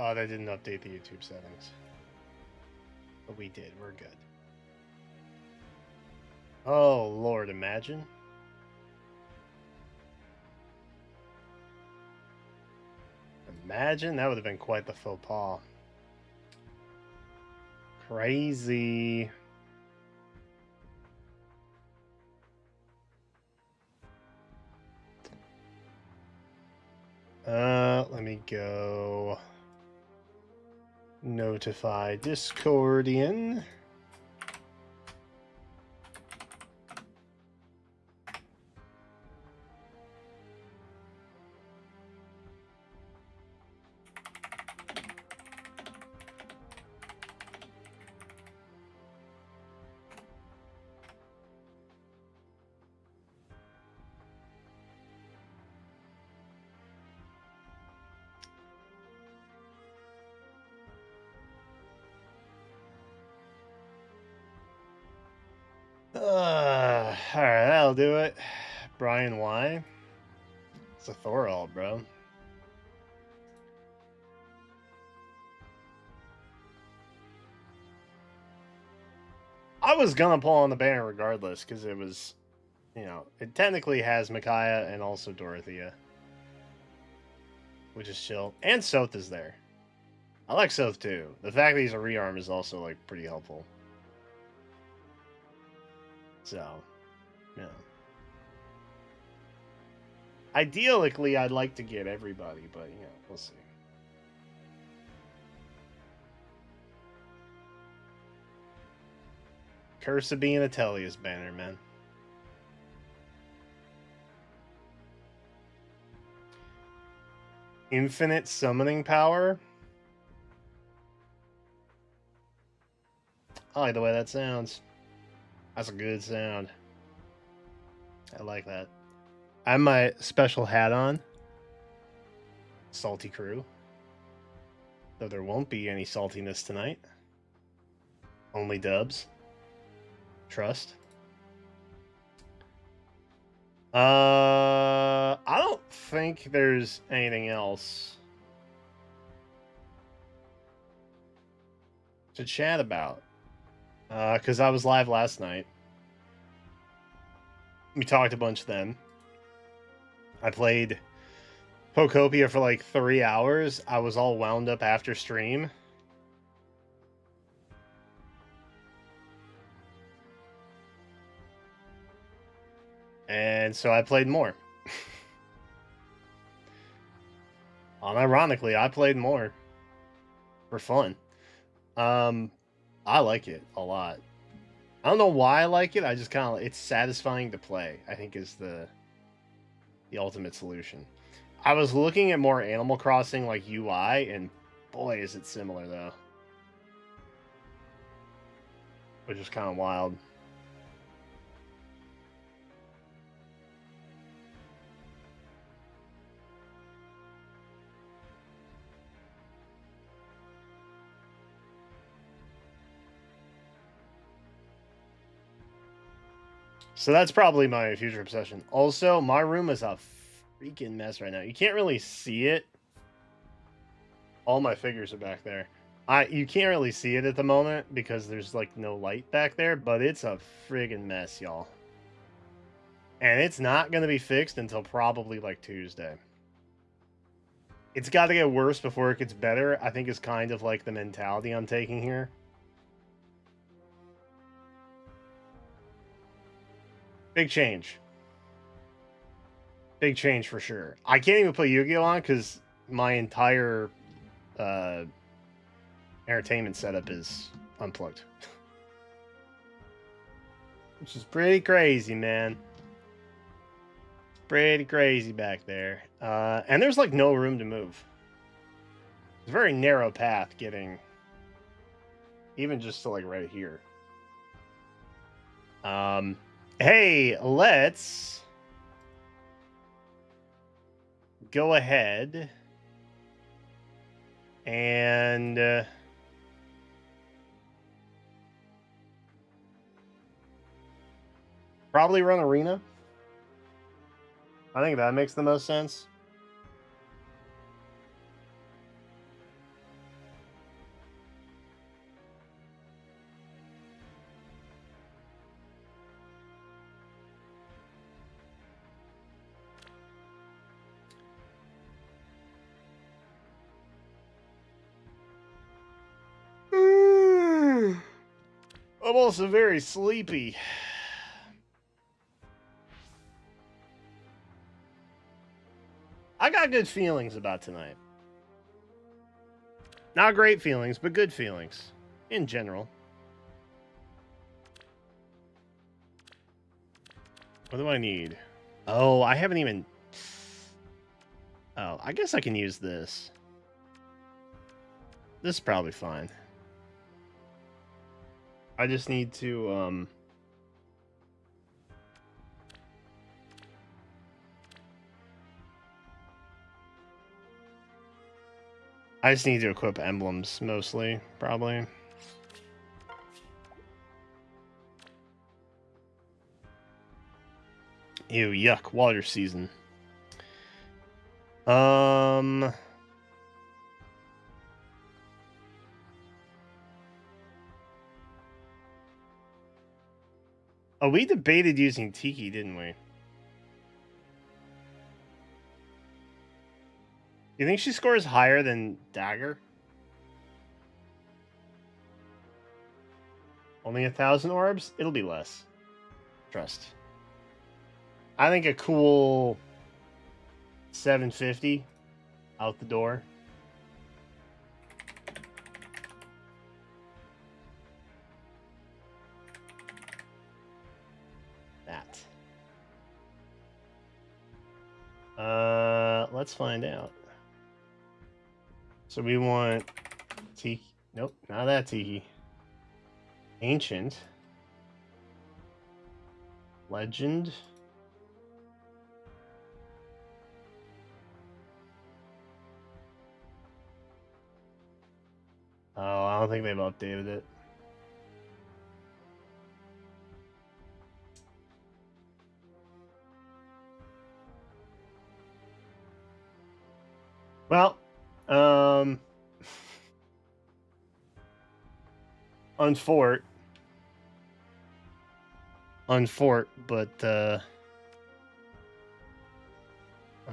thought I didn't update the YouTube settings. But we did. We're good. Oh, Lord, imagine. Imagine, that would have been quite the faux pas. Crazy. Let me go notify Discordian. Alright, that'll do it. Brian Y. It's a Thorr ult, bro. I was gonna pull on the banner regardless, because it was, you know, it technically has Micaiah and also Dorothea, which is chill. And Soth is there. I like Soth too. The fact that he's a rearm is also, like, pretty helpful. So, yeah. Ideally, I'd like to get everybody, but, you know, we'll see. Curse of being a Tellius banner, man. Infinite summoning power? I like the way that sounds. That's a good sound. I like that. I have my special hat on. Salty crew. Though there won't be any saltiness tonight. Only dubs. Trust. I don't think there's anything else to chat about. Because I was live last night. We talked a bunch then. I played Pokopia for like 3 hours. I was all wound up after stream. And so I played more. Unironically, I played more. For fun. I like it a lot. I don't know why I like it. I just kind of, it's satisfying to play, I think, is the ultimate solution. I was looking at more Animal Crossing like UI, and boy, is it similar though. Which is kind of wild. So that's probably my future obsession. Also, my room is a freaking mess right now. You can't really see it. All my figures are back there. You can't really see it at the moment because there's like no light back there, but it's a friggin' mess, y'all. And it's not going to be fixed until probably like Tuesday. It's got to get worse before it gets better, I think is kind of like the mentality I'm taking here. Big change. Big change for sure. I can't even put Yu-Gi-Oh on because my entire entertainment setup is unplugged. Which is pretty crazy, man. Pretty crazy back there. And there's like no room to move. It's a very narrow path getting even just to like right here. Hey, let's go ahead and probably run arena. I think that makes the most sense. I'm also very sleepy. I got good feelings about tonight. Not great feelings, but good feelings in general. What do I need? Oh, I haven't even... Oh, I guess I can use this. This is probably fine. I just need to, I just need to equip emblems, mostly, probably. Ew, yuck, water season. Oh, we debated using Tiki, didn't we? You think she scores higher than Dagger? Only 1,000 orbs? It'll be less. Trust. I think a cool 750 out the door. That. Let's find out. So we want Tiki. Nope, not that Tiki. Ancient. Legend. Oh, I don't think they've updated it. Well, on Thorr, but I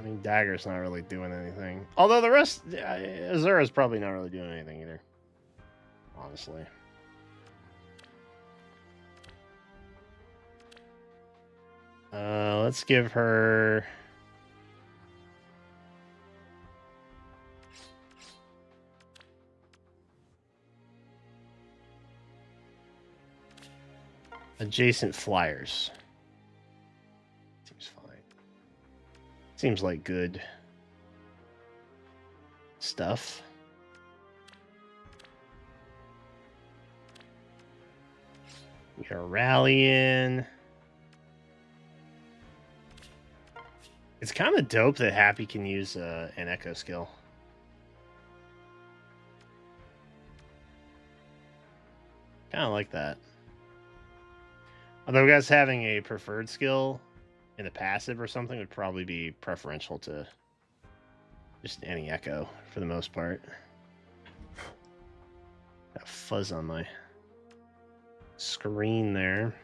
mean, Dagger's not really doing anything. Although the rest, Azura's probably not really doing anything either. Honestly. Let's give her... adjacent flyers. Seems fine. Seems like good stuff. We got a rally in. It's kind of dope that Happy can use an echo skill. Kind of like that. Although I guess having a preferred skill in the passive or something would probably be preferential to just any echo for the most part. Got fuzz on my screen there.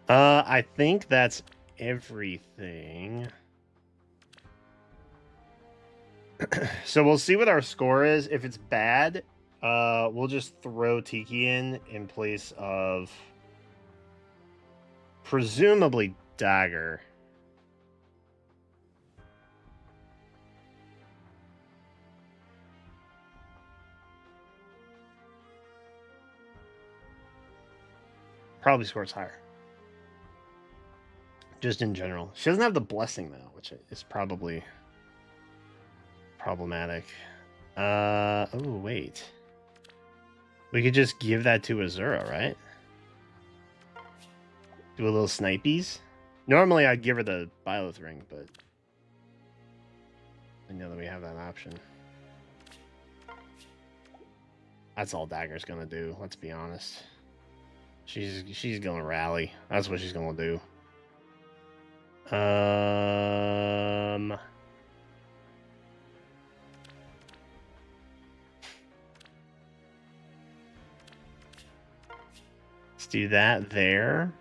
I think that's everything. So we'll see what our score is. If it's bad, we'll just throw Tiki in place of presumably Dagger. Probably scores higher. Just in general. She doesn't have the blessing though, which is probably problematic. Oh wait. We could just give that to Azura, right? Do a little snipies. Normally I'd give her the Byleth ring, but I know that we have that option. That's all Dagger's gonna do, let's be honest. She's gonna rally. That's what she's gonna do. Let's do that there.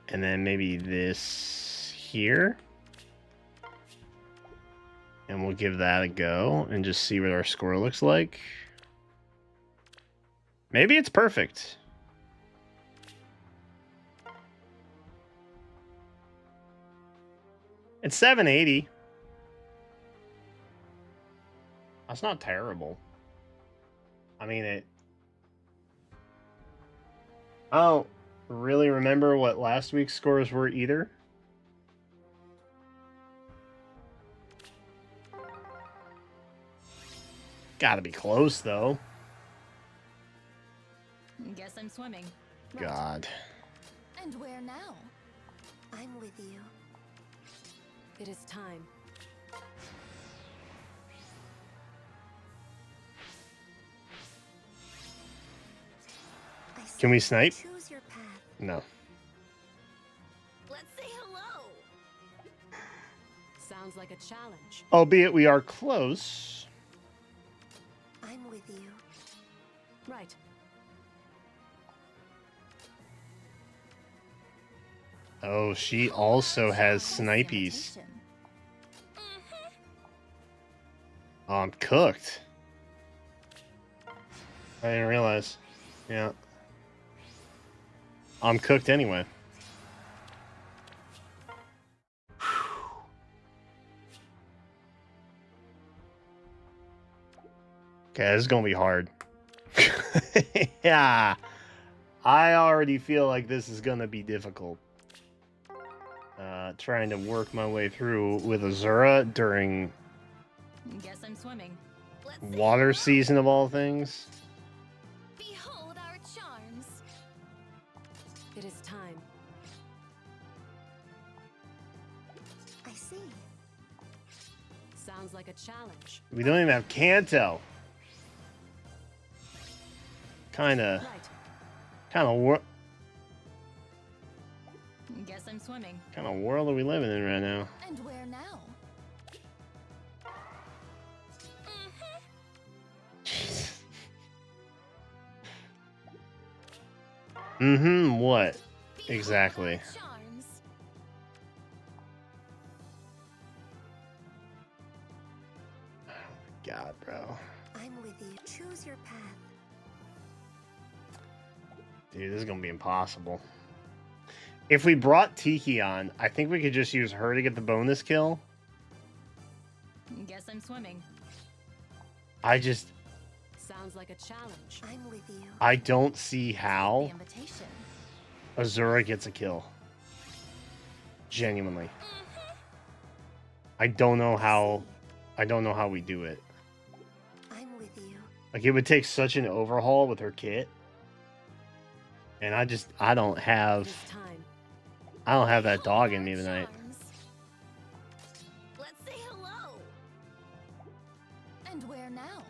And then maybe this here. And we'll give that a go and just see what our score looks like. Maybe it's perfect. It's 780. That's not terrible. I mean, I don't really remember what last week's scores were either. Gotta be close, though. Guess I'm swimming. God. And where now? I'm with you. It is time. Can we snipe? Choose your path. No. Let's say hello. Sounds like a challenge. Albeit we are close. I'm with you. Right. Oh, she also has snipies. Oh, I'm cooked. I didn't realize. Yeah. I'm cooked anyway. Okay, this is gonna be hard. Yeah. I already feel like this is gonna be difficult. Trying to work my way through with Azura during Guess I'm swimming. water season of all things. Behold our charms. It is time. I see. Sounds like a challenge. We don't even have Kanto. Kinda Guess I'm swimming. kind of world are we living in right now? And where now? What? Exactly. Charms. God, bro. I'm with you. Choose your path. Dude, this is gonna be impossible. If we brought Tiki on, I think we could just use her to get the bonus kill. Guess I'm swimming. I just... Sounds like a challenge. I'm with you. I don't see how The invitation. Azura gets a kill. Genuinely. I don't know how we do it. I'm with you. Like, it would take such an overhaul with her kit. And I don't have that dog in me tonight. Let's say hello. And where now?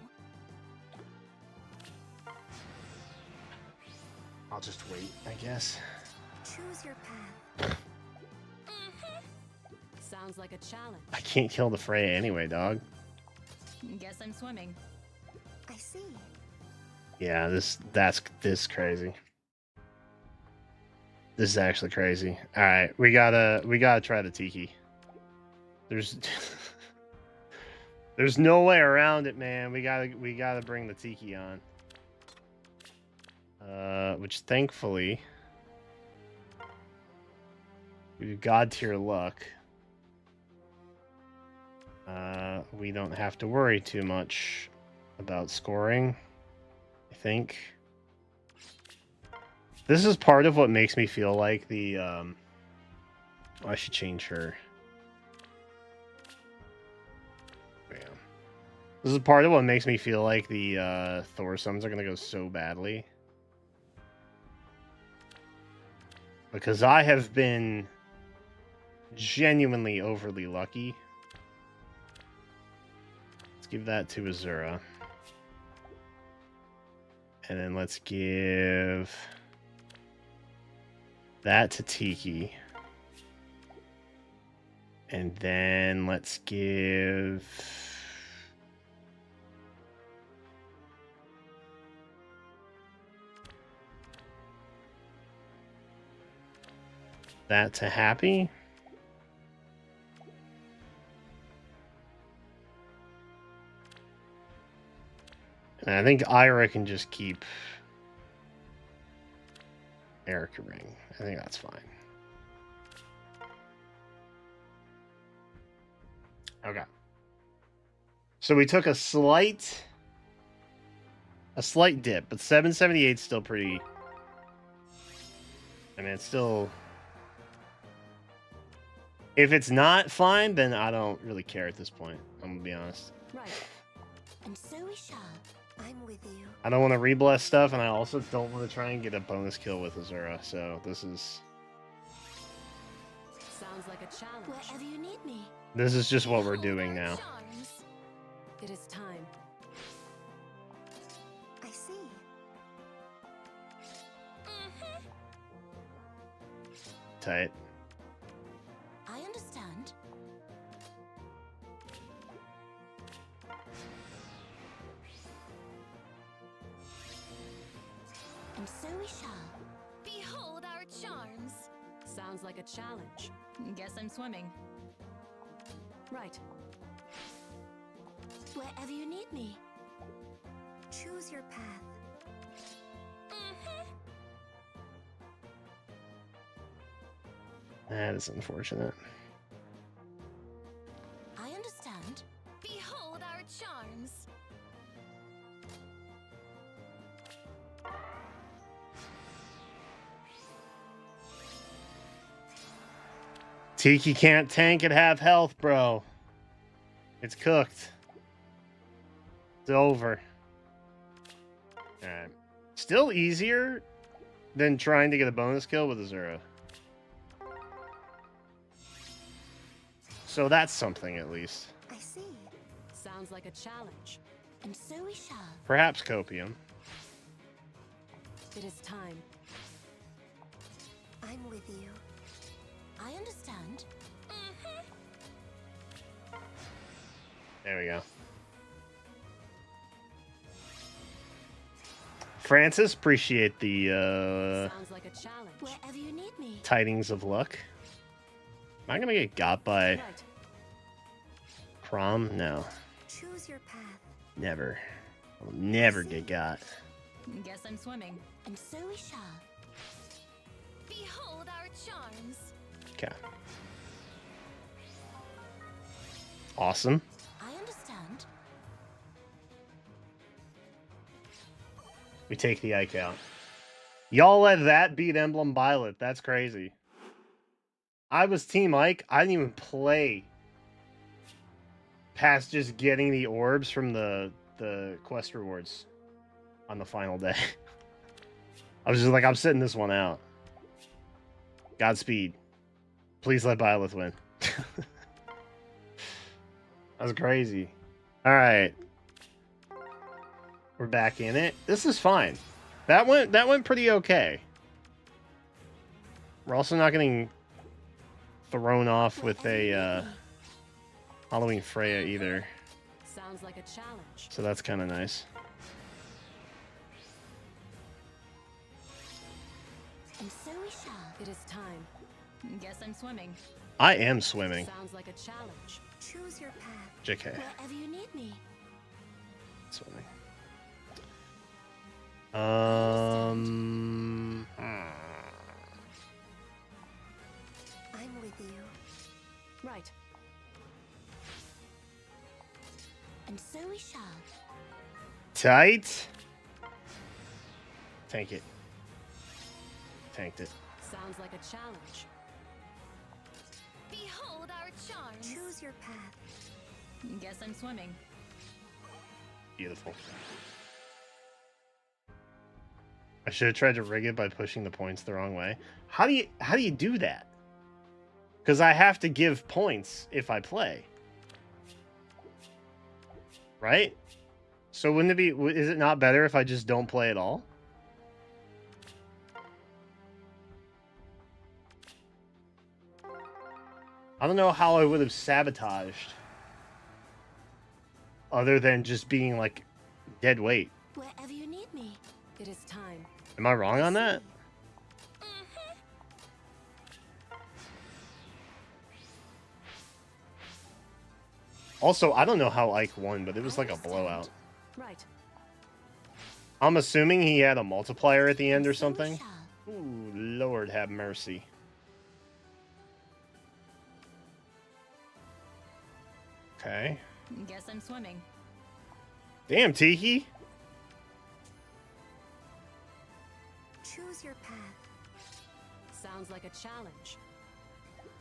I'll just wait, I guess. Choose your path. Sounds like a challenge. I can't kill the Freya anyway, dog. Guess I'm swimming. I see. Yeah, this crazy. This is actually crazy. All right, we gotta try the Tiki. There's no way around it, man. We gotta bring the Tiki on. Which thankfully we've God tier luck. We don't have to worry too much about scoring, I think. This is part of what makes me feel like the, I should change her. Yeah. This is part of what makes me feel like the, Thorr summons are gonna go so badly. Because I have been genuinely overly lucky. Let's give that to Azura. And then let's give that to Tiki. And then let's give that to Happy. And I think Ira can just keep Erica ring. I think that's fine. Okay. So we took a slight dip, but 778 is still pretty. I mean, it's still. If it's not fine, then I don't really care at this point. I'm gonna be honest. Right. And so we shall. I'm with you. I don't want to rebless stuff, and I also don't want to try and get a bonus kill with Azura. So this is. Sounds like a challenge. Wherever you need me. This is just what we're doing now. It is time. I see. Tight. I understand. And so we shall. Behold our charms. Sounds like a challenge. Guess I'm swimming. Right. Wherever you need me. Choose your path. That is unfortunate. I understand. Behold our charms. Tiki can't tank and have health, bro. It's cooked. It's over. Alright. Still easier than trying to get a bonus kill with Azura. So that's something at least. I see. Sounds like a challenge. And so we shall. Perhaps copium. It is time. I'm with you. I understand. There we go. Francis, appreciate the Sounds like a challenge. Wherever you need me. tidings of luck. Am I gonna get got by Right. Crom? No. Choose your path. Never. I'll never get got. Guess I'm swimming. And so we shall. Behold our charms. Okay. Awesome. I understand. We take the Ike out. Y'all let that beat Emblem Violet. That's crazy. I was Team Ike. I didn't even play past just getting the orbs from the quest rewards on the final day. I was just like, I'm sitting this one out. Godspeed. Please let Violet win. That was crazy. All right. We're back in it. This is fine. That went pretty okay. We're also not getting thrown off with a Halloween Freya either. Sounds like a challenge. So that's kind of nice. And so we shall. It is time. Guess I'm swimming. I am swimming. Sounds like a challenge. Choose your path. JK. Wherever you need me. Swimming. I'm with you. Right. And so we shall. Tight. Tank it. Tanked it. Sounds like a challenge. Behold our charms. Choose your path. Guess I'm swimming. Beautiful. I should have tried to rig it by pushing the points the wrong way. How do you do that? Because I have to give points if I play. Right? So wouldn't it be, is it not better if I just don't play at all? I don't know how I would have sabotaged other than just being like dead weight. Wherever you need me. It is time. Am I wrong on that? Also, I don't know how Ike won, but it was like a blowout. Right. I'm assuming he had a multiplier at the end or something. Ooh, Lord have mercy. Okay. Guess I'm swimming. Damn, Tiki. Choose your path. Sounds like a challenge.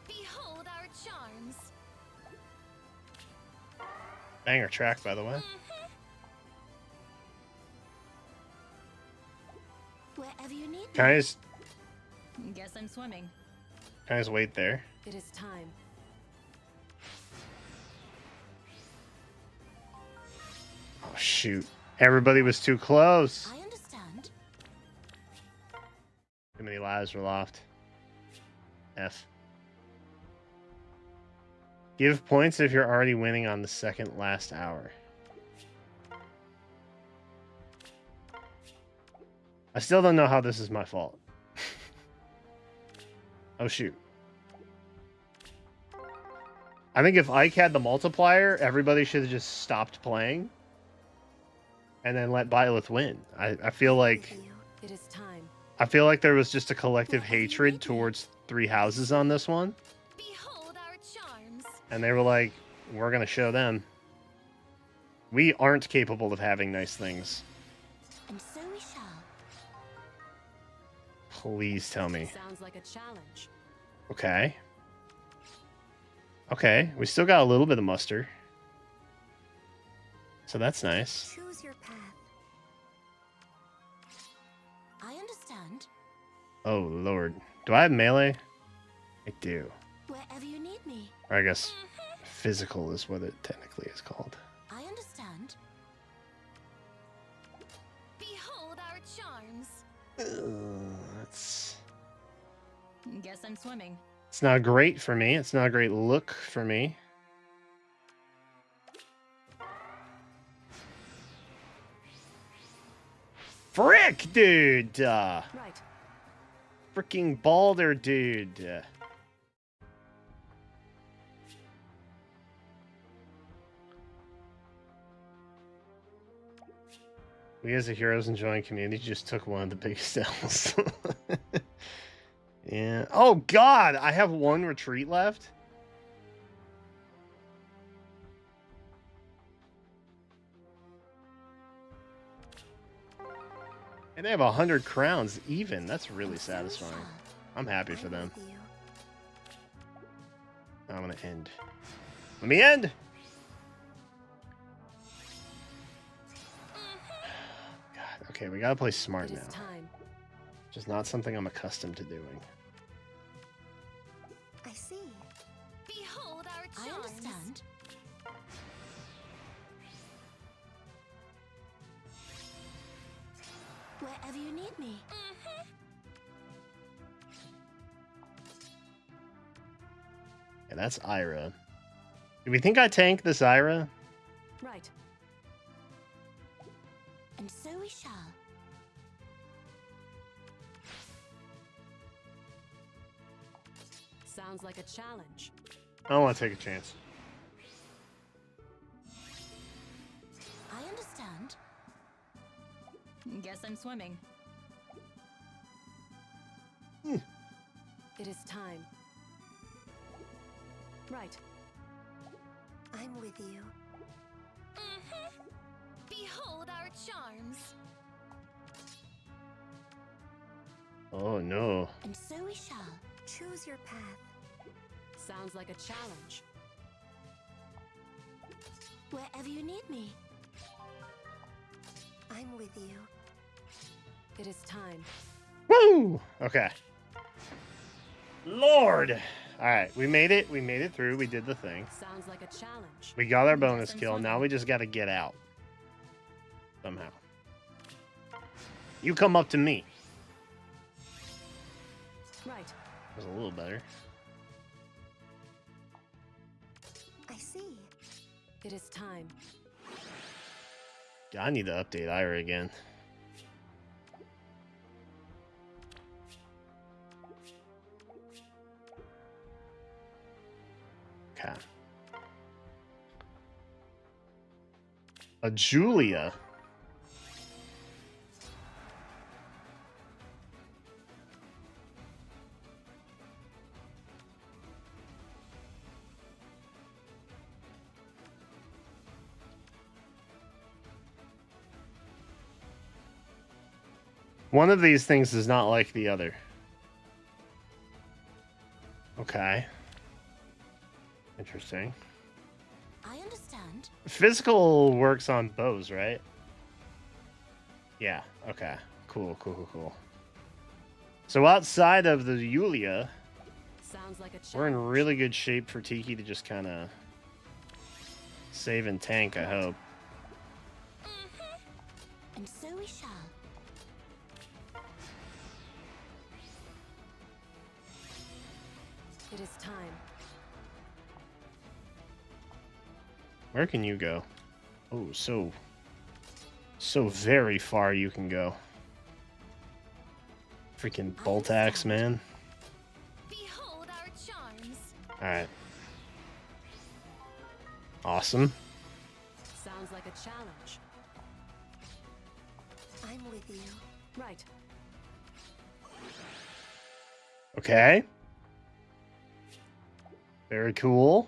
Behold our charms. Banger track, by the way. Wherever you need Can I me. just, Guess I'm swimming. can I just wait there? It is time. Oh, shoot. Everybody was too close. I understand. Too many lives were lost. F. Give points if you're already winning on the second last hour. I still don't know how this is my fault. Oh, shoot. I think if Ike had the multiplier, everybody should have just stopped playing and then let Byleth win. I feel like It is time. I feel like there was just a collective hatred towards Three Houses on this one. Behold our charms. And they were like, we're going to show them. We aren't capable of having nice things. And so we shall. Please tell me. Sounds like a challenge. Okay. Okay, we still got a little bit of muster. So that's nice. Choose your path. I understand. Oh, Lord. Do I have melee? I do. Wherever you need me. Or I guess physical is what it technically is called. I understand. Behold our charms. That's... Guess I'm swimming. It's not great for me. It's not a great look for me. Frick, dude! Right. Freaking Balder, dude. We as the heroes enjoying community just took one of the biggest L's. Yeah. Oh God, I have one retreat left. And they have 100 crowns even. That's really And so we satisfying. shall. I'm happy for them. with you. I'm gonna end. Let me end. God. Okay, we gotta play smart It now. is time. Which is not something I'm accustomed to doing. I see. Behold our I charms. understand. Wherever you need me. Yeah, that's Ira. Do we think I tank this Ira? Right. And so we shall. Sounds like a challenge. I don't want to take a chance. I understand. Guess I'm swimming. Hmm. It is time. Right. I'm with you. Behold our charms. Oh no. And so we shall. Choose your path. Sounds like a challenge. Wherever you need me. I'm with you. It is time. Woo! Okay. Lord! Alright, we made it. We made it through. We did the thing. Sounds like a challenge. We got our bonus Guess I'm kill. Now swimming. we just got to get out. Somehow. You come up to me. Right. That was a little better. I see. It is time. Yeah, I need to update Ira again. Okay. A Julia. One of these things is not like the other. Okay. Interesting. I understand. Physical works on bows, right? Yeah. Okay. Cool. So outside of the Yulia, Sounds like a challenge. we're in really good shape for Tiki to just kind of save and tank, I hope. And so we shall. It is time. Where can you go? Oh, so very far you can go. Freaking bolt axe, man. Behold our charms. Alright. Awesome. Sounds like a challenge. I'm with you. Right. Okay. Very cool.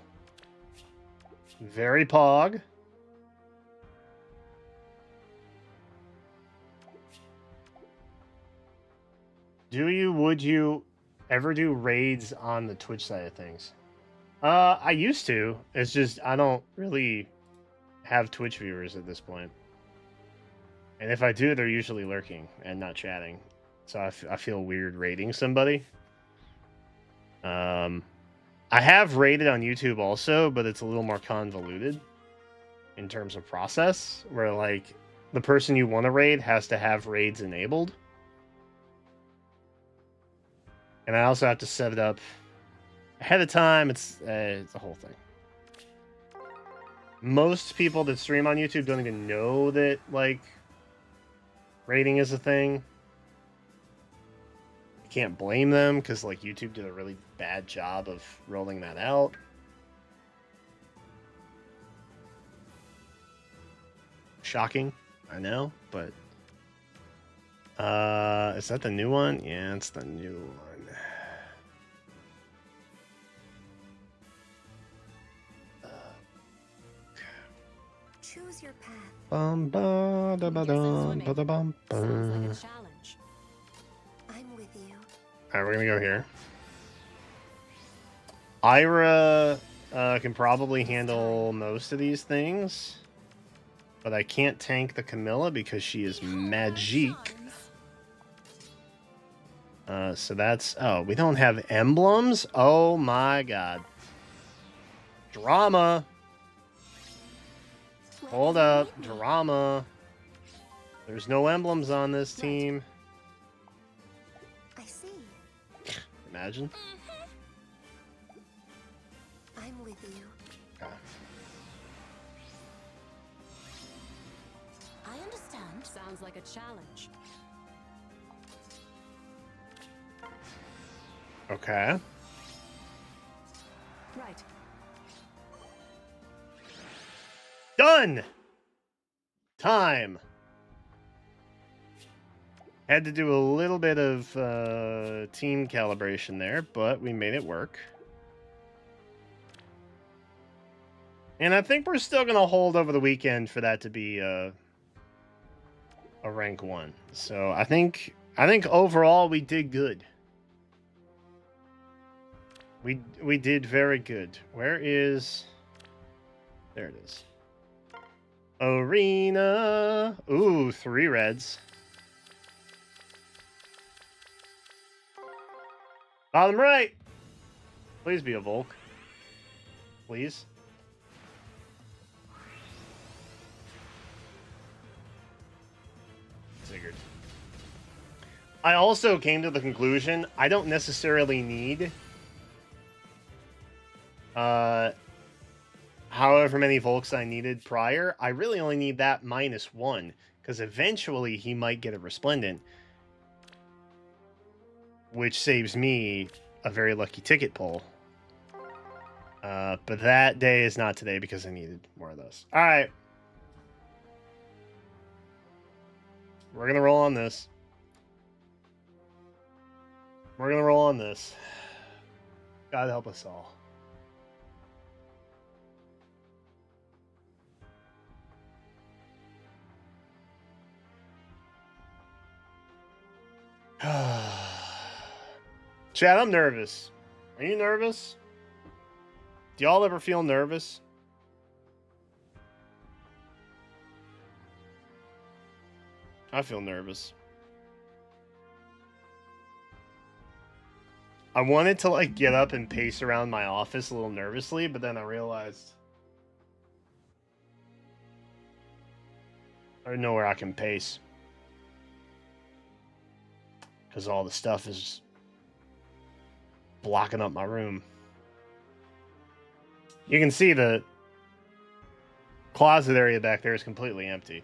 Very pog. Would you ever do raids on the Twitch side of things? I used to. It's just I don't really have Twitch viewers at this point. And if I do, they're usually lurking and not chatting. So I feel weird raiding somebody. I have raided on YouTube also, but it's a little more convoluted in terms of process, where like the person you want to raid has to have raids enabled. And I also have to set it up ahead of time. It's a whole thing. Most people that stream on YouTube don't even know that like raiding is a thing. I can't blame them because like YouTube did a really bad job of rolling that out. Shocking, I know, but is that the new one? Yeah, it's the new one. Choose your path. Bum ba da ba dum ba da bum Sounds like bum. a challenge. I'm with you. All right, we're gonna go here. Ira can probably handle most of these things, but I can't tank the Camilla because she is magique. So that's... Oh, we don't have emblems? Oh my god. Drama. Hold up. Drama. There's no emblems on this team. I see. Imagine. I'm with you. Okay. I understand. Sounds like a challenge. Okay. Right. Done! Time. Had to do a little bit of team calibration there, but we made it work. And I think we're still going to hold over the weekend for that to be a rank 1. So I think overall we did good. We did very good. Where is... There it is. Arena. Ooh, 3 reds. Bottom right. Please be a Volk. Please. Figured. I also came to the conclusion I don't necessarily need however many Volks I needed prior. I really only need that -1, because eventually he might get a Resplendent, which saves me a very lucky ticket pull. But that day is not today because I needed more of those. All right. We're going to roll on this. We're going to roll on this. God help us all. Chad, I'm nervous. Are you nervous? Do y'all ever feel nervous? I feel nervous. I wanted to like get up and pace around my office a little nervously, but then I realized I don't know where I can pace. Because all the stuff is blocking up my room. You can see the closet area back there is completely empty.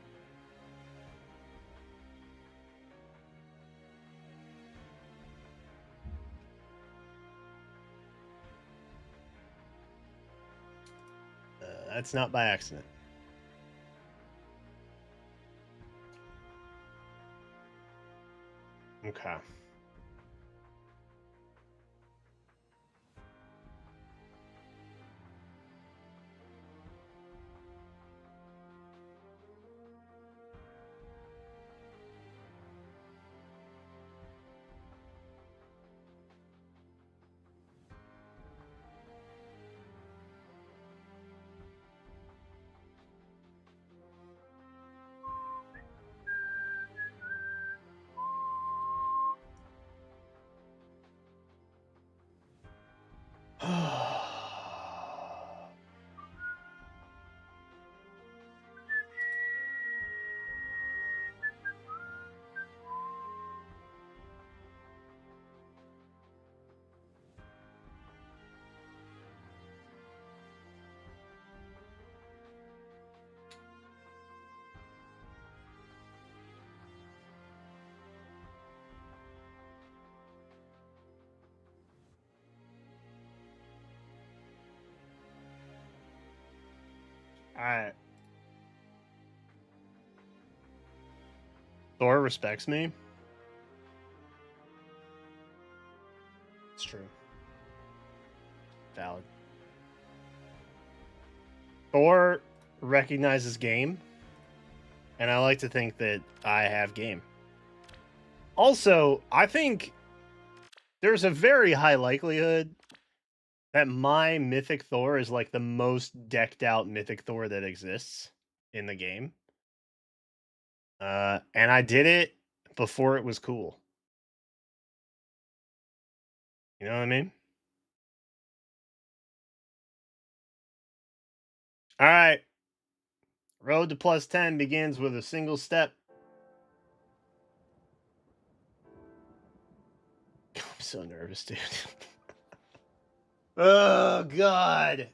That's not by accident. Okay. Alright. Thor respects me. It's true. Valid. Thor recognizes game, and I like to think that I have game. Also, I think there's a very high likelihood that my Mythic Thor is like the most decked out Mythic Thor that exists in the game. And I did it before it was cool. You know what I mean? All right. Road to plus 10 begins with a single step. I'm so nervous, dude. Oh, God.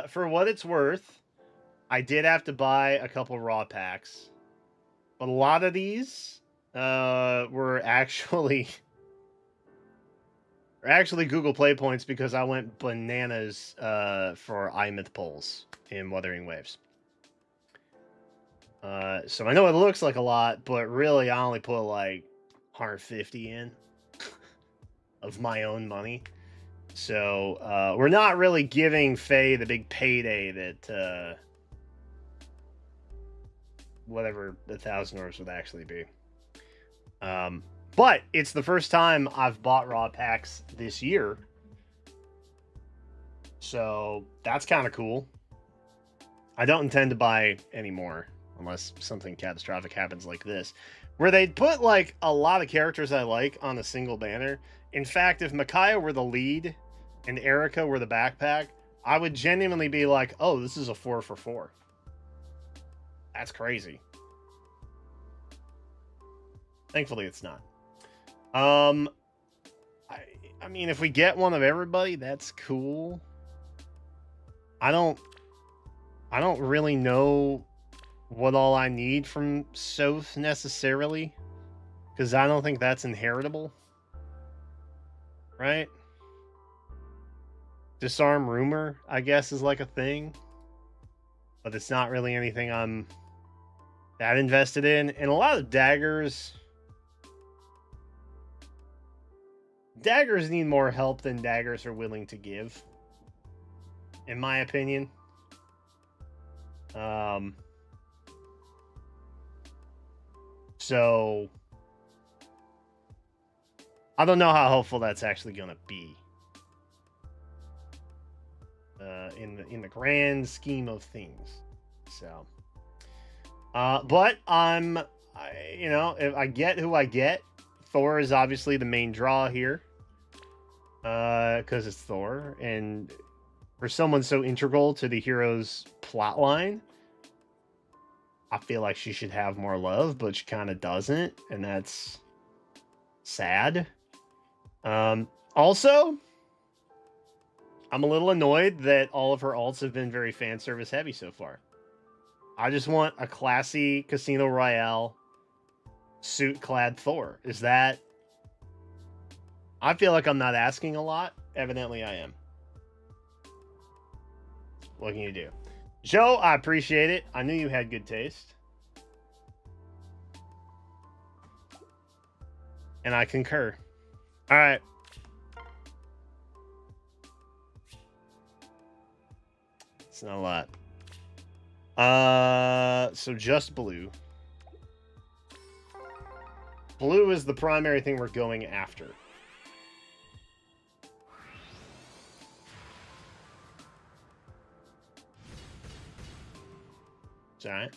For what it's worth, I did have to buy a couple raw packs. But a lot of these were actually Google Play points because I went bananas for iMyth polls in Wuthering Waves. So I know it looks like a lot, but really I only put like 150 in of my own money. So we're not really giving Faye the big payday that whatever the 1,000 orbs would actually be. But it's the first time I've bought raw packs this year. So that's kind of cool. I don't intend to buy any more unless something catastrophic happens like this, where they put like a lot of characters I like on a single banner. In fact, if Micaiah were the lead and Erica were the backpack, I would genuinely be like, oh, this is a 4 for 4. That's crazy. Thankfully, it's not. I mean, if we get one of everybody, that's cool. I don't really know what all I need from Soth necessarily, because I don't think that's inheritable, right? Disarm Rumor, I guess, is like a thing, but it's not really anything I'm that invested in. And a lot of daggers need more help than daggers are willing to give, in my opinion. So I don't know how helpful that's actually going to be. In the grand scheme of things. So, but you know, if I get who I get, Thorr is obviously the main draw here. Because it's Thorr, and for someone so integral to the hero's plotline, I feel like she should have more love, but she kind of doesn't, and that's sad. Also, I'm a little annoyed that all of her alts have been very fan service heavy so far. I just want a classy Casino Royale suit-clad Thorr. Is that... I feel like I'm not asking a lot. Evidently, I am. What can you do? Joe, I appreciate it. I knew you had good taste. And I concur. All right. It's not a lot. So just blue. Blue is the primary thing we're going after. It's alright.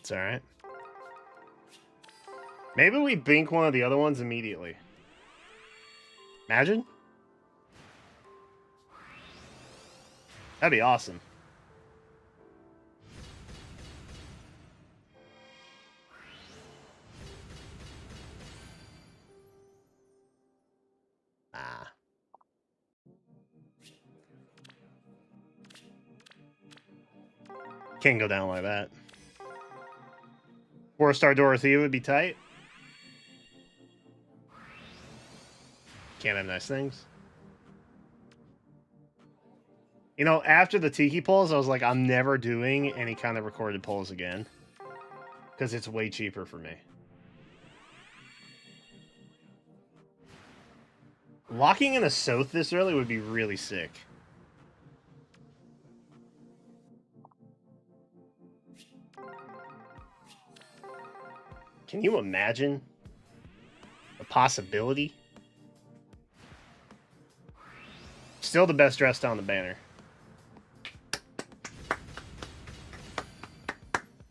It's alright. Maybe we bink one of the other ones immediately. Imagine? That'd be awesome. Ah. Can't go down like that. 4-star Dorothea would be tight. Can't have nice things. You know, after the Tiki polls, I was like, I'm never doing any kind of recorded polls again. Because it's way cheaper for me. Locking in a Soth this early would be really sick. Can you imagine the possibility? Still the best dressed on the banner.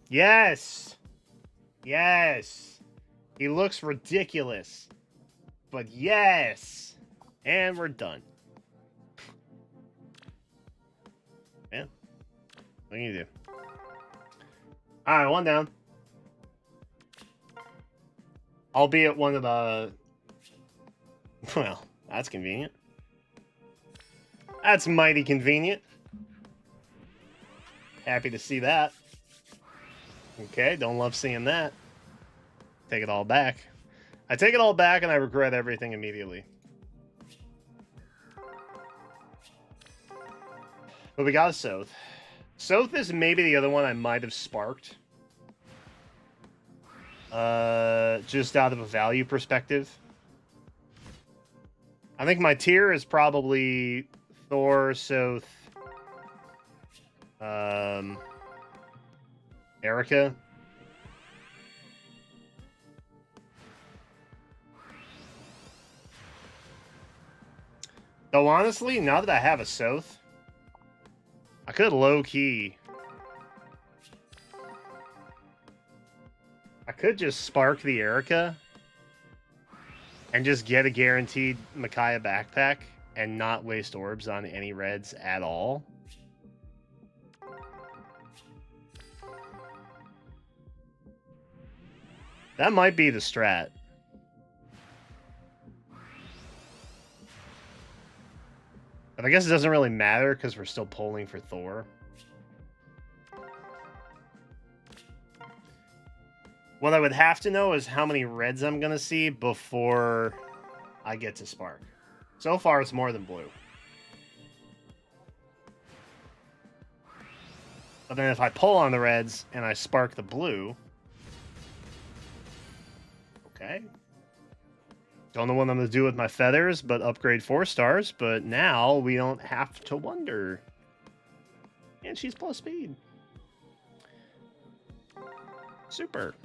Yes! Yes! He looks ridiculous. But yes! And we're done. Man. What can you do? Alright, one down. Albeit one of the... Well, that's convenient. That's mighty convenient. Happy to see that. Okay, don't love seeing that. Take it all back. I take it all back and I regret everything immediately. But we got a Soth. Soth is maybe the other one I might have sparked. Just out of a value perspective. I think my tier is probably Thorr, Soth, Erica. Though honestly, now that I have a Soth, I could low-key. I could just spark the Erica and just get a guaranteed Micaiah backpack and not waste orbs on any reds at all. That might be the strat. But I guess it doesn't really matter because we're still polling for Thorr. What I would have to know is how many reds I'm going to see before I get to spark. So far, it's more than blue. But then if I pull on the reds and I spark the blue... Okay. Don't know what I'm going to do with my feathers, but upgrade 4 stars. But now we don't have to wonder. And she's plus speed. Super.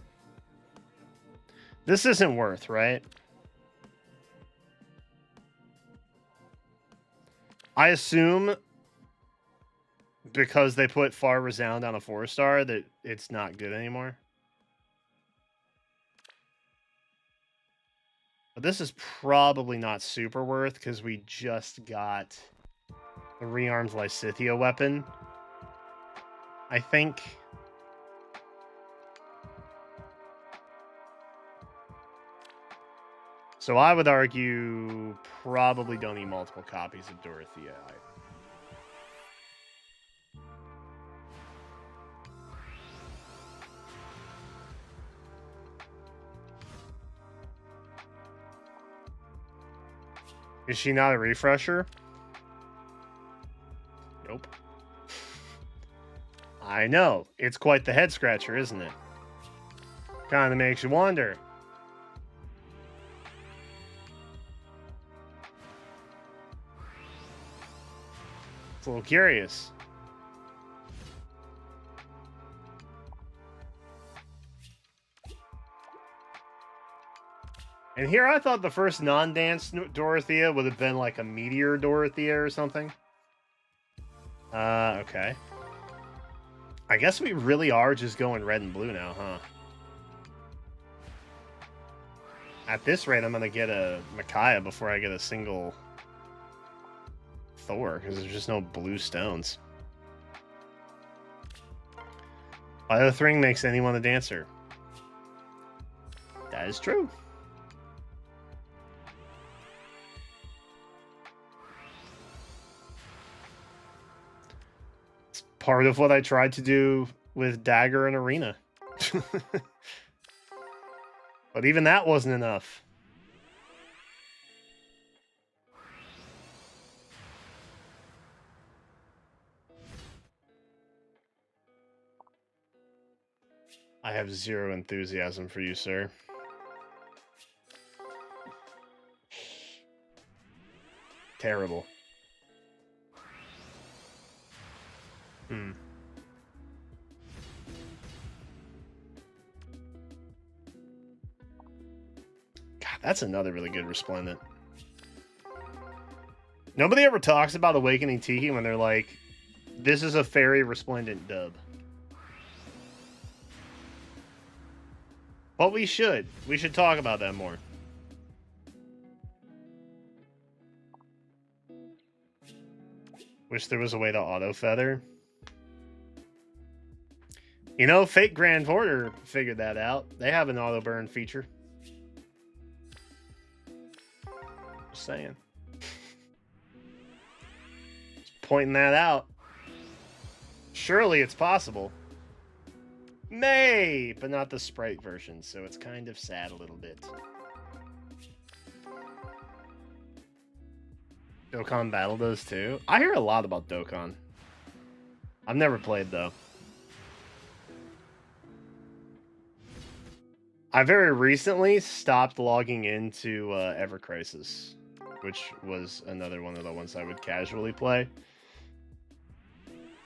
This isn't worth, right? I assume because they put Far Resound on a 4-star that it's not good anymore. But this is probably not super worth because we just got the rearmed Lysithea weapon. I think. So I would argue probably don't need multiple copies of Dorothea. Is she not a refresher? Nope. I know. It's quite the head scratcher, isn't it? Kind of makes you wonder. It's a little curious. And here I thought the first non-dance Dorothea would have been like a Meteor Dorothea or something. Okay. I guess we really are just going red and blue now, huh? At this rate, I'm going to get a Micaiah before I get a single Thorr, because there's just no blue stones. Biothring makes anyone a dancer. That is true. It's part of what I tried to do with Dagger and Arena. But even that wasn't enough. I have zero enthusiasm for you, sir. Terrible. God, that's another really good Resplendent. Nobody ever talks about Awakening Tiki when they're like, this is a Fairy Resplendent dub. But we should. We should talk about that more. Wish there was a way to auto-feather. You know, Fate Grand Order figured that out. They have an auto-burn feature. Just saying. Just pointing that out. Surely it's possible. May, but not the Sprite version, so it's kind of sad a little bit. Dokkan Battle does too. I hear a lot about Dokkan. I've never played though. I very recently stopped logging into Ever Crisis, which was another one of the ones I would casually play.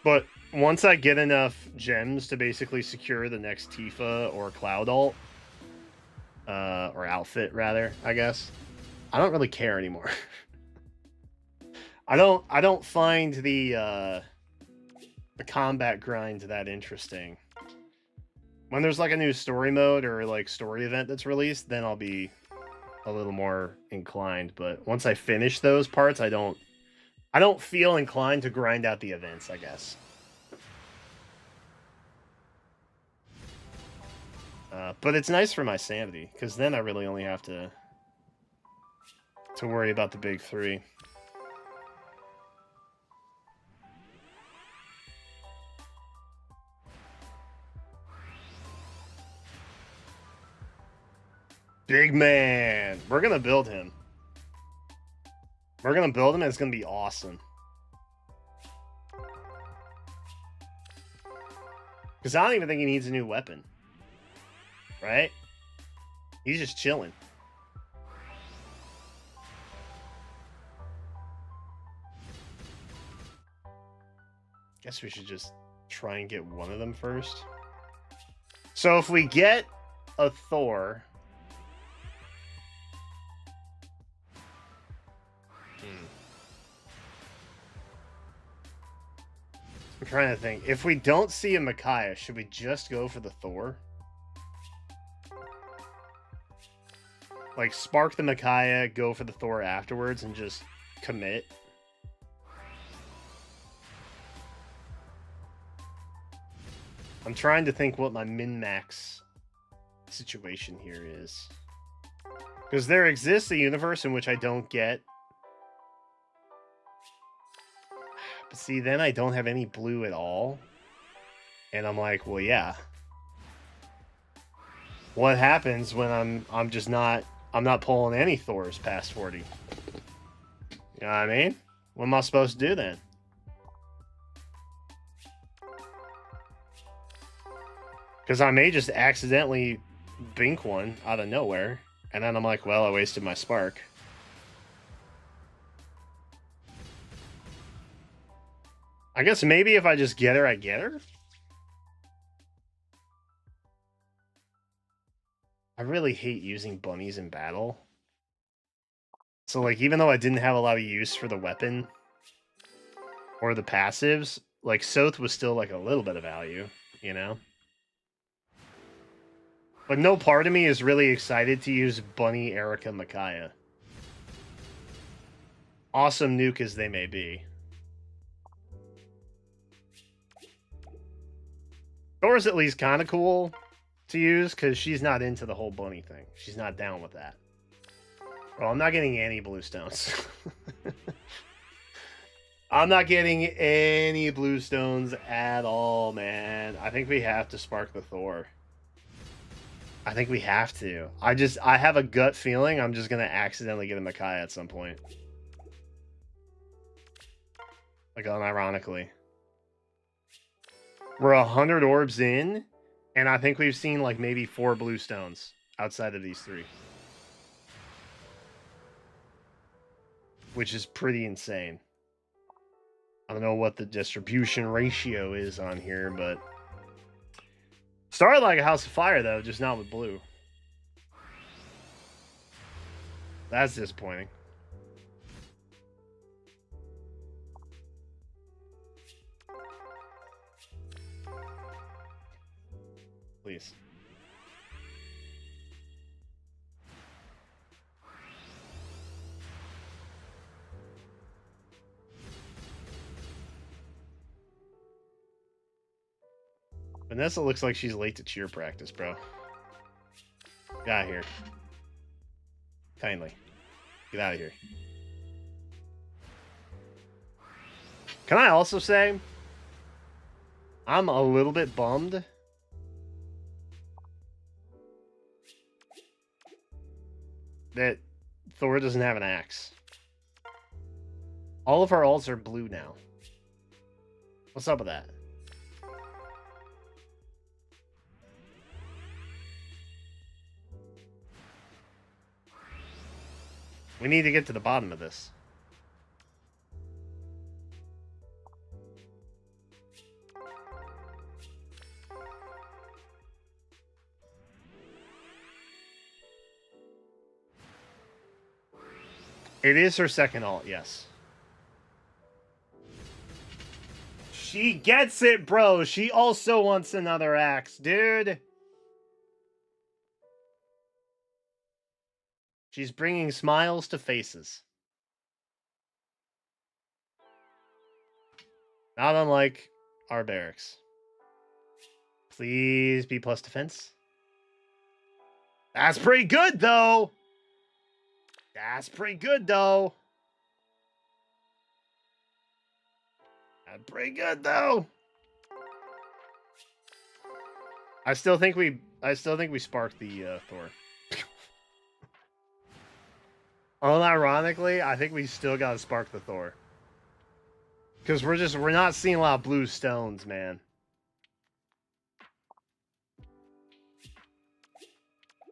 But once I get enough gems to basically secure the next Tifa or Cloud ult, or outfit rather, I guess, I don't really care anymore. I don't find the combat grind that interesting. When there's like a new story mode or like story event that's released, then I'll be a little more inclined. But once I finish those parts, I don't feel inclined to grind out the events, I guess. But it's nice for my sanity, because then I really only have to worry about the big three. Big man. We're going to build him. We're going to build him and it's going to be awesome. Because I don't even think he needs a new weapon. Right? He's just chilling. Guess we should just try and get one of them first. So if we get a Thorr, I'm trying to think. If we don't see a Micaiah, should we just go for the Thorr? Like, spark the Micaiah, go for the Thorr afterwards, and just commit? I'm trying to think what my min-max situation here is. Because there exists a universe in which I don't get... But see, then I don't have any blue at all. And I'm like, well, yeah. What happens when I'm just not... I'm not pulling any Thors past 40? You know what I mean? What am I supposed to do then? Because I may just accidentally bink one out of nowhere. And then I'm like, well, I wasted my spark. I guess maybe if I just get her, I get her? I really hate using bunnies in battle. So, like, even though I didn't have a lot of use for the weapon or the passives, like, Soth was still, like, a little bit of value, you know? But no part of me is really excited to use Bunny, Erica, Micaiah. Awesome nuke as they may be. Thor's at least kind of cool to use, because she's not into the whole bunny thing. She's not down with that. Well, I'm not getting any blue stones. I'm not getting any blue stones at all, man. I think we have to spark the Thorr. I think we have to. I have a gut feeling I'm just going to accidentally get a Micaiah at some point. Like, unironically. We're 100 orbs in, and I think we've seen, like, maybe 4 blue stones outside of these 3. Which is pretty insane. I don't know what the distribution ratio is on here, but... Started like a House of Fire, though, just not with blue. That's disappointing. Please. Vanessa looks like she's late to cheer practice, bro. Get out of here. Kindly. Get out of here. Can I also say, I'm a little bit bummed that Thor doesn't have an axe. All of our ults are blue now. What's up with that? We need to get to the bottom of this. It is her second ult, yes. She gets it, bro. She also wants another axe, dude. She's bringing smiles to faces. Not unlike our barracks. Please be plus defense. That's pretty good, though. That's pretty good, though. That's pretty good, though. I still think we sparked the Thor. Unironically, I think we still gotta spark the Thor. Because we're not seeing a lot of blue stones, man.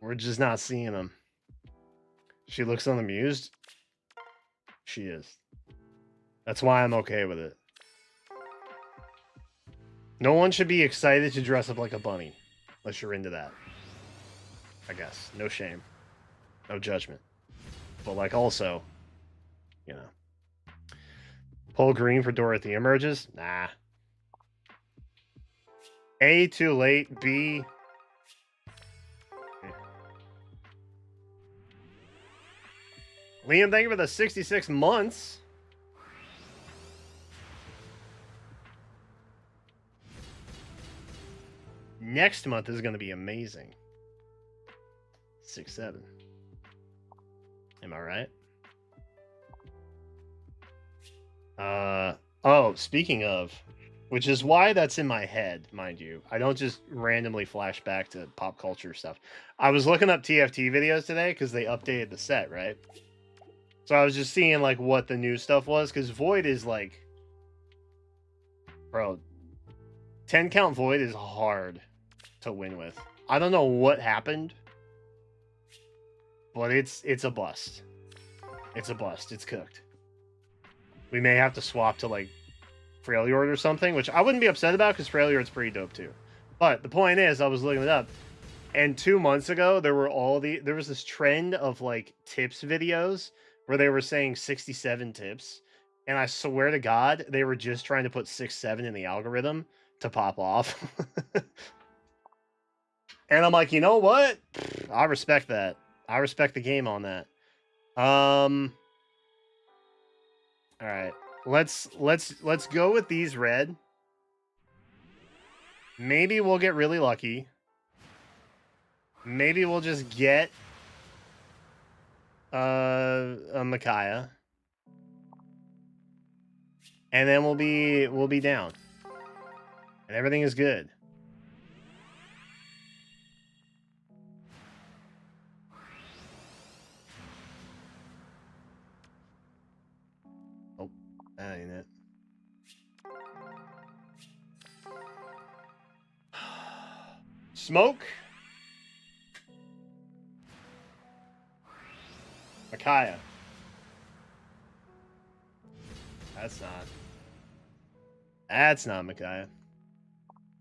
We're just not seeing them. She looks unamused. She is. That's why I'm okay with it. No one should be excited to dress up like a bunny. Unless you're into that. I guess. No shame. No judgment. But, like, also, you know. Pull green for Dorothy emerges? Nah. A, too late. B. Liam, thank you for the 66 months. Next month is going to be amazing. 6-7. Am I right? Oh, speaking of, which is why that's in my head, mind you. I don't just randomly flash back to pop culture stuff. I was looking up TFT videos today because they updated the set, right? So I was just seeing like what the new stuff was, because Void is like, bro, 10 count Void is hard to win with. I don't know what happened, but it's a bust. It's a bust. It's cooked. We may have to swap to like Freljord or something, which I wouldn't be upset about because Freljord's pretty dope too. But the point is, I was looking it up, and 2 months ago there was this trend of like tips videos where they were saying 67 tips, and I swear to God they were just trying to put 6-7 in the algorithm to pop off. And I'm like, you know what? I respect that. I respect the game on that. All right. Let's go with these red. Maybe we'll get really lucky. Maybe we'll just get a Micaiah. And then we'll be down. And everything is good. Oh, that ain't it. Smoke. Micaiah. That's not Micaiah.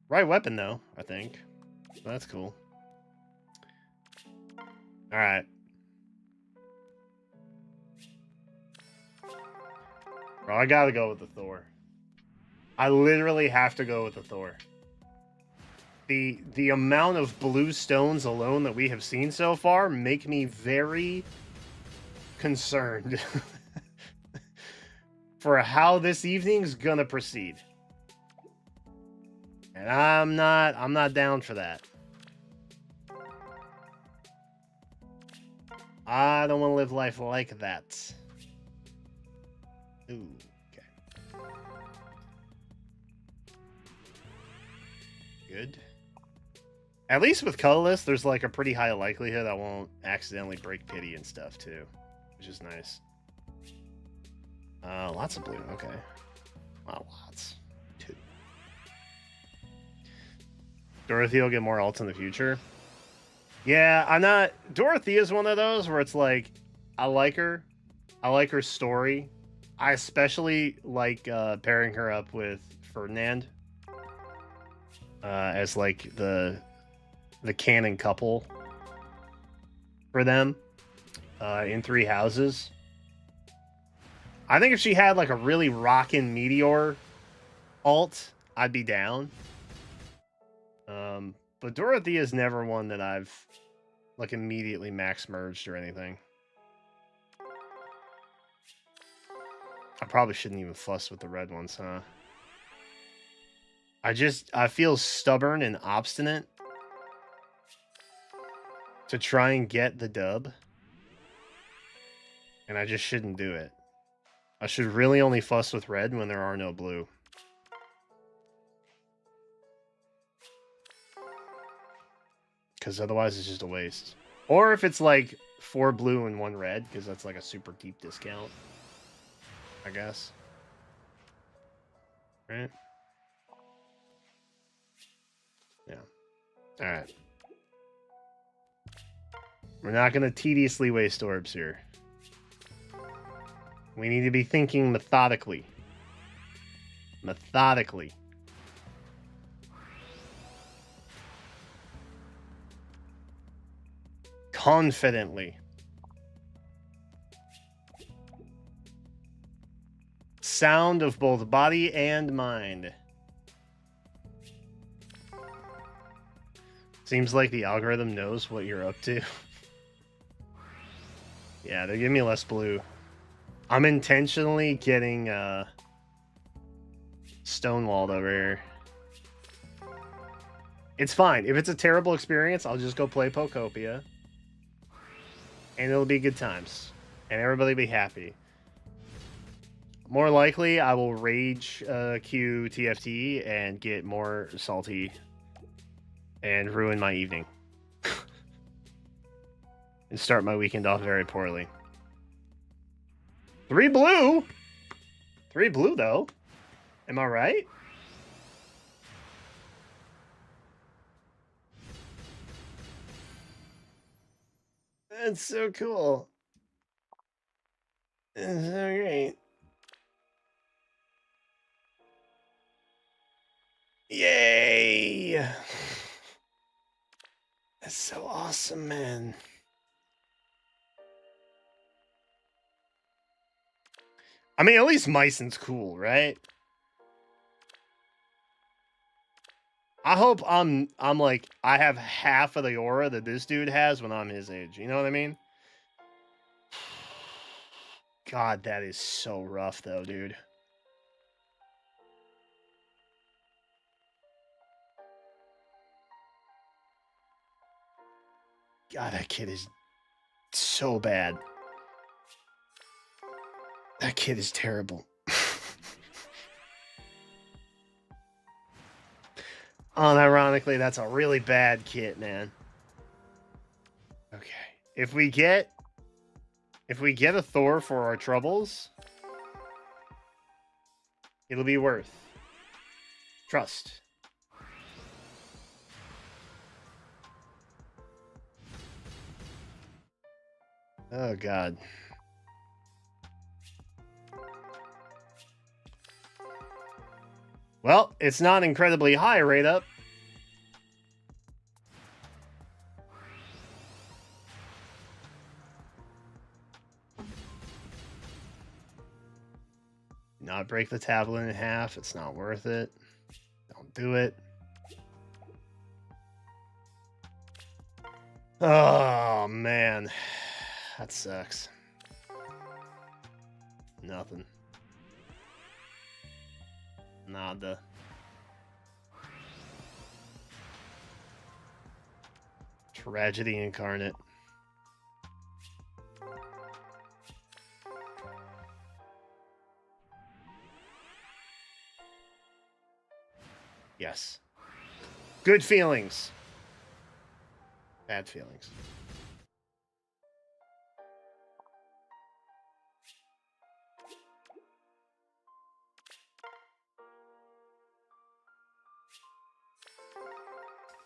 Right weapon though, I think. So that's cool. All right. Bro, I gotta go with the Thorr. I literally have to go with the Thorr. The amount of blue stones alone that we have seen so far make me very concerned for how this evening's gonna proceed. And I'm not down for that. I don't want to live life like that. Ooh, okay. Good. At least with colorless, there's like a pretty high likelihood I won't accidentally break pity and stuff too, which is nice. Lots of blue. Okay. Not lots. 2. Dorothy will get more ults in the future. Yeah, I'm not. Dorothy is one of those where it's like, I like her. I like her story. I especially like pairing her up with Ferdinand as like the canon couple for them in 3 houses. I think if she had like a really rockin' meteor alt, I'd be down. But Dorothy is never one that I've like immediately max merged or anything. I probably shouldn't even fuss with the red ones, huh? I feel stubborn and obstinate to try and get the dub. And I just shouldn't do it. I should really only fuss with red when there are no blue. Because otherwise it's just a waste. Or if it's like 4 blue and 1 red, because that's like a super deep discount, I guess. Right? Yeah. Alright. We're not going to tediously waste orbs here. We need to be thinking methodically. Methodically. Confidently. Sound of both body and mind. Seems like the algorithm knows what you're up to. Yeah, they're giving me less blue. I'm intentionally getting stonewalled over here. It's fine. If it's a terrible experience, I'll just go play Pokopia. And it'll be good times. And everybody will be happy. More likely, I will rage Q TFT and get more salty and ruin my evening. And start my weekend off very poorly. 3 blue? 3 blue, though. Am I right? That's so cool. That's so great. Yay! That's so awesome, man. I mean, at least Myson's cool, right? I hope I'm like, I have half of the aura that this dude has when I'm his age. You know what I mean? God, that is so rough, though, dude. God, that kid is so bad. That kid is terrible. Unironically, that's a really bad kit, man. Okay. If we get a Thorr for our troubles, it'll be worth. Trust. Oh, God. Well, it's not incredibly high rate up. Not break the tablet in half. It's not worth it. Don't do it. Oh, man. That sucks. Nothing. Nada. Tragedy incarnate. Yes. Good feelings. Bad feelings.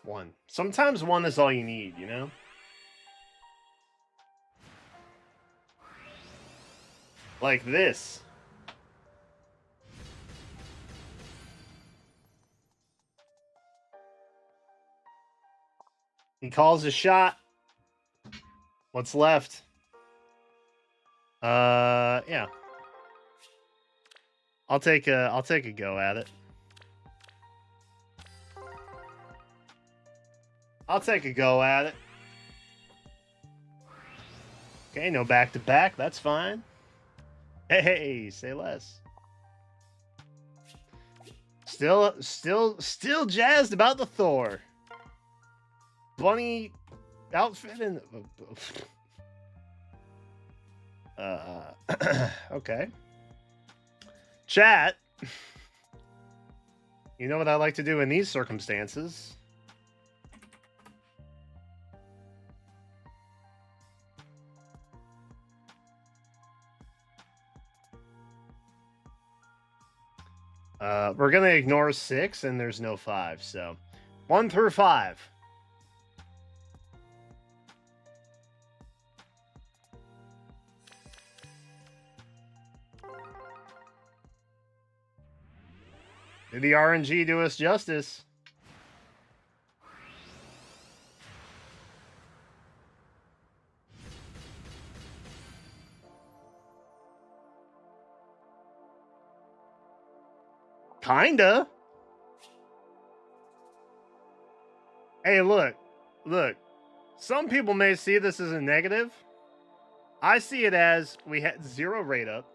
One. Sometimes one is all you need, you know? Like this. He calls a shot. What's left? Yeah. I'll take a go at it. I'll take a go at it. Okay, no back to back. That's fine. Hey, say less. Still jazzed about the Thorr. Bunny outfit and okay. Chat. You know what I like to do in these circumstances? We're gonna ignore 6, and there's no 5, so 1 through 5. Did the RNG do us justice? Kinda. Hey, look. look, some people may see this as a negative. I see it as we had 0 rate up.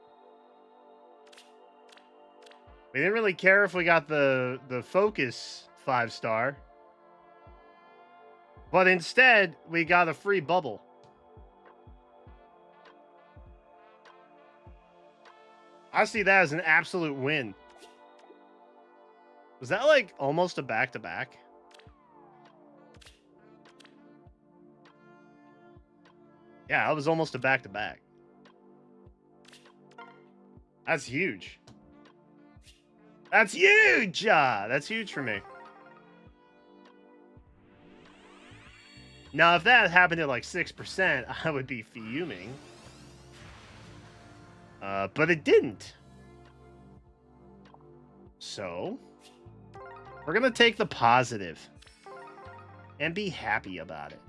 We didn't really care if we got the focus 5-star. But instead, we got a free bubble. I see that as an absolute win. Was that like almost a back-to-back? Yeah, it was almost a back-to-back. That's huge. That's huge! That's huge for me. Now, if that happened at like 6%, I would be fuming. But it didn't. So, we're going to take the positive and be happy about it.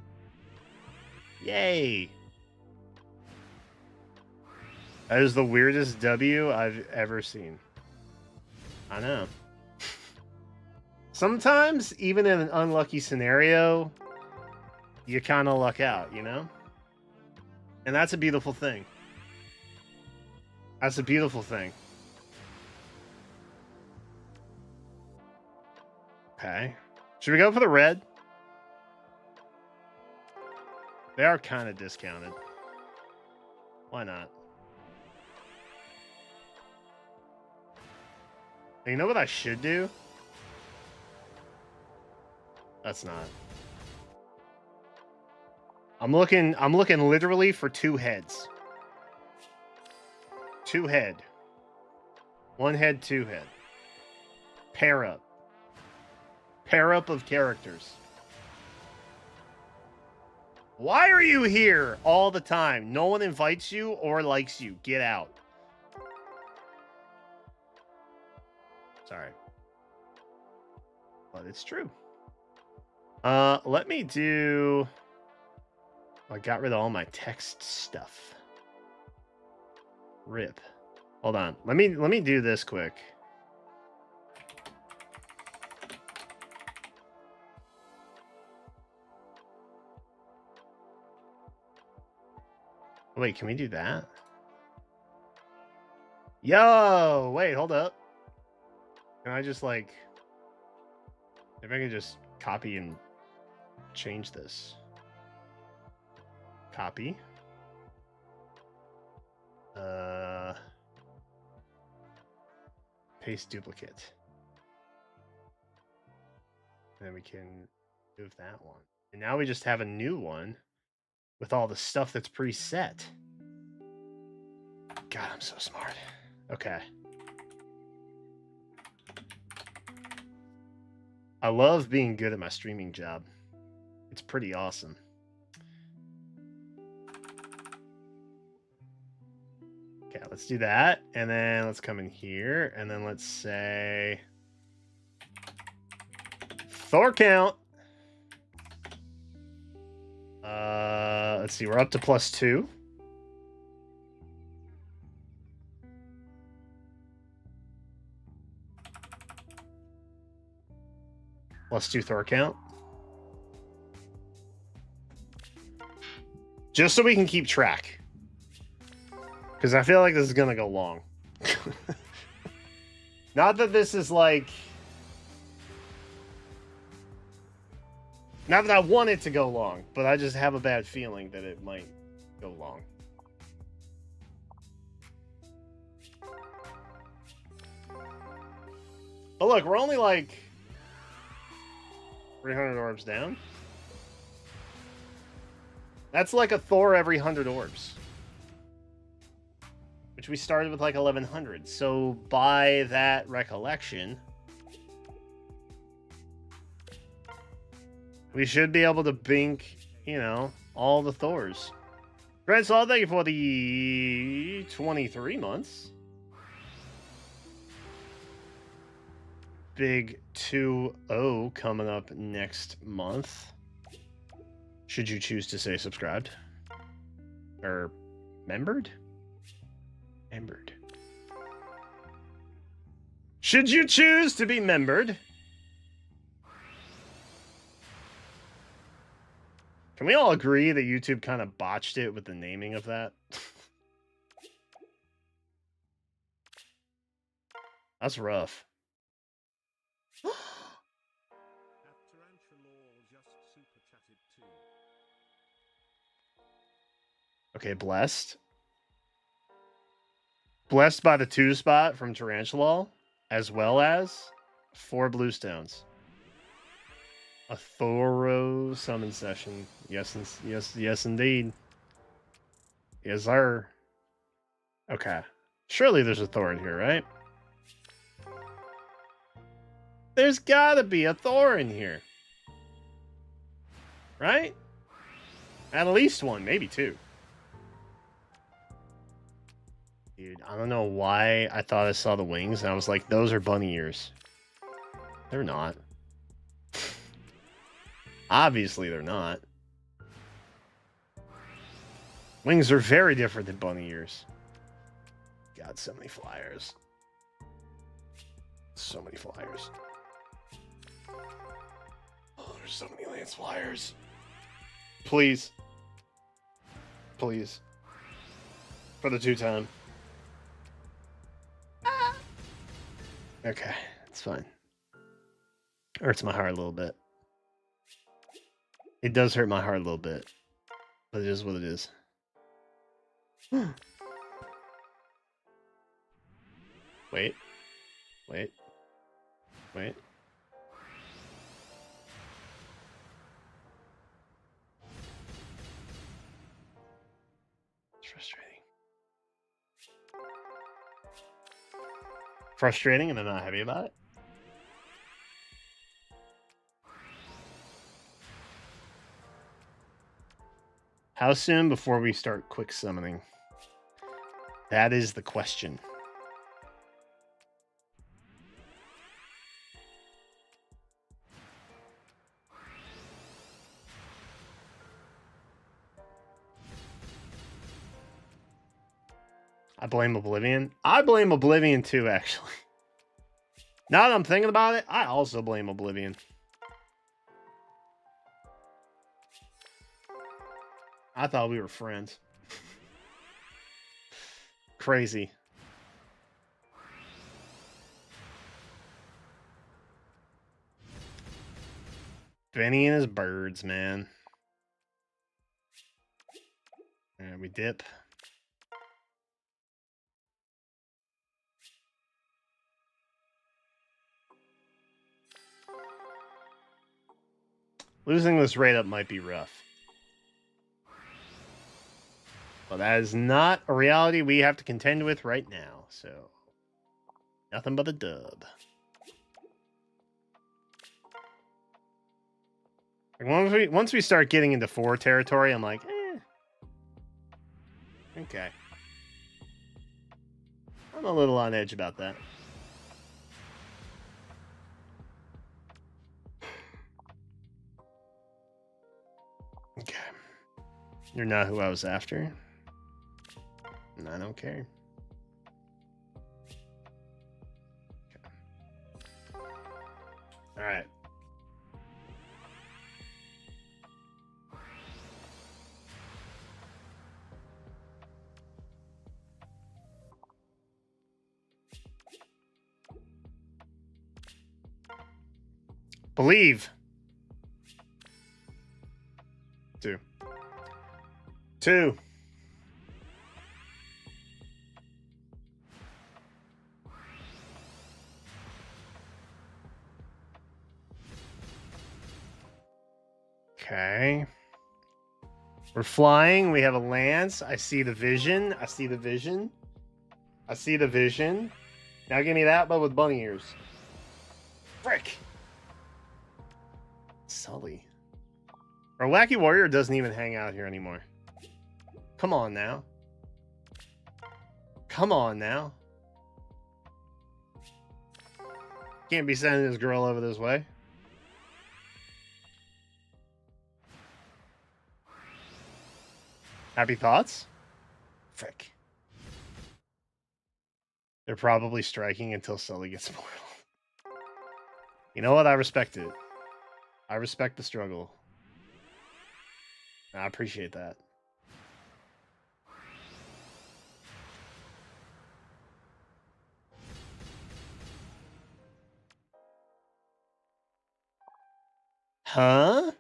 Yay. That is the weirdest W I've ever seen. I know. Sometimes, even in an unlucky scenario, you kind of luck out, you know? And that's a beautiful thing. That's a beautiful thing. Okay. Should we go for the red? They are kind of discounted. Why not? You know what I should do? That's not. I'm looking literally for 2 heads. 2 head. 1 head, 2 head. Pair up. Pair up of characters. Why are you here all the time? No one invites you or likes you. Get out. Sorry. But it's true. Let me do... I got rid of all my text stuff. Rip. Hold on. Let me do this quick. Wait, can we do that? Yo, wait, hold up. Can I just like... If I can just copy and change this. Copy. Paste duplicate. And then we can move that one. And now we just have a new one with all the stuff that's preset. God, I'm so smart. Okay. I love being good at my streaming job. It's pretty awesome. Okay, let's do that. And then let's come in here. And then let's say... Thorr count. Let's see. We're up to +2. +2 Thorr count. Just so we can keep track. Because I feel like this is going to go long. Not that this is like... Not that I want it to go long, but I just have a bad feeling that it might go long. But look, we're only like 300 orbs down. That's like a Thorr every 100 orbs. Which we started with like 1100. So by that recollection, we should be able to bink, you know, all the Thorrs. Brent, so I'll thank you for the 23 months. Big 2-0 coming up next month. Should you choose to say subscribed? Or membered? Membered. Should you choose to be membered? Can we all agree that YouTube kind of botched it with the naming of that? That's rough. Okay, blessed. Blessed by the 2 spot from Tarantula, as well as 4 bluestones. A thorough summon session. Yes, yes, indeed. Yes, sir. Okay. Surely there's a Thorr in here, right? There's gotta be a Thorr in here. Right? At least one, maybe 2. Dude, I don't know why I thought I saw the wings, and I was like, those are bunny ears. They're not. Obviously, they're not. Wings are very different than bunny ears. God, so many flyers. So many flyers. Oh, there's so many Lance flyers. Please. Please. For the 2-time. Okay, it's fine. Hurts my heart a little bit. It does hurt my heart a little bit. But it is what it is. Wait. Wait. Wait. It's frustrating. Frustrating, and I'm not happy about it. How soon before we start quick summoning? That is the question. I blame Oblivion. I blame Oblivion too, actually. Now that I'm thinking about it, I also blame Oblivion. I thought we were friends. Crazy. Benny and his birds, man. And we dip. Losing this rate up might be rough. But that is not a reality we have to contend with right now, so nothing but a dub. Once we start getting into 4 territory, I'm like, okay. I'm a little on edge about that. Okay. You're not who I was after. And I don't care. Okay. All right. Believe. 2. 2. Okay. We're flying. We have a lance. I see the vision. I see the vision. I see the vision. Now give me that, but with bunny ears. Frick. Sully. Our Wacky Warrior doesn't even hang out here anymore. Come on now. Come on now. Can't be sending this girl over this way. Happy thoughts? Frick. They're probably striking until Sully gets spoiled. You know what? I respect it. I respect the struggle. I appreciate that. Huh?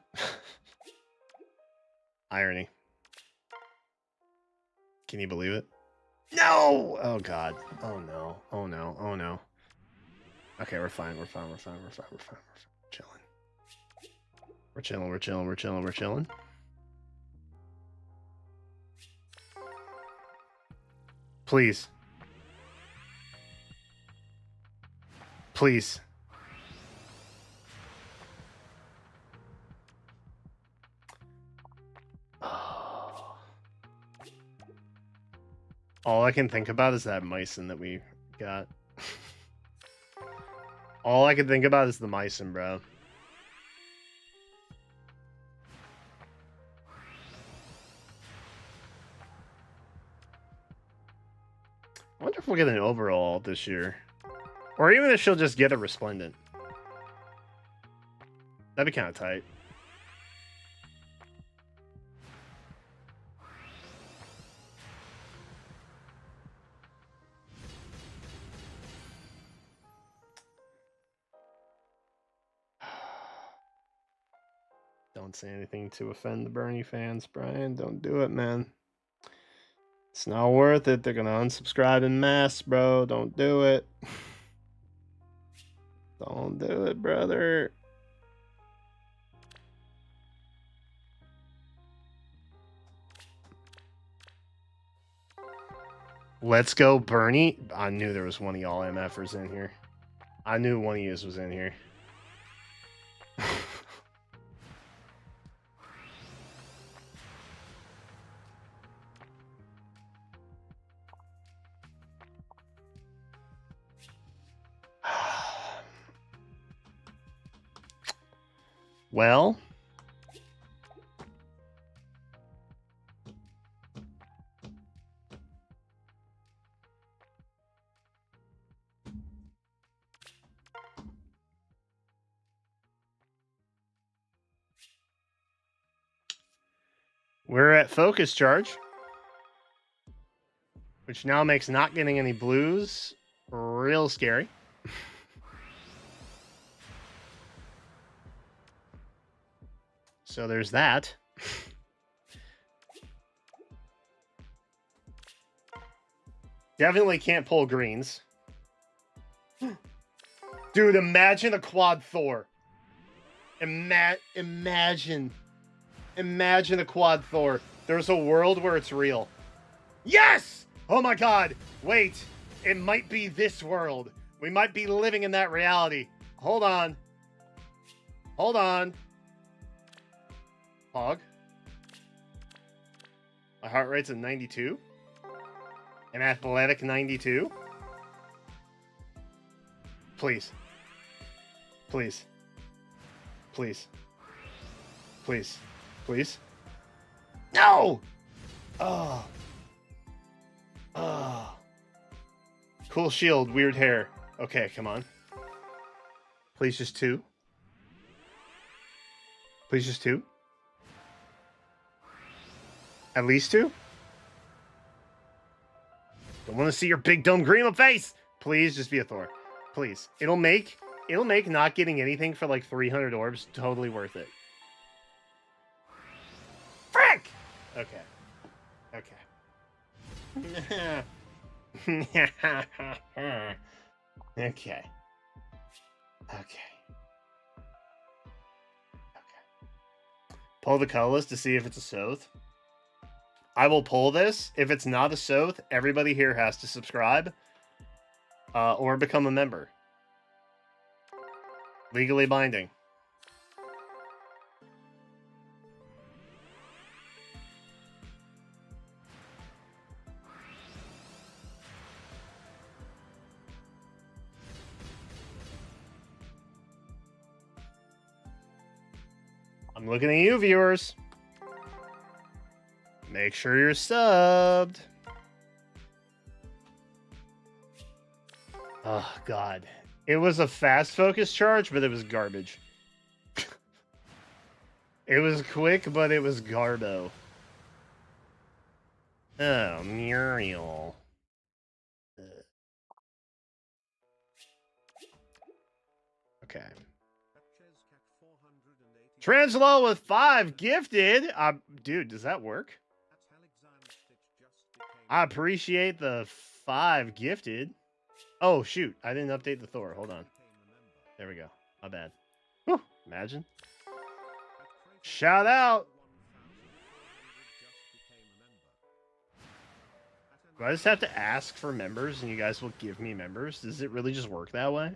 Irony. Can you believe it? No! Oh, God. Oh, no. Oh, no. Oh, no. Okay, we're fine. We're fine. We're fine. We're fine. We're fine. We're fine. Chilling. We're chilling. We're chilling. We're chilling. We're chilling. Please. Please. Oh. All I can think about is that Mycin that we got. All I can think about is the Mycin, bro. I wonder if we'll get an overall this year. Or even if she'll just get a Resplendent. That'd be kind of tight. Don't say anything to offend the Bernie fans, Brian. Don't do it, man. It's not worth it. They're gonna unsubscribe en masse, bro. Don't do it. Don't do it, brother. Let's go, Bernie. I knew there was one of y'all MFers in here. I knew one of yous was in here. Well, we're at focus charge, which now makes not getting any blues real scary. So there's that. Definitely can't pull greens. Dude, imagine a quad Thorr. Imagine a quad Thorr. There's a world where it's real. Yes! Oh my god. Wait. It might be this world. We might be living in that reality. Hold on. Hold on. Hog. My heart rate's at 92. An athletic 92. Please. Please. Please. Please. Please. No! Oh. Oh. Cool shield, weird hair. Okay, come on. Please just two. Please just two. At least two. Don't want to see your big dumb green face. Please just be a Thorr. Please. It'll make not getting anything for like 300 orbs totally worth it. Frick! Okay. Okay. Okay. Okay. Pull the colorless to see if it's a Soth. I will pull this. If it's not a Soth, everybody here has to subscribe or become a member. Legally binding. I'm looking at you, viewers. Make sure you're subbed. Oh, God. It was a fast focus charge, but it was garbage. It was quick, but it was Garbo. Oh, Muriel. Okay. Trangelo with 5 gifted. Dude, does that work? I appreciate the 5 gifted. Oh, shoot. I didn't update the Thor. Hold on. There we go. My bad. Whew, imagine. Shout out. Do I just have to ask for members and you guys will give me members? Does it really just work that way?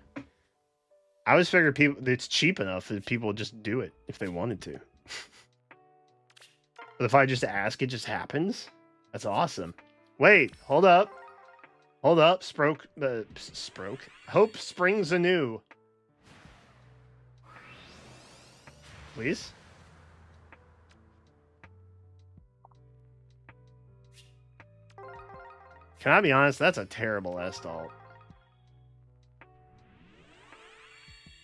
I always figured it's cheap enough that people would just do it if they wanted to. But if I just ask, it just happens? That's awesome. Wait, hold up. Hold up. Sproke. Hope springs anew. Please? Can I be honest? That's a terrible Estalt.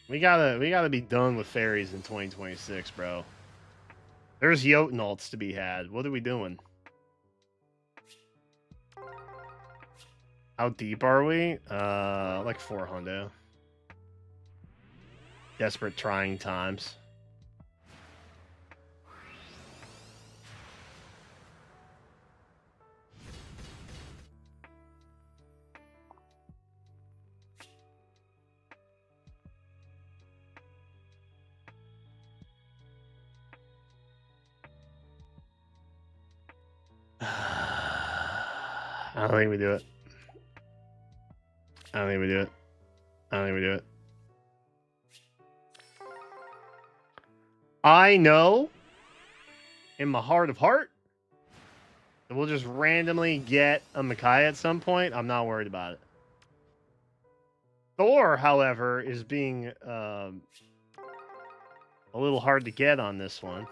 We gotta be done with fairies in 2026, bro. There's Jotun alts to be had. What are we doing? How deep are we? Like 400. Desperate trying times. I don't think we do it. I don't think we do it. I don't think we do it. I know in my heart of heart that we'll just randomly get a Makai at some point. I'm not worried about it. Thor, however, is being a little hard to get on this one.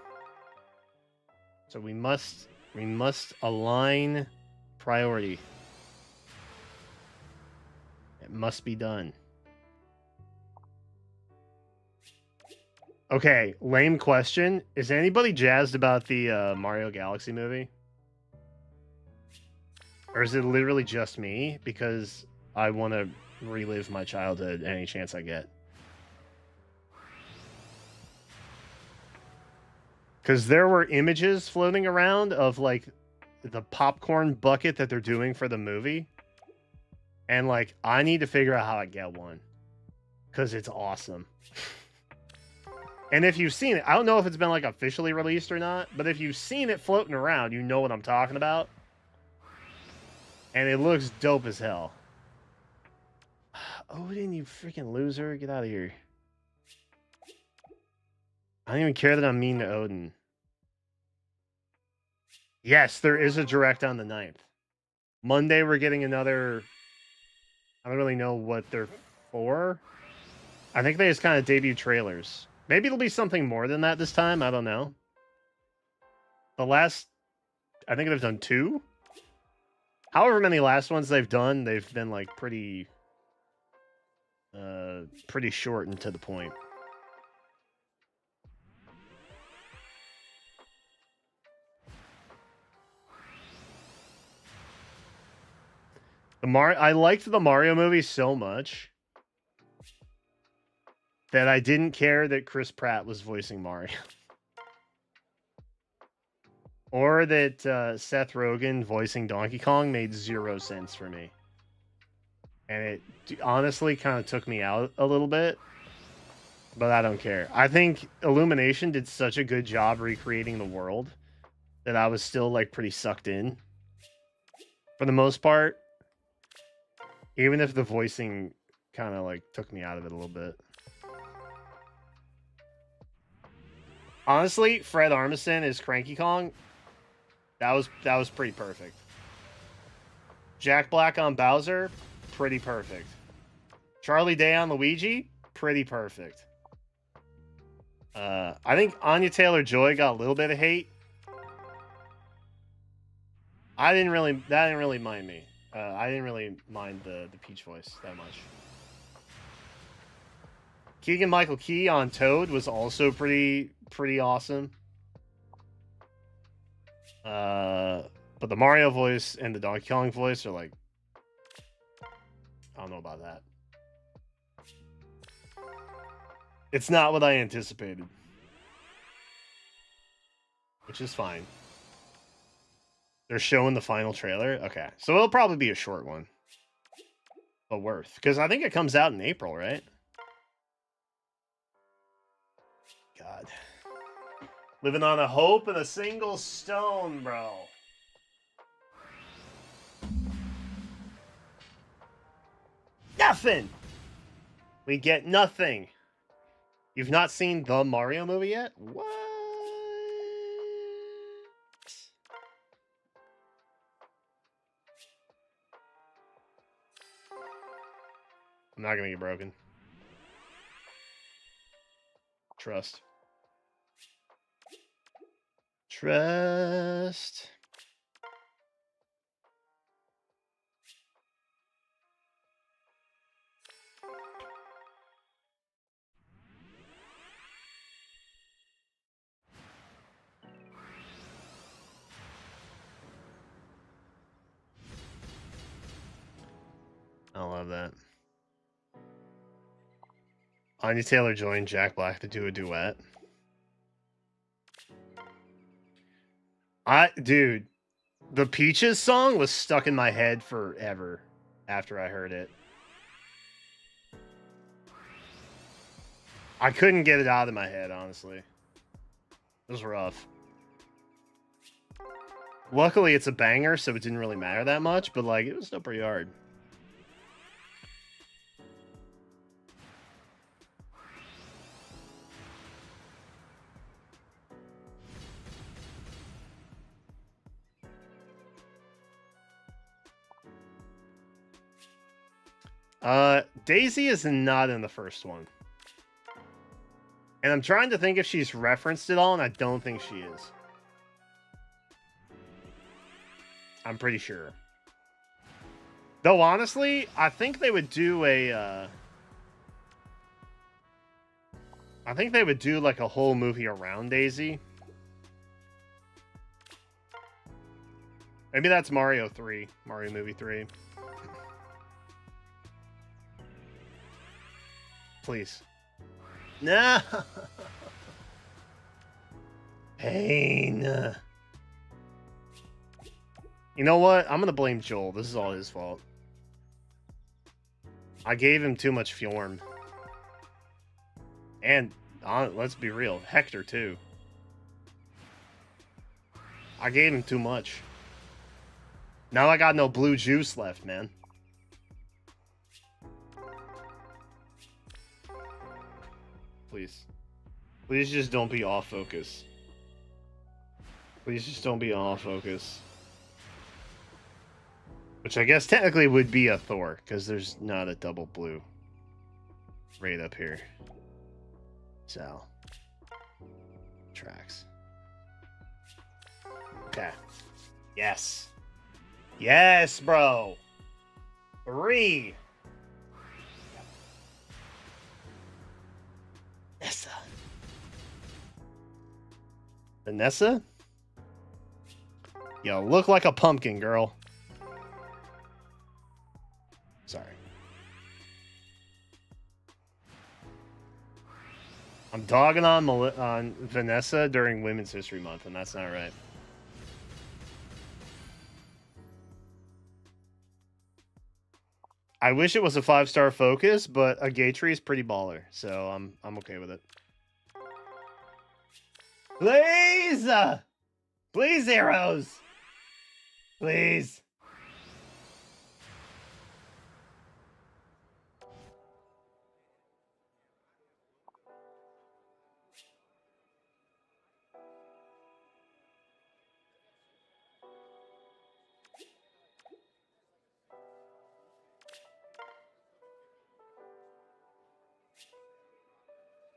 So we must align priority. It must be done. Okay, lame question. Is anybody jazzed about the Mario Galaxy movie? Or is it literally just me? Because I want to relive my childhood any chance I get. Because there were images floating around of, like, the popcorn bucket that they're doing for the movie. And, like, I need to figure out how I get one. Because it's awesome. And if you've seen it, I don't know if it's been, like, officially released or not. But if you've seen it floating around, you know what I'm talking about. And it looks dope as hell. Odin, you freaking loser. Get out of here. I don't even care that I'm mean to Odin. Yes, there is a direct on the 9th. Monday, we're getting another... I don't really know what they're for. I think they just kind of debut trailers. Maybe it'll be something more than that this time. I don't know. The last... I think they've done 2. However many last ones they've done, they've been, like, pretty short and to the point. I liked the Mario movie so much that I didn't care that Chris Pratt was voicing Mario. Or that Seth Rogen voicing Donkey Kong made 0 sense for me. And it honestly kind of took me out a little bit. But I don't care. I think Illumination did such a good job recreating the world that I was still, like, pretty sucked in. For the most part. Even if the voicing kind of, like, took me out of it a little bit. Honestly, Fred Armisen as Cranky Kong, that was pretty perfect. Jack Black on Bowser, pretty perfect. Charlie Day on Luigi, pretty perfect. I think Anya Taylor-Joy got a little bit of hate. That didn't really mind me. I didn't really mind the Peach voice that much. Keegan-Michael Key on Toad was also pretty awesome. But the Mario voice and the Donkey Kong voice are like, I don't know about that. It's not what I anticipated, which is fine. They're showing the final trailer. Okay, so it'll probably be a short one, but worth, because I think it comes out in April, right? God, living on a hope and a single stone, bro. Nothing. We get nothing. You've not seen the Mario movie yet? What? I'm not gonna get broken. Trust. Trust. I love that. Anya Taylor-Joy and Jack Black to do a duet. Dude, the Peaches song was stuck in my head forever after I heard it. I couldn't get it out of my head, honestly. It was rough. Luckily, it's a banger, so it didn't really matter that much, but like, it was still pretty hard. Daisy is not in the first one. And I'm trying to think if she's referenced it all, and I don't think she is. I'm pretty sure. Though, honestly, I think they would do a... I think they would do, like, a whole movie around Daisy. Maybe that's Mario 3. Mario Movie 3. Please. No! Pain. You know what? I'm gonna blame Joel. This is all his fault. I gave him too much Fjorm. And, let's be real, Hector, too. I gave him too much. Now I got no blue juice left, man. Please. Please just don't be off focus. Please just don't be off focus. Which I guess technically would be a Thorr, because there's not a double blue right up here. So. Tracks. Okay. Yes. Yes, bro. 3. Vanessa. Vanessa? Yo, look like a pumpkin, girl. Sorry. I'm dogging on Vanessa during Women's History Month, and that's not right. I wish it was a 5-star focus, but a gay tree is pretty baller, so I'm okay with it. Please! Please, heroes! Please.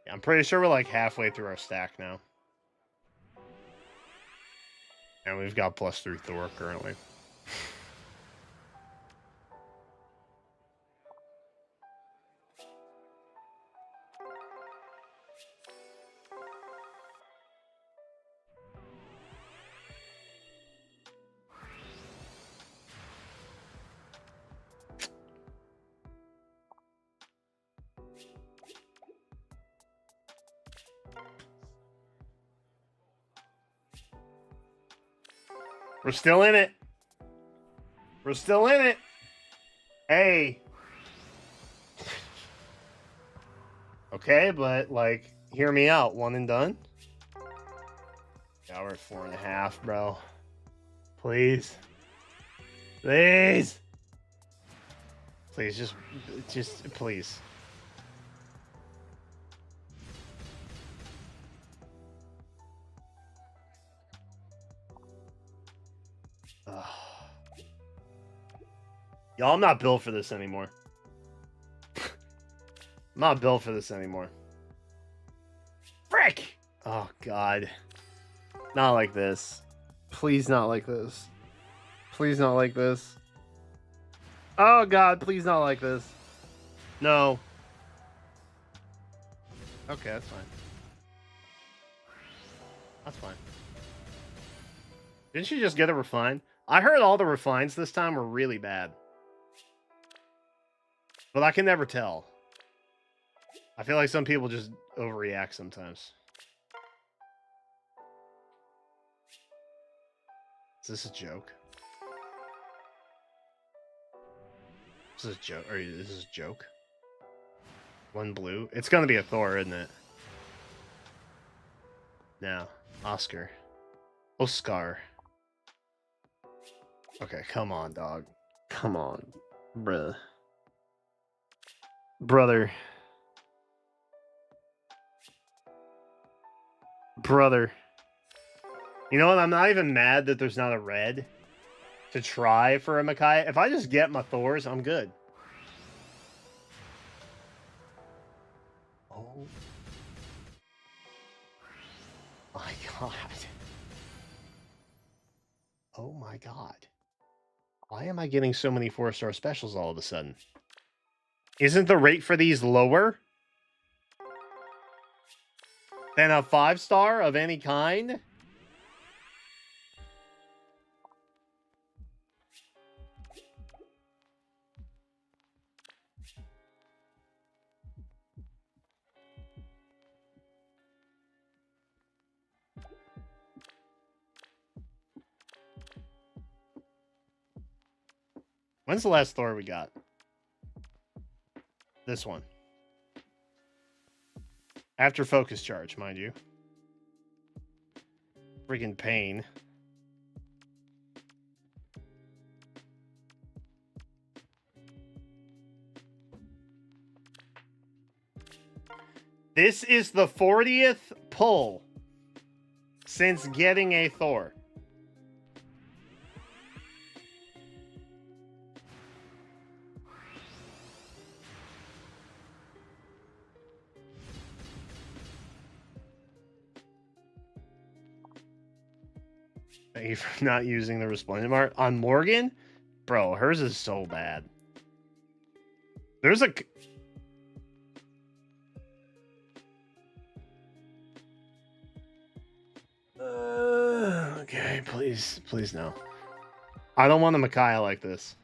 Yeah, I'm pretty sure we're like halfway through our stack now. And we've got +3 Thorr currently. We're still in it. We're still in it. Hey. Okay, but, like, hear me out. One and done. Yeah, we're at 4.5, bro. Please. Please. Please, just, please. Ugh. Y'all, I'm not built for this anymore. I'm not built for this anymore. Frick! Oh, God. Not like this. Please not like this. Please not like this. Oh, God, please not like this. No. Okay, that's fine. That's fine. Didn't you just get a refine? I heard all the refines this time were really bad. But I can never tell. I feel like some people just overreact sometimes. Is this a joke? Is this a joke? Or is this a joke? One blue? It's gonna be a Thorr, isn't it? No. Oscar. Oscar. Okay, come on, dog. Come on. Bruh. Brother. Brother. You know what? I'm not even mad that there's not a red to try for a Micaiah. If I just get my Thors, I'm good. Oh. My God. Oh my God. Why am I getting so many 4-star specials all of a sudden? Isn't the rate for these lower than a 5-star of any kind? When's the last Thor we got? This one. After focus charge, mind you. Freaking pain. This is the 40th pull since getting a Thor. Thank you for not using the resplendent mark on Morgan. Bro, hers is so bad. There's a... okay, please. Please no. I don't want a Micaiah like this.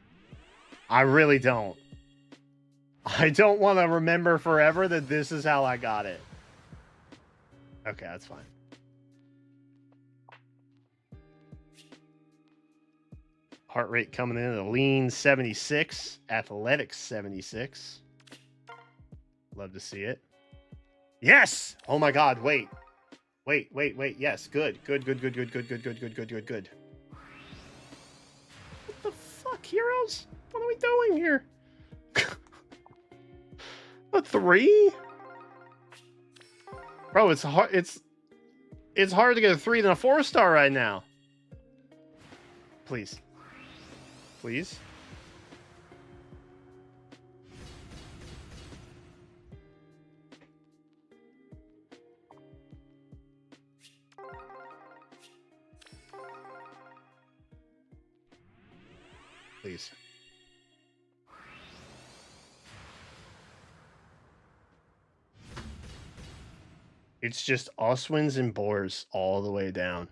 I really don't. I don't want to remember forever that this is how I got it. Okay, that's fine. Heart rate coming in at a lean 76. Athletics 76. Love to see it. Yes! Oh my God, wait. Wait. Yes, good. Good. What the fuck, heroes? What are we doing here? A 3? Bro, it's hard. It's hard to get a 3 than a 4-star right now. Please. Please. Please. It's just Oswins and Boars all the way down.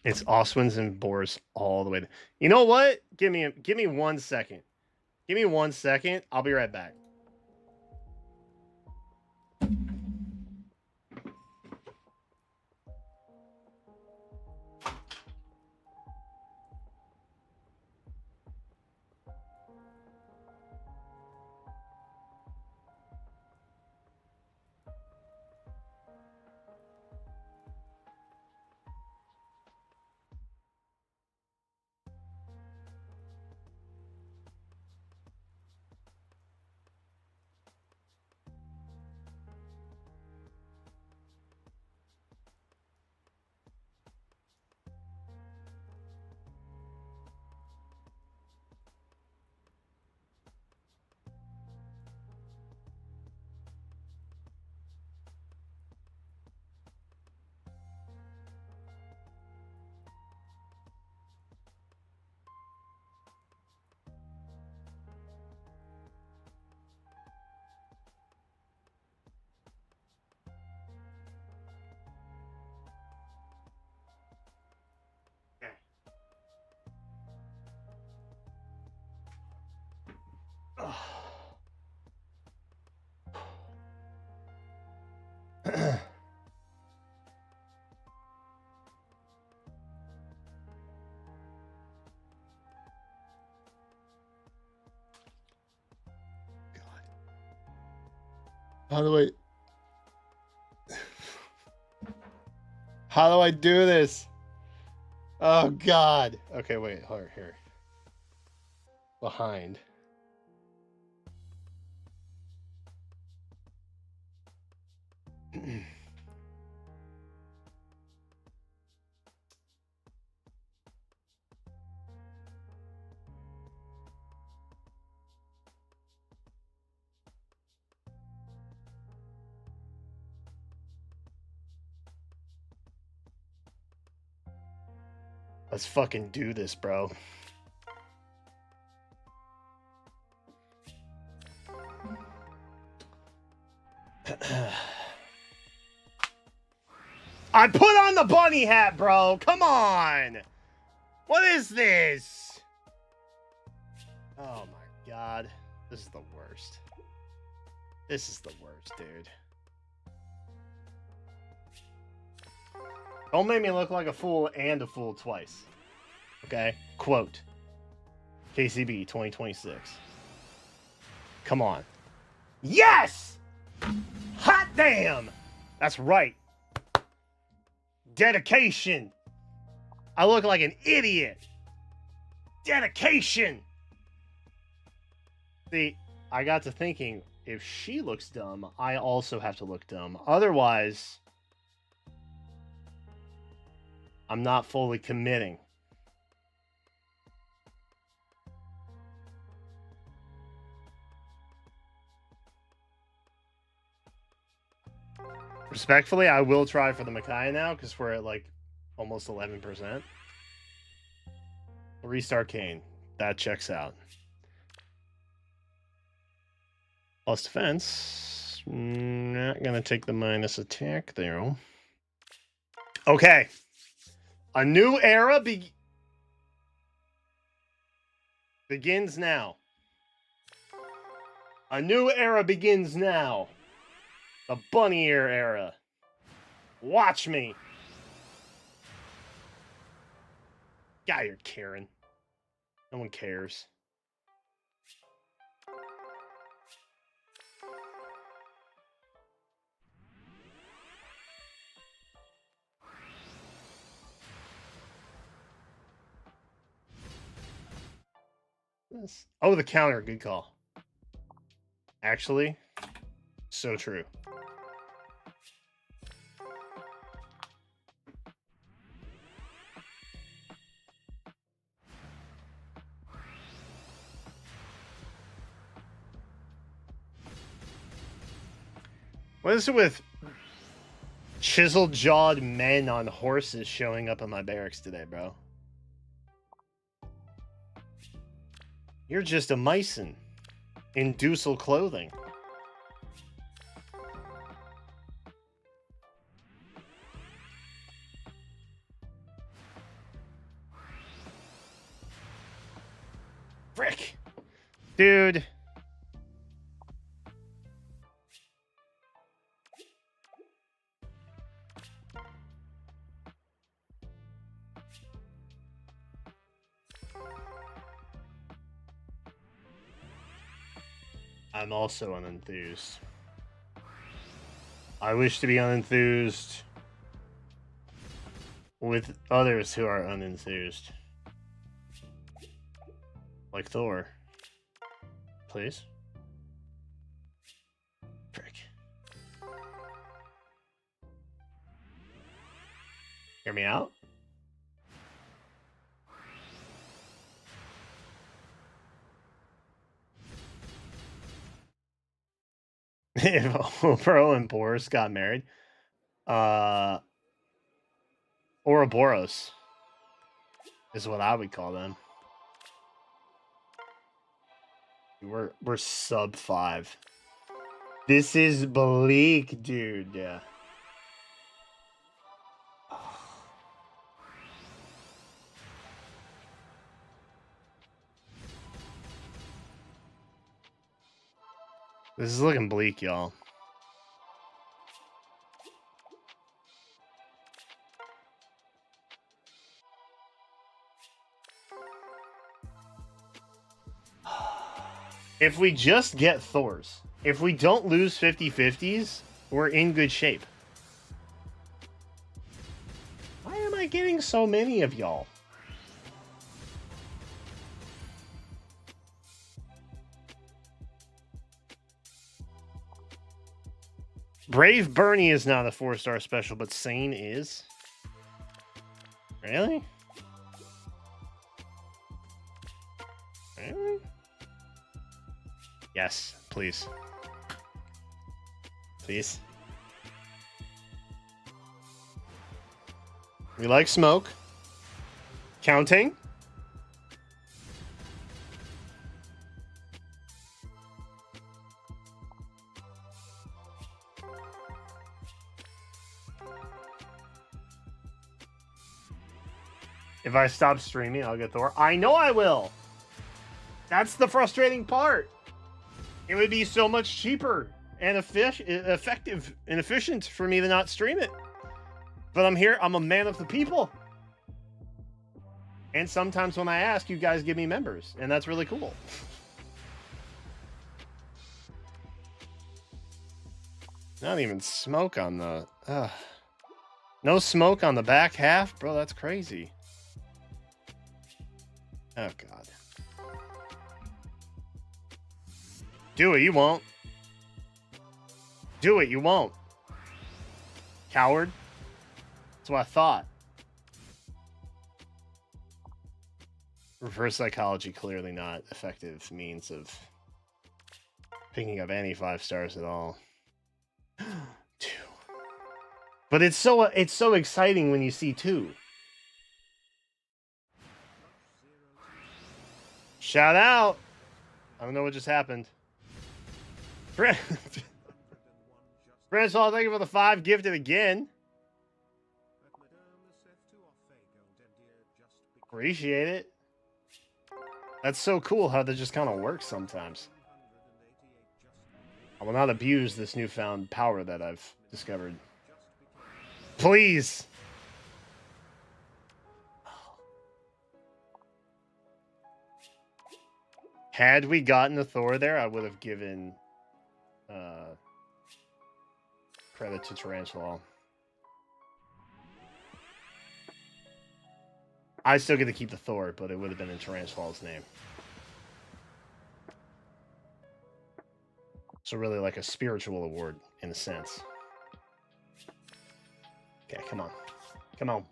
It's Oswins and Boars all the way down. You know what? Give me 1 second. Give me 1 second. I'll be right back. How do I do this? Oh God. Okay, wait. Here. Behind. Let's fucking do this, bro. I put on the bunny hat, bro. Come on. What is this? Oh my God. This is the worst. This is the worst, dude. Don't make me look like a fool and a fool twice. Okay? Quote. KCB 2026. Come on. Yes! Hot damn! That's right. Dedication. I look like an idiot. Dedication. See, I got to thinking, if she looks dumb, I also have to look dumb. Otherwise, I'm not fully committing. Respectfully, I will try for the Micaiah now, because we're at like almost 11%. Restart Kane. That checks out. Plus defense. Not going to take the minus attack there. Okay. A new era begins now. A new era begins now. The bunny ear era. Watch me. God, you're Karen. No one cares. Oh, the counter. Good call. Actually, so true. What is it with chisel-jawed men on horses showing up in my barracks today, bro? You're just a Myson in Dussel clothing. Frick. Dude. I'm also unenthused. I wish to be unenthused with others who are unenthused. Like Thorr. Please. Frick. Hear me out? If Opero and Boris got married. Ouroboros is what I would call them. We're sub 5. This is bleak, dude. Yeah. This is looking bleak, y'all. If we just get Thor's, If we don't lose 50-50s, we're in good shape. Why am I getting so many of y'all? Brave Bernie is not a 4-star special, but Sane is. Really? Really? Yes, please. Please. We like smoke. Counting. If I stop streaming, I'll get Thorr. I know I will. That's the frustrating part. It would be so much cheaper and effective and efficient for me to not stream it. But I'm here. I'm a man of the people. And sometimes when I ask, you guys give me members. And that's really cool. Not even smoke on the... No smoke on the back half? Bro, that's crazy. Oh, God. Do it, you won't. Do it, you won't. Coward. That's what I thought. Reverse psychology, clearly not effective means of picking up any 5 stars at all. 2. But it's so exciting when you see 2. Shout out. I don't know what just happened. Francois, thank you for the 5 gifted again. Appreciate it. That's so cool how that just kind of works sometimes. I will not abuse this newfound power that I've discovered. Please. Had we gotten a Thorr there, I would have given credit to Tarantula. I still get to keep the Thorr, but it would have been in Tarantula's name. So really like a spiritual award, in a sense. Okay, come on. Come on.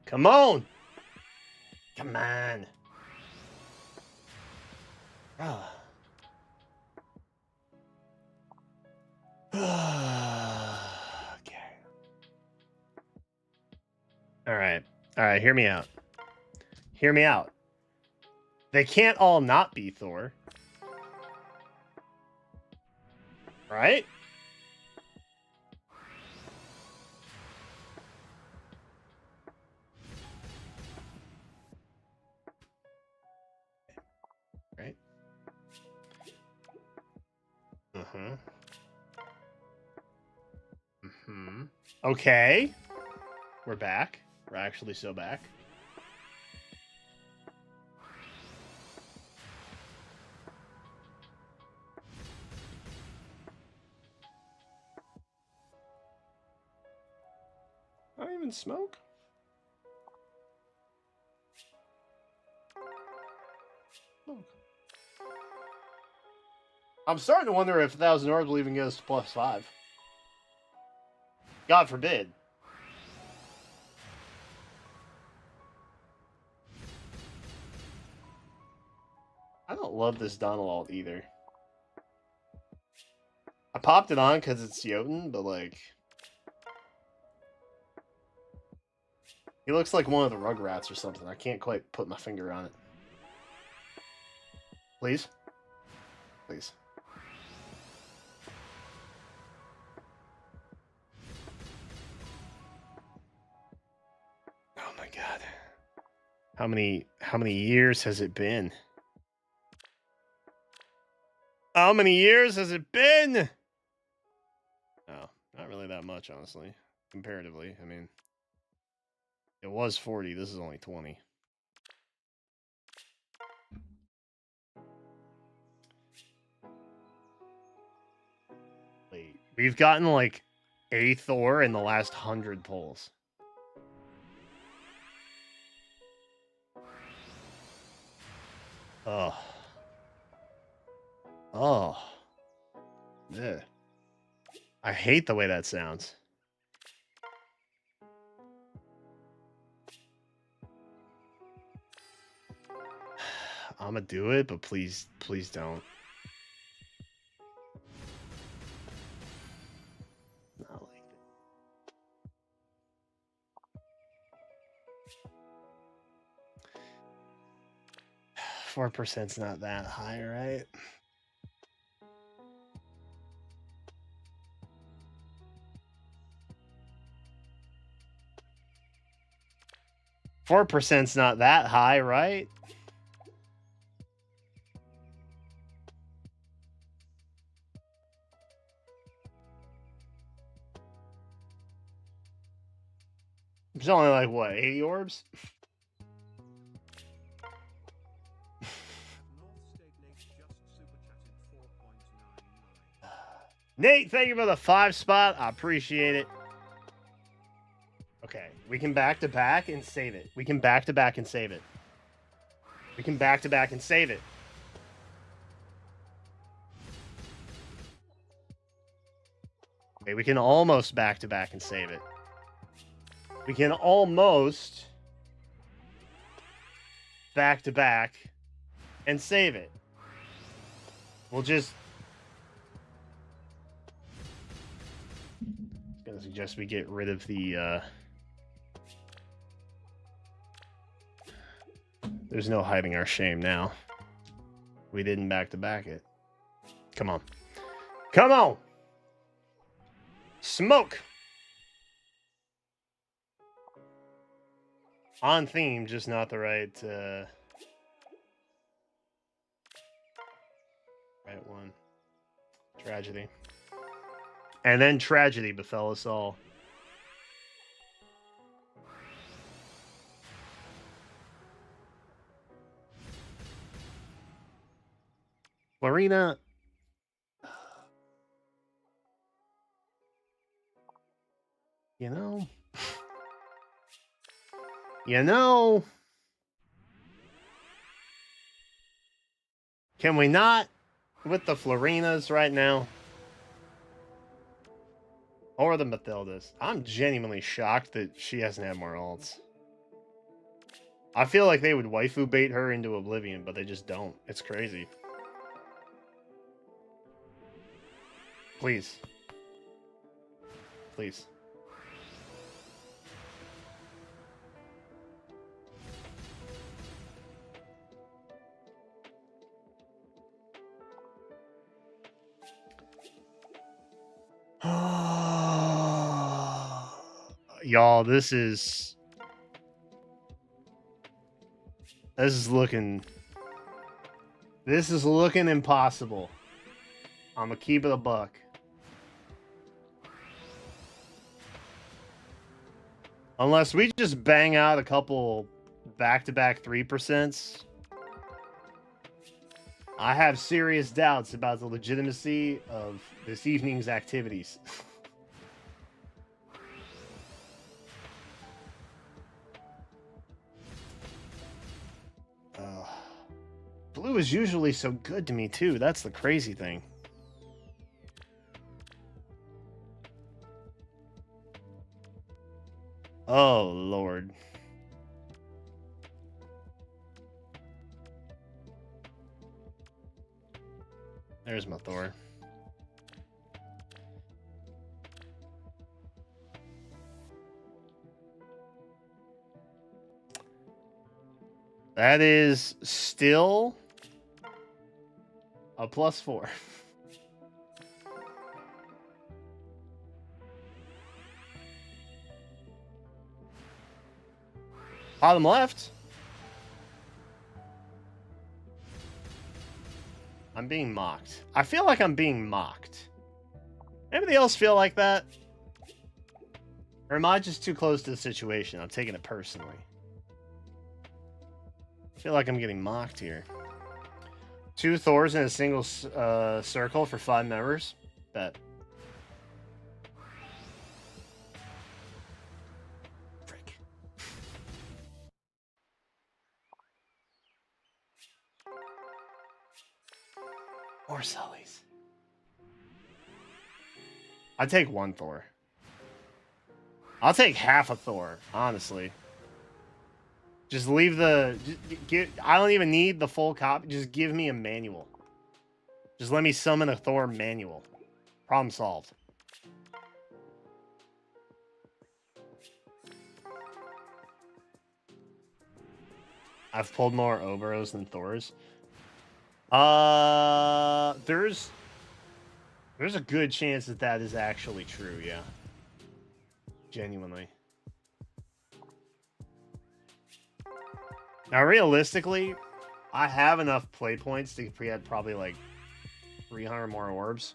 Come on! Come on! Ah. Okay. Alright. Alright, hear me out. Hear me out. They can't all not be Thorr. Right? Right? Mm-hmm. Mm-hmm. Okay. We're back. We're actually so back. I don't even smoke. Smoke. I'm starting to wonder if 1,000 orbs will even get us to +5. God forbid. I don't love this Donald alt either. I popped it on because it's Jotun, but like... he looks like one of the Rugrats or something. I can't quite put my finger on it. Please? Please. Oh my god. How many years has it been? How many years has it been? Oh, not really that much, honestly. Comparatively, I mean, it was 40. This is only 20. We've gotten like a Thorr in the last 100 pulls. Oh. Oh. Yeah. I hate the way that sounds. I'm gonna do it, but please don't. Not like that. 4%'s not that high, right? %'s not that high, right? It's only like what, 80 orbs? Nate, thank you for the 5 spot. I appreciate it. Okay, we can back to back and save it. We can back to back and save it. We can back to back and save it. Okay, we can almost back to back and save it. We can almost back to back and save it. We'll just... I'm gonna suggest we get rid of the... There's no hiding our shame now. We didn't back to back it. Come on. Come on! Smoke! On theme, just not the right... right one. Tragedy. And then tragedy befell us all. Marina. You know. You know. Can we not with the Florinas right now? Or the Mathildas. I'm genuinely shocked that she hasn't had more alts. I feel like they would waifu bait her into oblivion, but they just don't. It's crazy. Please. Please. Y'all, this is looking impossible. I'm gonna keep it a buck. Unless we just bang out a couple back-to-back 3%. I have serious doubts about the legitimacy of this evening's activities. Blue is usually so good to me, too. That's the crazy thing. Oh, Lord. There's my Thorr. That is still a +4. Bottom left. I'm being mocked. I feel like I'm being mocked. Anybody else feel like that? Or am I just too close to the situation? I'm taking it personally. I feel like I'm getting mocked here. 2 Thors in a single circle for 5 members. Bet. More Sullys. I'd take one Thorr. I'll take half a Thorr, honestly. Just leave the... I don't even need the full copy. Just give me a manual. Just let me summon a Thorr manual. Problem solved. I've pulled more Oboros than Thorrs. There's a good chance that that is actually true, yeah. Genuinely. Now, realistically, I have enough play points to get probably like 300 more orbs.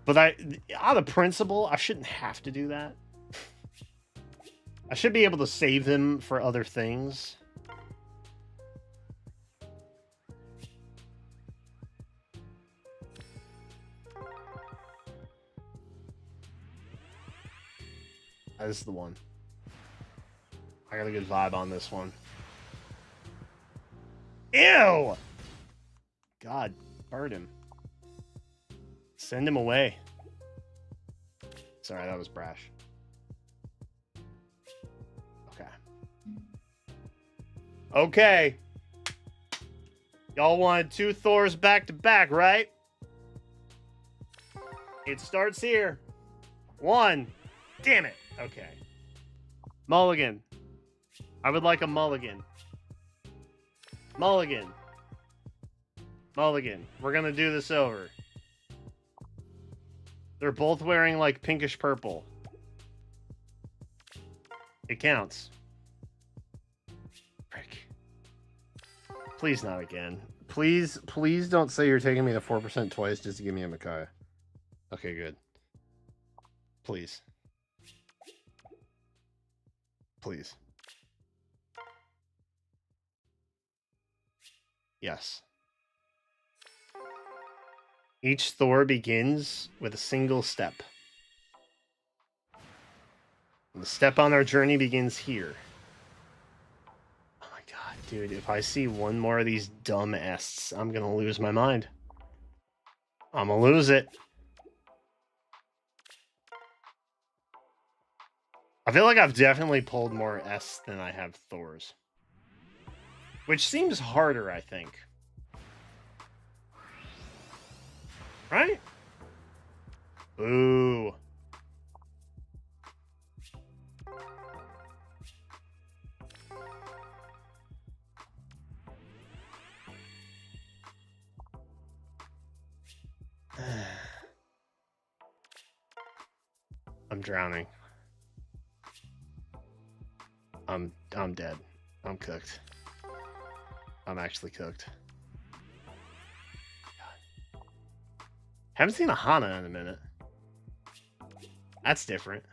But out of principle, I shouldn't have to do that. I should be able to save them for other things. This is the one. I got a good vibe on this one. Ew! God, burn him. Send him away. Sorry, that was brash. Okay. Okay. Y'all wanted 2 Thorrs back to back, right? It starts here. 1. Damn it. Okay. Mulligan. I would like a mulligan. Mulligan. Mulligan. We're gonna do this over. They're both wearing like pinkish purple. It counts. Frick. Please not again. Please don't say you're taking me to 4% twice just to give me a Micaiah. Okay, good. Please. Please. Yes. Each Thorr begins with a single step. And the step on our journey begins here. Oh my god, dude, if I see one more of these dumb ests, I'm gonna lose my mind. I'm gonna lose it. I feel like I've definitely pulled more S than I have Thorrs. Which seems harder, I think. Right? Ooh. I'm drowning. I'm dead. I'm cooked. I'm actually cooked. God. Haven't seen a Hana in a minute. That's different.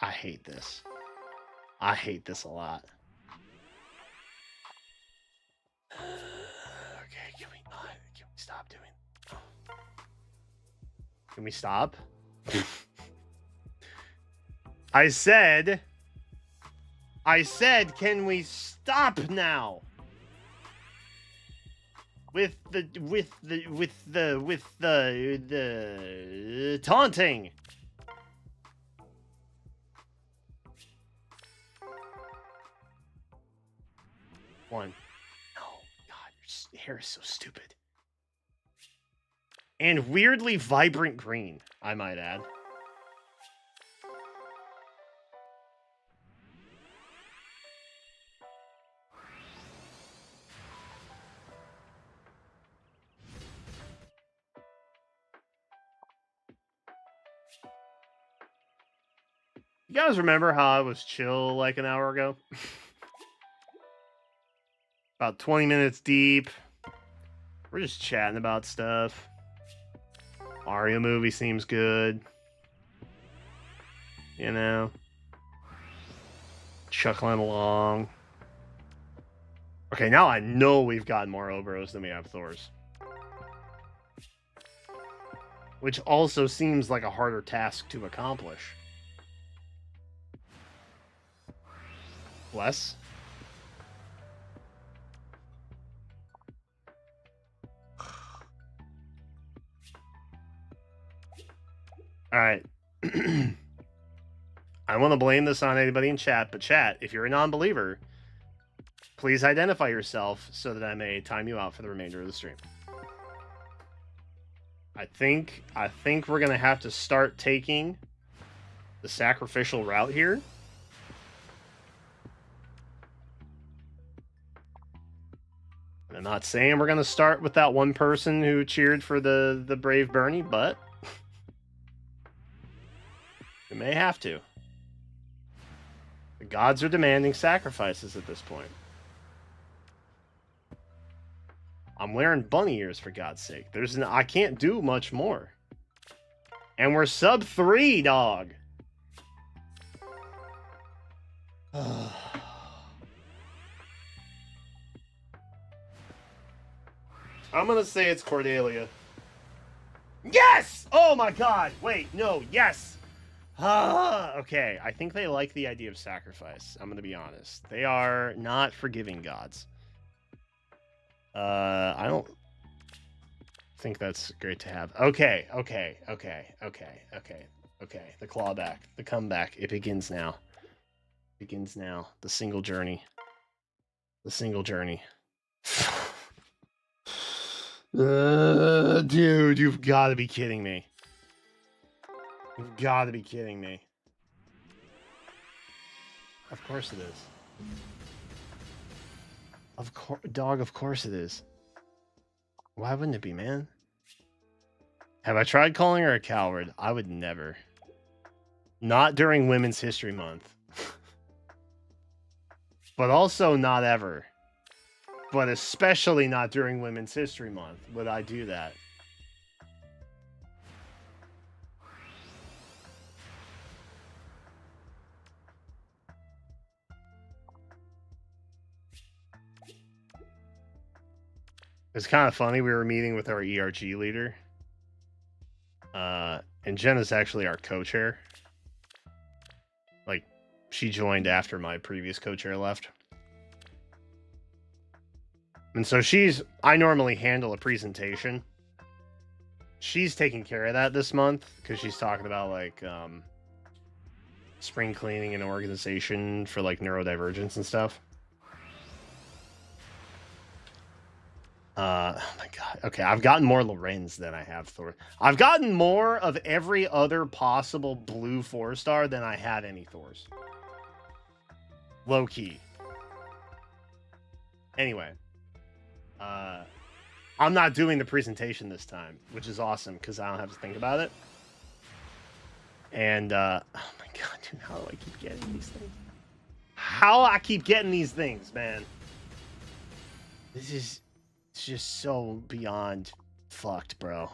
I hate this. I hate this a lot. Okay, can we stop doing? Can we stop? I said, can we stop now? With the taunting. One. No, God, your hair is so stupid. And weirdly vibrant green, I might add. You guys remember how I was chill like an hour ago? About 20 minutes deep. We're just chatting about stuff. Mario movie seems good. You know. Chuckling along. Okay, now I know we've got more Oboros than we have Thorrs. Which also seems like a harder task to accomplish. Less? Alright. I want to blame this on anybody in chat, but chat, if you're a non-believer, please identify yourself so that I may time you out for the remainder of the stream. I think we're gonna have to start taking the sacrificial route here. And I'm not saying we're gonna start with that one person who cheered for the brave Bernie, but we may have to. The gods are demanding sacrifices at this point. I'm wearing bunny ears, for God's sake. I can't do much more. And we're sub 3, dog. I'm gonna say it's Cordelia. Yes! Oh my god! Wait, no, yes! Okay, I think they like the idea of sacrifice. I'm gonna be honest. They are not forgiving gods. I don't think that's great to have. Okay. The clawback, the comeback. It begins now. The single journey. Dude, you've got to be kidding me. Of course it is. Of course it is. Why wouldn't it be, man? Have I tried calling her a coward? I would never. Not during Women's History Month. But also not ever. But especially not during Women's History Month would I do that. It's kind of funny. We were meeting with our ERG leader. And Jenna's actually our co-chair. Like, she joined after my previous co-chair left. And so I normally handle a presentation. She's taking care of that this month because she's talking about like spring cleaning and organization for like neurodivergence and stuff. Oh my god. Okay, I've gotten more Lorenz than I have Thor. I've gotten more of every other possible blue 4-star than I have any Thors. Low key. Anyway. I'm not doing the presentation this time, which is awesome because I don't have to think about it. And oh my god, dude, how do I keep getting these things? How I keep getting these things, man. It's just so beyond fucked, bro.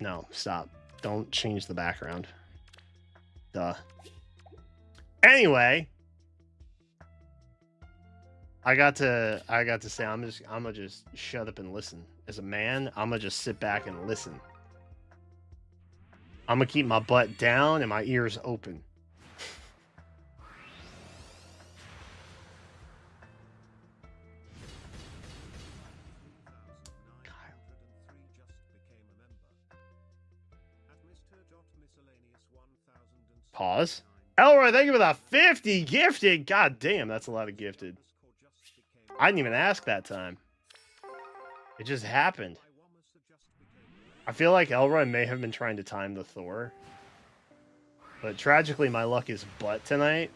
No, stop. Don't change the background. Duh. Anyway, I got to say I'm gonna just shut up and listen. As a man, I'm gonna just sit back and listen. I'm gonna keep my butt down and my ears open. Pause. Elroy, thank you for the 50 gifted. God damn, that's a lot of gifted. I didn't even ask that time. It just happened. I feel like Elroy may have been trying to time the Thor. But tragically, my luck is butt tonight.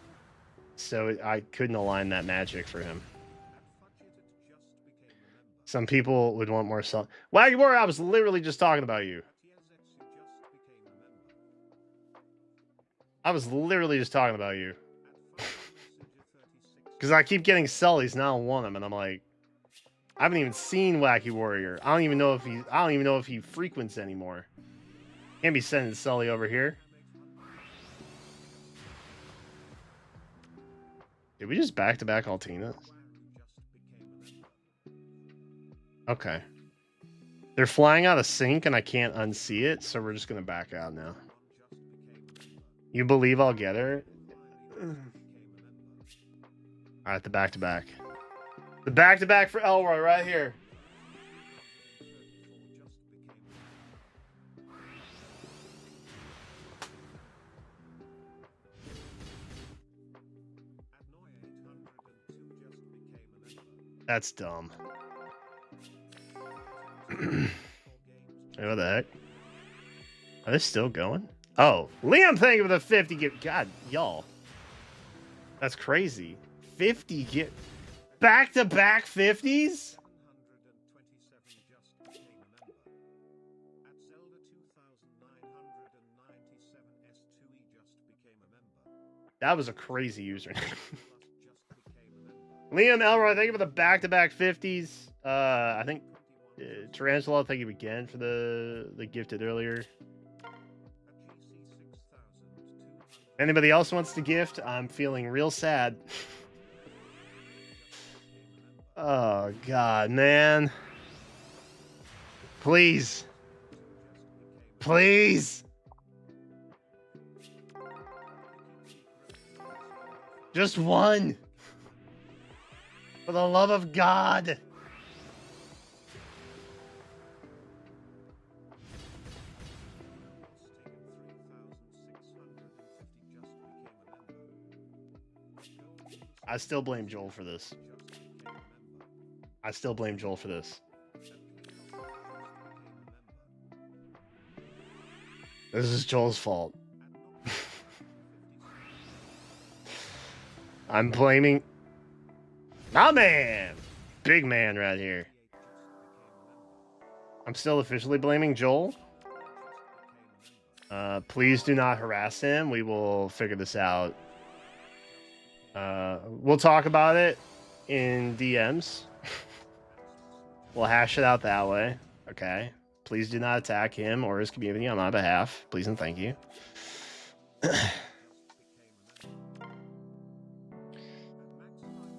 So I couldn't align that magic for him. Some people would want more salt. Waggy Boy, I was literally just talking about you. I was literally just talking about you. Because I keep getting Sullys and I don't want them, and I'm like, I haven't even seen Wacky Warrior. I don't even know if he frequents anymore. Can't be sending Sully over here. Did we just back-to-back Altinas? Okay. They're flying out of sync and I can't unsee it, so we're just gonna back out now. You believe I'll get her? All right, the back-to-back. The back-to-back for Elroy right here. That's dumb. Hey, what the heck? Are they still going? Oh, Liam, thank you for the 50 gift. God, y'all. That's crazy. 50 gift. Back-to-back 50s? That was a crazy username. Liam Elroy, thank you for the back-to-back 50s. I think Tarantula, thank you again for the gifted earlier. Anybody else wants to gift? I'm feeling real sad. Oh, God, man. Please. Please. Just one. For the love of God. I still blame Joel for this. I still blame Joel for this. This is Joel's fault. I'm blaming... My man! Big man right here. I'm still officially blaming Joel. Please do not harass him. We will figure this out. We'll talk about it in DMs. We'll hash it out that way. Okay. Please do not attack him or his community on my behalf. Please and thank you.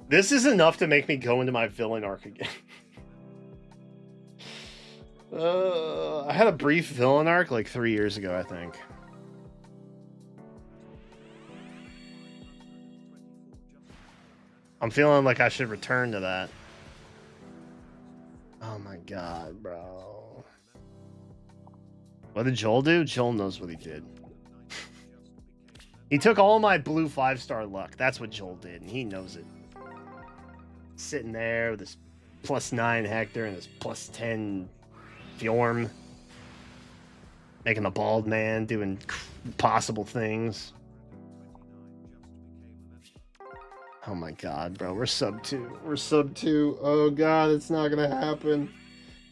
This is enough to make me go into my villain arc again. I had a brief villain arc like 3 years ago, I think. I'm feeling like I should return to that. Oh my God, bro. What did Joel do? Joel knows what he did. He took all my blue 5-star luck. That's what Joel did, and he knows it. Sitting there with his +9 Hector and his +10 Fjorm. Making the bald man doing possible things. Oh my God, bro. We're sub 2. We're sub 2. Oh God, it's not gonna happen.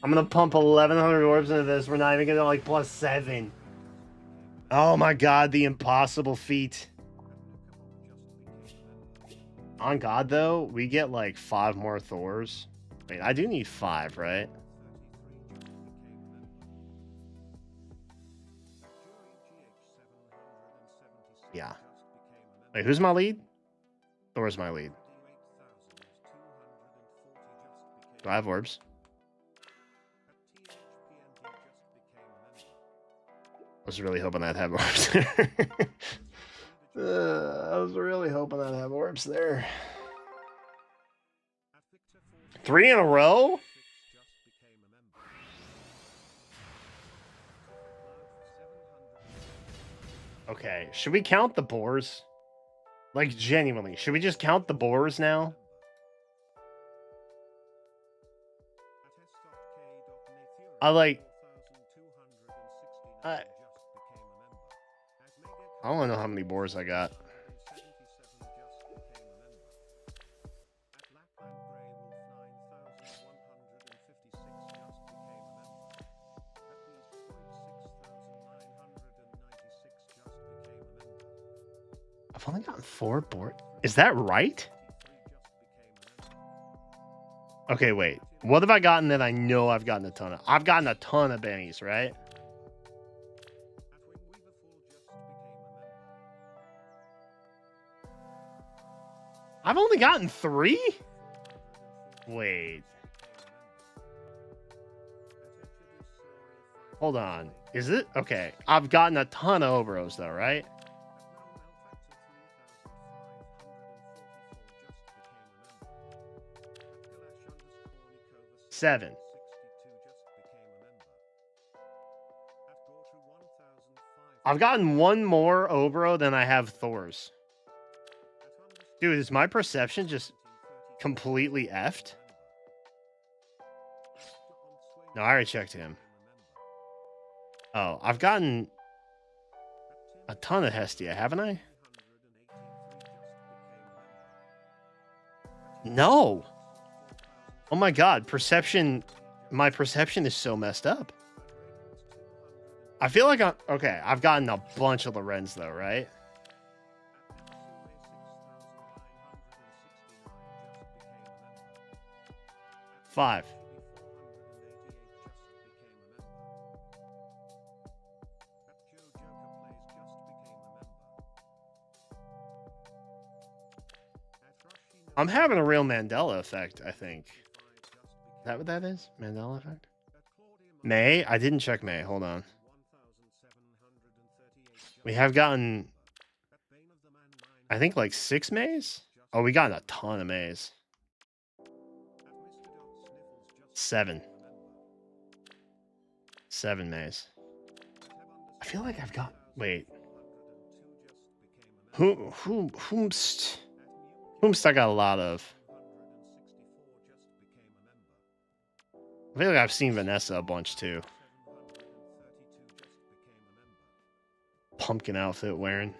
I'm gonna pump 1,100 orbs into this. We're not even gonna like +7. Oh my God, the impossible feat. On God, though, we get like 5 more Thors. Wait, I do need 5, right? Yeah. Wait, who's my lead? Thor's my lead. Do I have orbs? I was really hoping I'd have orbs there. I was really hoping I'd have orbs there. 3 in a row? Okay, should we count the boars? Like, genuinely, should we just count the boars now? I don't know how many boars I got. I've only gotten 4 board. Is that right? Okay, wait. What have I gotten that I know I've gotten a ton of? I've gotten a ton of bennies, right? I've only gotten 3? Wait. Hold on. Is it? Okay. I've gotten a ton of Obros, though, right? 7. I've gotten one more Obro than I have Thor's. Dude, is my perception just completely effed? No, I already checked him. Oh, I've gotten a ton of Hestia, haven't I? No. Oh my god, perception. My perception is so messed up. I feel like I've gotten a bunch of Lorenz though, right? Five. I'm having a real Mandela effect, I think. Is that what that is? Mandela effect? May? I didn't check May. Hold on. We have gotten, I think, like 6 Mays? Oh, we got a ton of Mays. 7. 7 Mays. I feel like I've got... Wait. Whomst I got a lot of. I feel like I've seen Vanessa a bunch too. Pumpkin outfit wearing.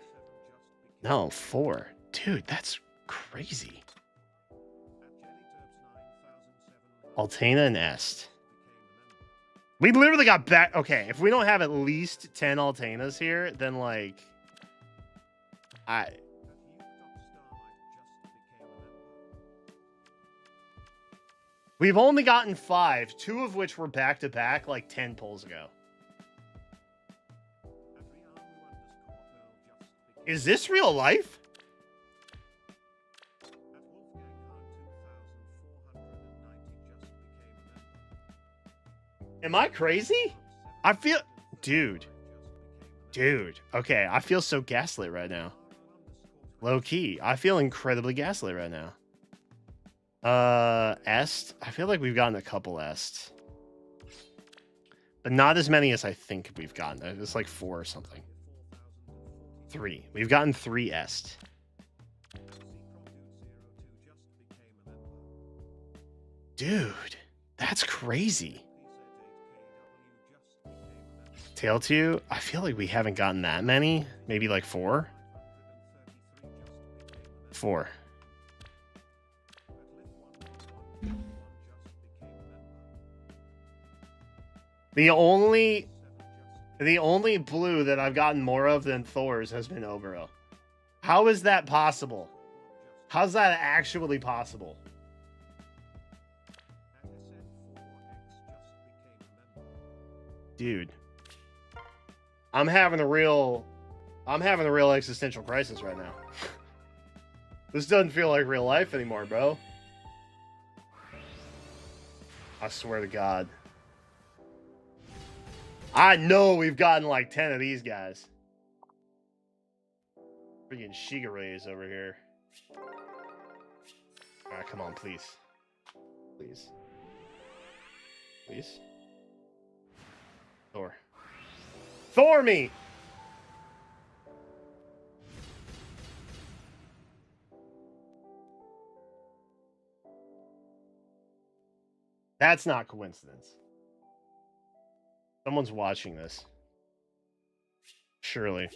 No, 4. Dude, that's crazy. Altena and Est. We literally got back. Okay, if we don't have at least 10 Altenas here, then like... We've only gotten 5, 2 of which were back-to-back like 10 pulls ago. Is this real life? Am I crazy? I feel... Dude. Okay, I feel so gaslit right now. Low-key. I feel incredibly gaslit right now. Est. I feel like we've gotten a couple Est. But not as many as I think we've gotten. It's like 4 or something. 3. We've gotten 3 Est. Dude, that's crazy. Tail 2, I feel like we haven't gotten that many. Maybe like 4? 4. The only blue that I've gotten more of than Thor's has been Obero. How is that possible? How's that actually possible? Dude. I'm having a real existential crisis right now. This doesn't feel like real life anymore, bro. I swear to God. I know we've gotten like 10 of these guys. Freaking Shigarays over here. Alright, come on, please. Please. Please. Thorr. Thorr me! That's not coincidence. Someone's watching this. Surely.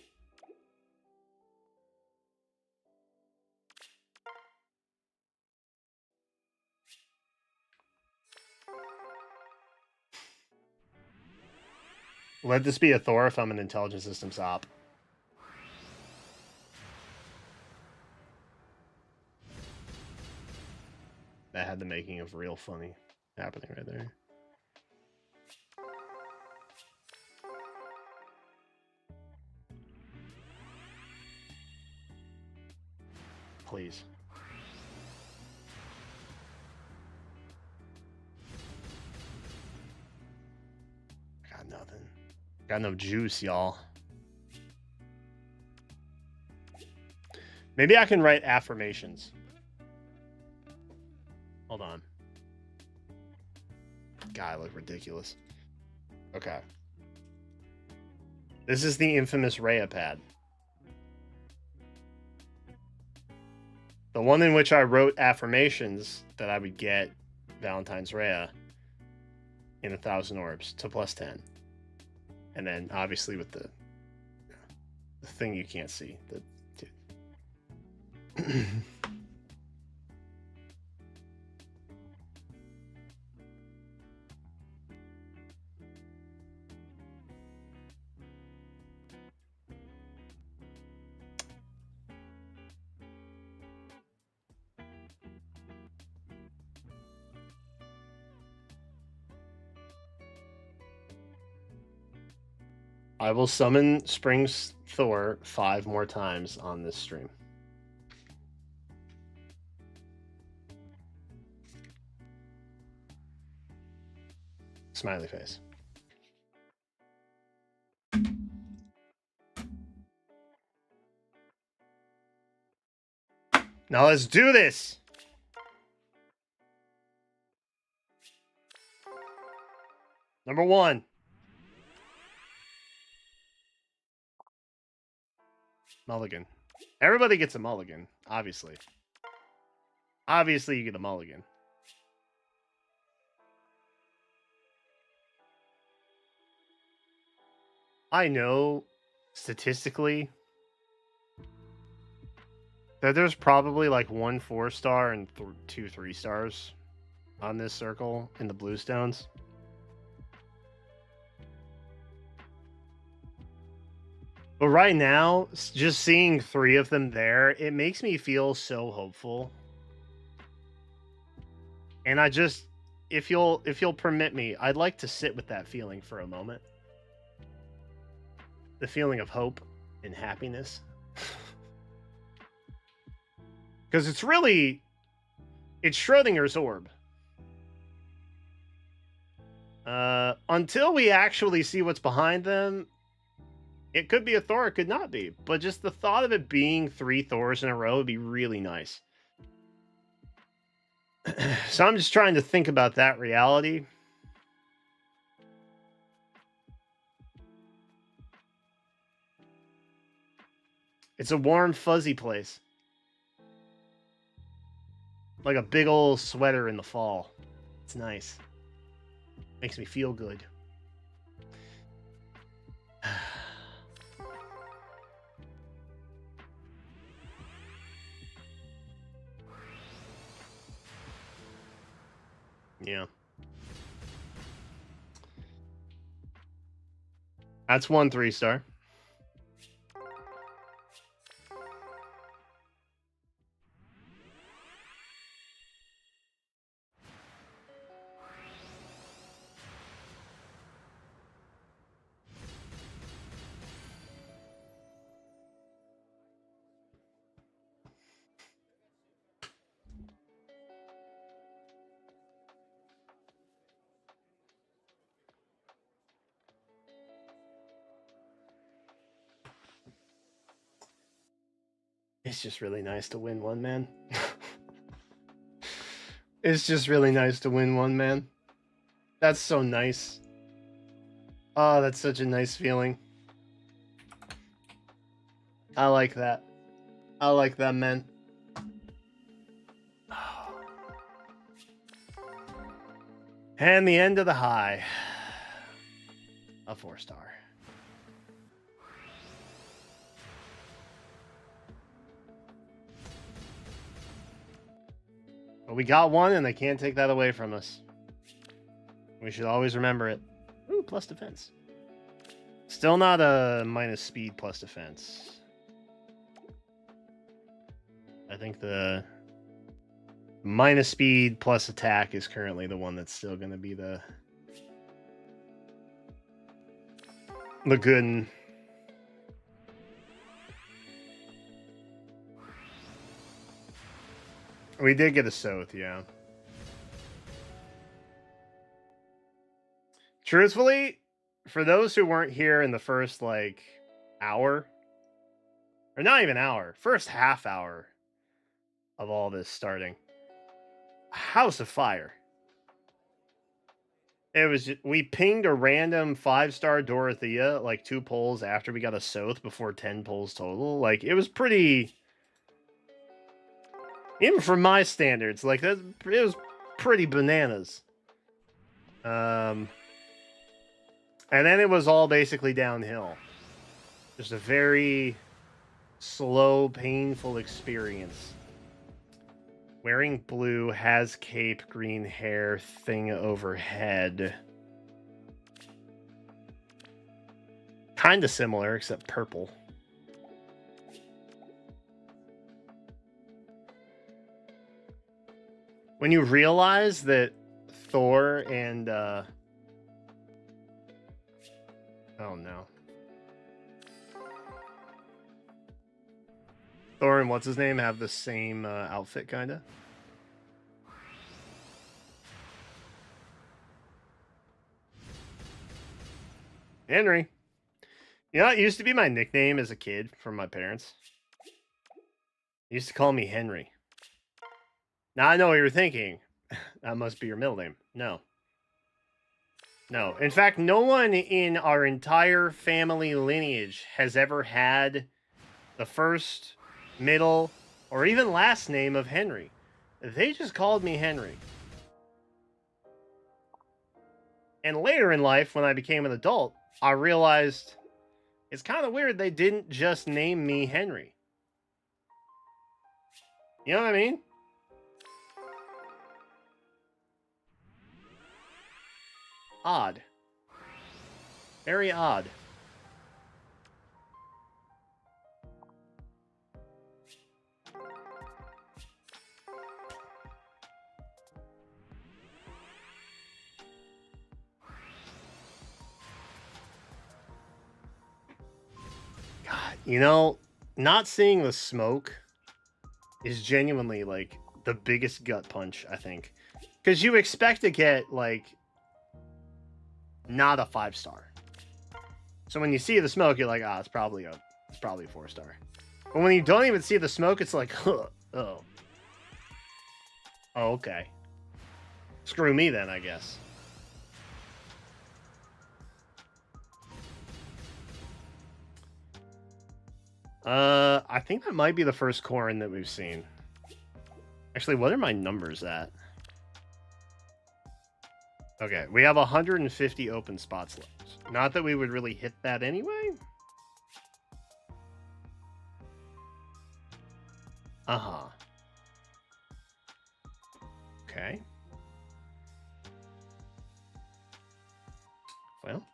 Let this be a Thorr if I'm an intelligence systems op. That had the making of real funny happening right there. Please. I got nothing. Got no juice, y'all. Maybe I can write affirmations. Hold on. God, I look ridiculous. Okay. This is the infamous Rhea pad. The one in which I wrote affirmations that I would get Valentine's Rhea in 1,000 orbs to +10. And then obviously with the thing you can't see. I will summon Spring's Thorr 5 more times on this stream. Smiley face. Now let's do this! Number 1. Mulligan. Everybody gets a mulligan, obviously. Obviously, you get a mulligan. I know, statistically, that there's probably like 1 4-star and 2 3-stars on this circle in the Bluestones. But right now, just seeing 3 of them there, it makes me feel so hopeful. And I just, if you'll permit me, I'd like to sit with that feeling for a moment. The feeling of hope and happiness. Because it's Schrodinger's orb. Until we actually see what's behind them, it could be a Thorr, it could not be. But just the thought of it being 3 Thorrs in a row would be really nice. So I'm just trying to think about that reality. It's a warm, fuzzy place. Like a big old sweater in the fall. It's nice. Makes me feel good. Yeah. That's 1 3-star. It's just really nice to win one, man. It's just really nice to win one, man. That's so nice. Oh, that's such a nice feeling. I like that. I like that, man. And the end of the high. A 4-star. But we got one, and they can't take that away from us. We should always remember it. Ooh, plus defense. Still not a minus speed plus defense. I think the minus speed plus attack is currently the one that's still going to be the good one. We did get a Soth, yeah. Truthfully, for those who weren't here in the first, like, hour, or not even hour, first half hour of all this starting, House of Fire. It was we pinged a random 5-star Dorothea like 2 pulls after we got a Soth before 10 pulls total. Like it was pretty, even for my standards, like that it was pretty bananas. And then it was all basically downhill. Just a very slow, painful experience. Wearing blue, has cape, green hair, thing overhead. Kind of similar, except purple. When you realize that Thorr and oh no. Thorr and what's his name have the same outfit, kinda. Henry. You know, it used to be my nickname as a kid from my parents. They used to call me Henry. Now I know what you're thinking. That must be your middle name. No. No. In fact, no one in our entire family lineage has ever had the first, middle, or even last name of Henry. They just called me Henry. And later in life, when I became an adult, I realized it's kind of weird they didn't just name me Henry. You know what I mean? Odd. Very odd. God, you know, not seeing the smoke is genuinely like the biggest gut punch, I think. Because you expect to get like not a 5-star. So when you see the smoke, you're like, ah, it's probably a 4-star. But when you don't even see the smoke, it's like, oh. Oh, okay. Screw me then, I guess. I think that might be the first Corrin that we've seen. Actually, what are my numbers at? Okay, we have 150 open spots left. Not that we would really hit that anyway. Uh-huh. Okay. Well.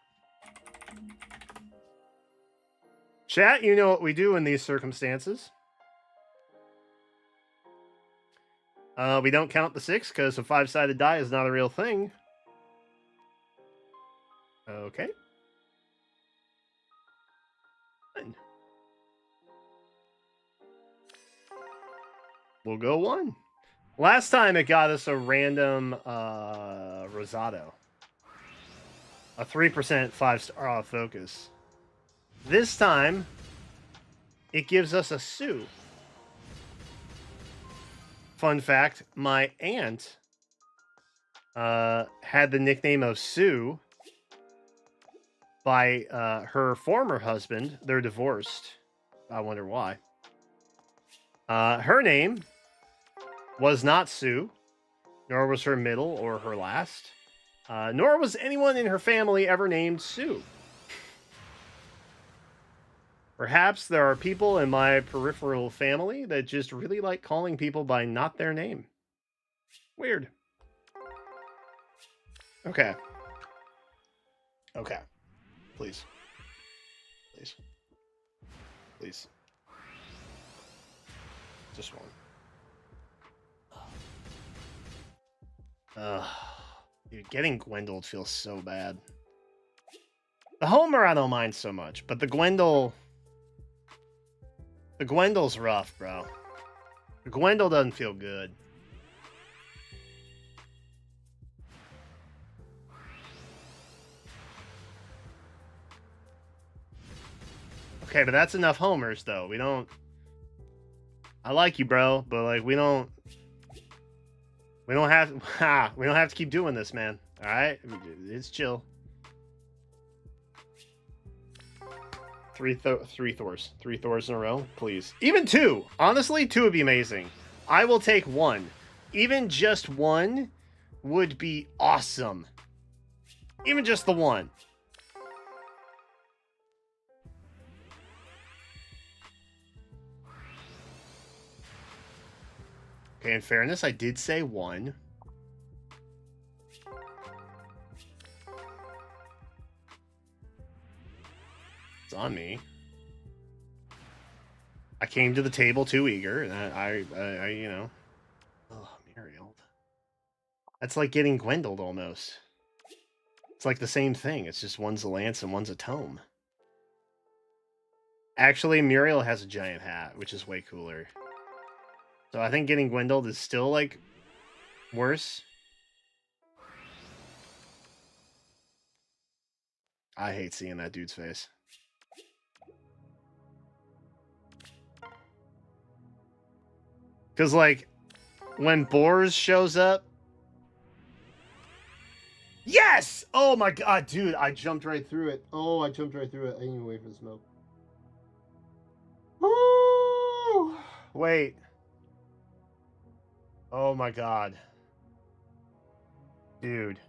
Chat, you know what we do in these circumstances. We don't count the 6 because a 5-sided die is not a real thing. Okay. Fine. We'll go 1. Last time it got us a random Rosado. A 3% 5-star focus. This time, it gives us a Sue. Fun fact, my aunt had the nickname of Sue by her former husband. They're divorced. I wonder why. Her name was not Sue, nor was her middle or her last, nor was anyone in her family ever named Sue. Perhaps there are people in my peripheral family that just really like calling people by not their name. Weird. Okay. Okay. Please. Please. Please. Just one. Dude, getting Gwendoled feels so bad. The Homer I don't mind so much, but the Gwendol... The Gwendol's rough, bro. The Gwendol doesn't feel good. Okay, but that's enough homers, though. We don't... I like you, bro, but, like, we don't have... we don't have to keep doing this, man. All right, it's chill. Three Thors in a row, please. Even two. Honestly, two would be amazing. I will take one. Even just one would be awesome. Even just the one. Okay, in fairness, I did say one. It's on me. I came to the table too eager, and I you know. Oh, Muriel. That's like getting Gwendoled almost. It's like the same thing. It's just one's a lance and one's a tome. Actually, Muriel has a giant hat, which is way cooler. So I think getting Gwendoled is still, like, worse. I hate seeing that dude's face. Because, like, when Boars shows up... Yes! Oh my god, dude, I jumped right through it. Oh, I jumped right through it. I didn't even wait for the smoke. Woo! Wait. Oh my god. Dude.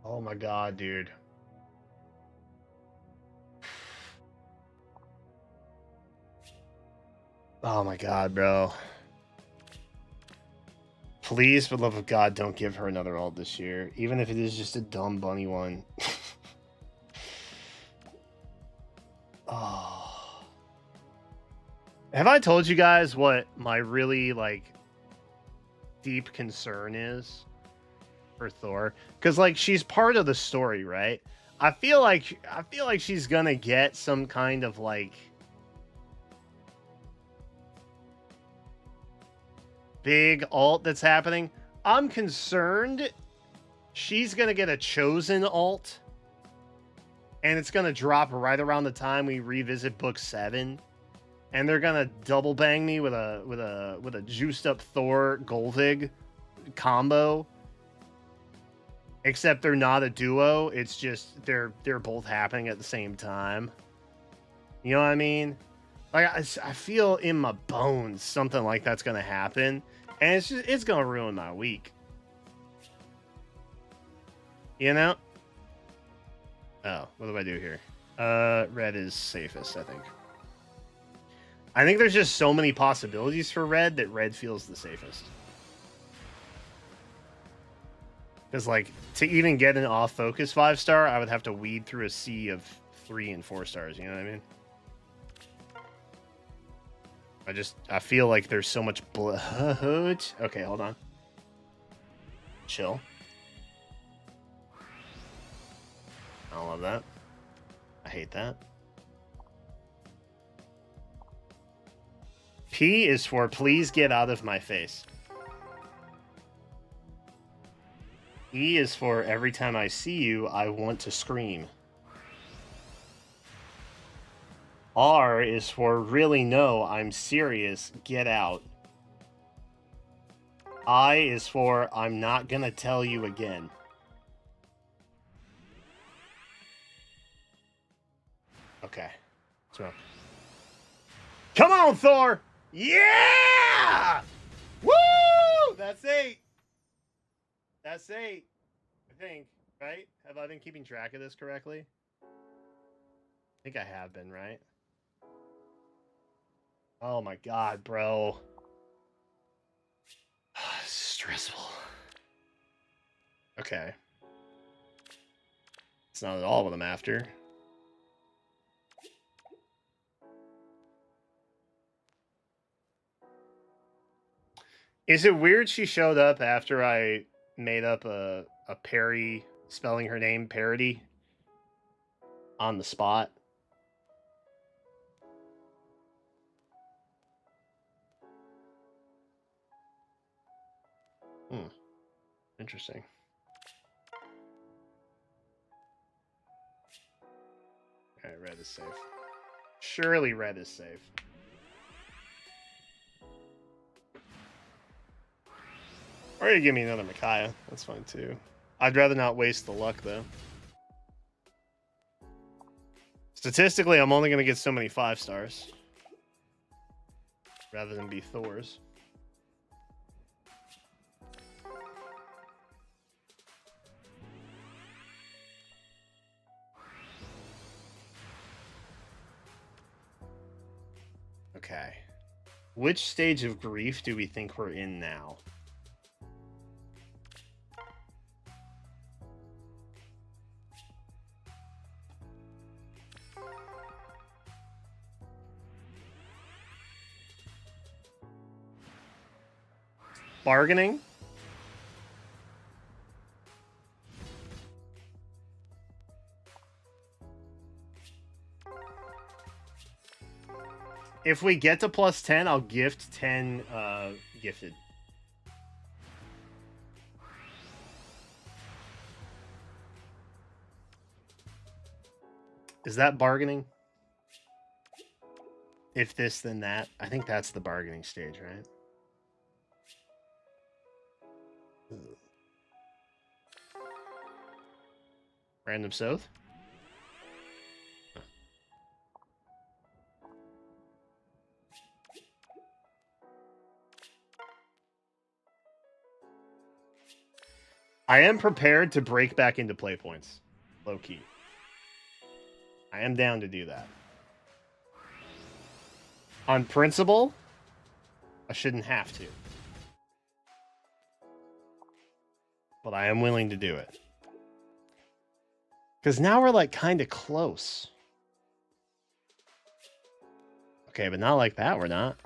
Oh my god, dude. Oh my god, bro. Please, for the love of God, don't give her another ult this year. Even if it is just a dumb bunny one. Oh. Have I told you guys what my really, like, deep concern is for Thorr? Because, like, she's part of the story, right? I feel like she's gonna get some kind of, like, big ult that's happening. I'm concerned she's gonna get a chosen ult, and it's gonna drop right around the time we revisit book 7, and they're gonna double bang me with a juiced up Thorr Golvig combo. Except they're not a duo. It's just they're both happening at the same time. You know what I mean? Like, I feel in my bones something like that's gonna happen, and it's gonna ruin my week. You know? Oh, what do I do here? Red is safest, I think. I think there's just so many possibilities for red that red feels the safest. Because, like, to even get an off-focus 5-star, I would have to weed through a sea of 3 and 4 stars, you know what I mean? I feel like there's so much blood. Okay, hold on. Chill. I don't love that. I hate that. P is for please get out of my face. E is for every time I see you, I want to scream. R is for really no, I'm serious, get out. I is for I'm not gonna tell you again. Okay. So, come on, Thorr! Yeah! Woo! That's 8. That's 8. I think, right? Have I been keeping track of this correctly? I think I have been, right? Oh my god, bro. Stressful. Okay. It's not at all what I'm after. Is it weird she showed up after I made up a parry, spelling her name parody on the spot? Interesting. Alright, red is safe. Surely red is safe. Or you give me another Micaiah. That's fine too. I'd rather not waste the luck though. Statistically, I'm only going to get so many 5 stars. Rather than be Thor's. Okay. Which stage of grief do we think we're in now? Bargaining? If we get to plus 10, I'll gift 10 gifted. Is that bargaining? If this, then that. I think that's the bargaining stage, right? Random South? I am prepared to break back into play points. Low key. I am down to do that. On principle, I shouldn't have to. But I am willing to do it. Because now we're like kind of close. Okay, but not like that, we're not.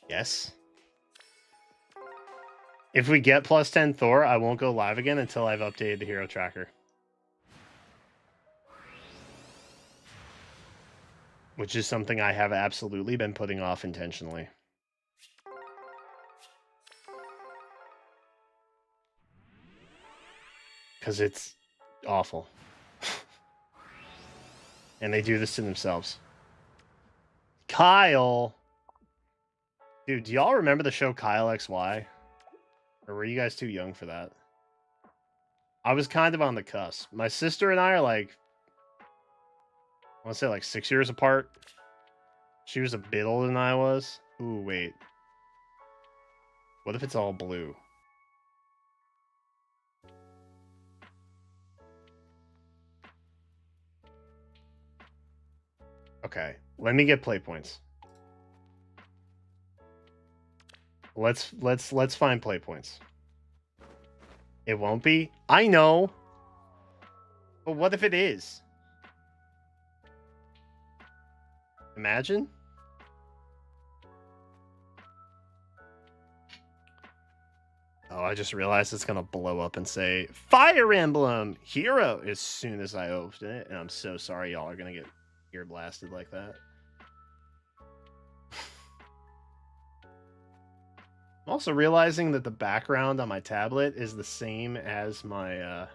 Yes. If we get plus 10 Thor, I won't go live again until I've updated the hero tracker. Which is something I have absolutely been putting off intentionally. Because it's awful. And they do this to themselves. Kyle! Dude, do y'all remember the show Kyle XY? Or were you guys too young for that? I was kind of on the cusp. My sister and I are like, I want to say like 6 years apart. She was a bit older than I was. Ooh, wait. What if it's all blue? Okay, let me get play points. Let's find play points. It won't be? I know. But what if it is? Imagine. Oh, I just realized it's gonna blow up and say Fire Emblem Hero as soon as I open it, and I'm so sorry y'all are gonna get ear blasted like that. I'm also realizing that the background on my tablet is the same as my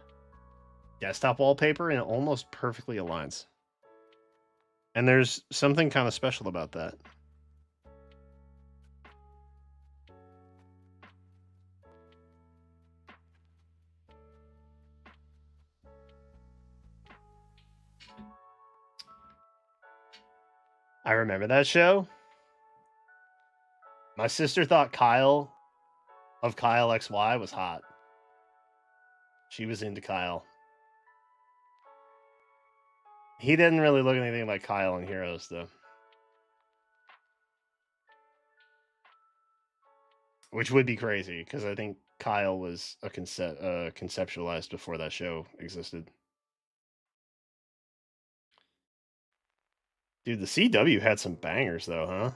desktop wallpaper, and it almost perfectly aligns. And there's something kind of special about that. I remember that show. My sister thought Kyle of Kyle XY was hot. She was into Kyle. He didn't really look anything like Kyle in Heroes, though. Which would be crazy, because I think Kyle was a conceptualized before that show existed. Dude, the CW had some bangers, though, huh?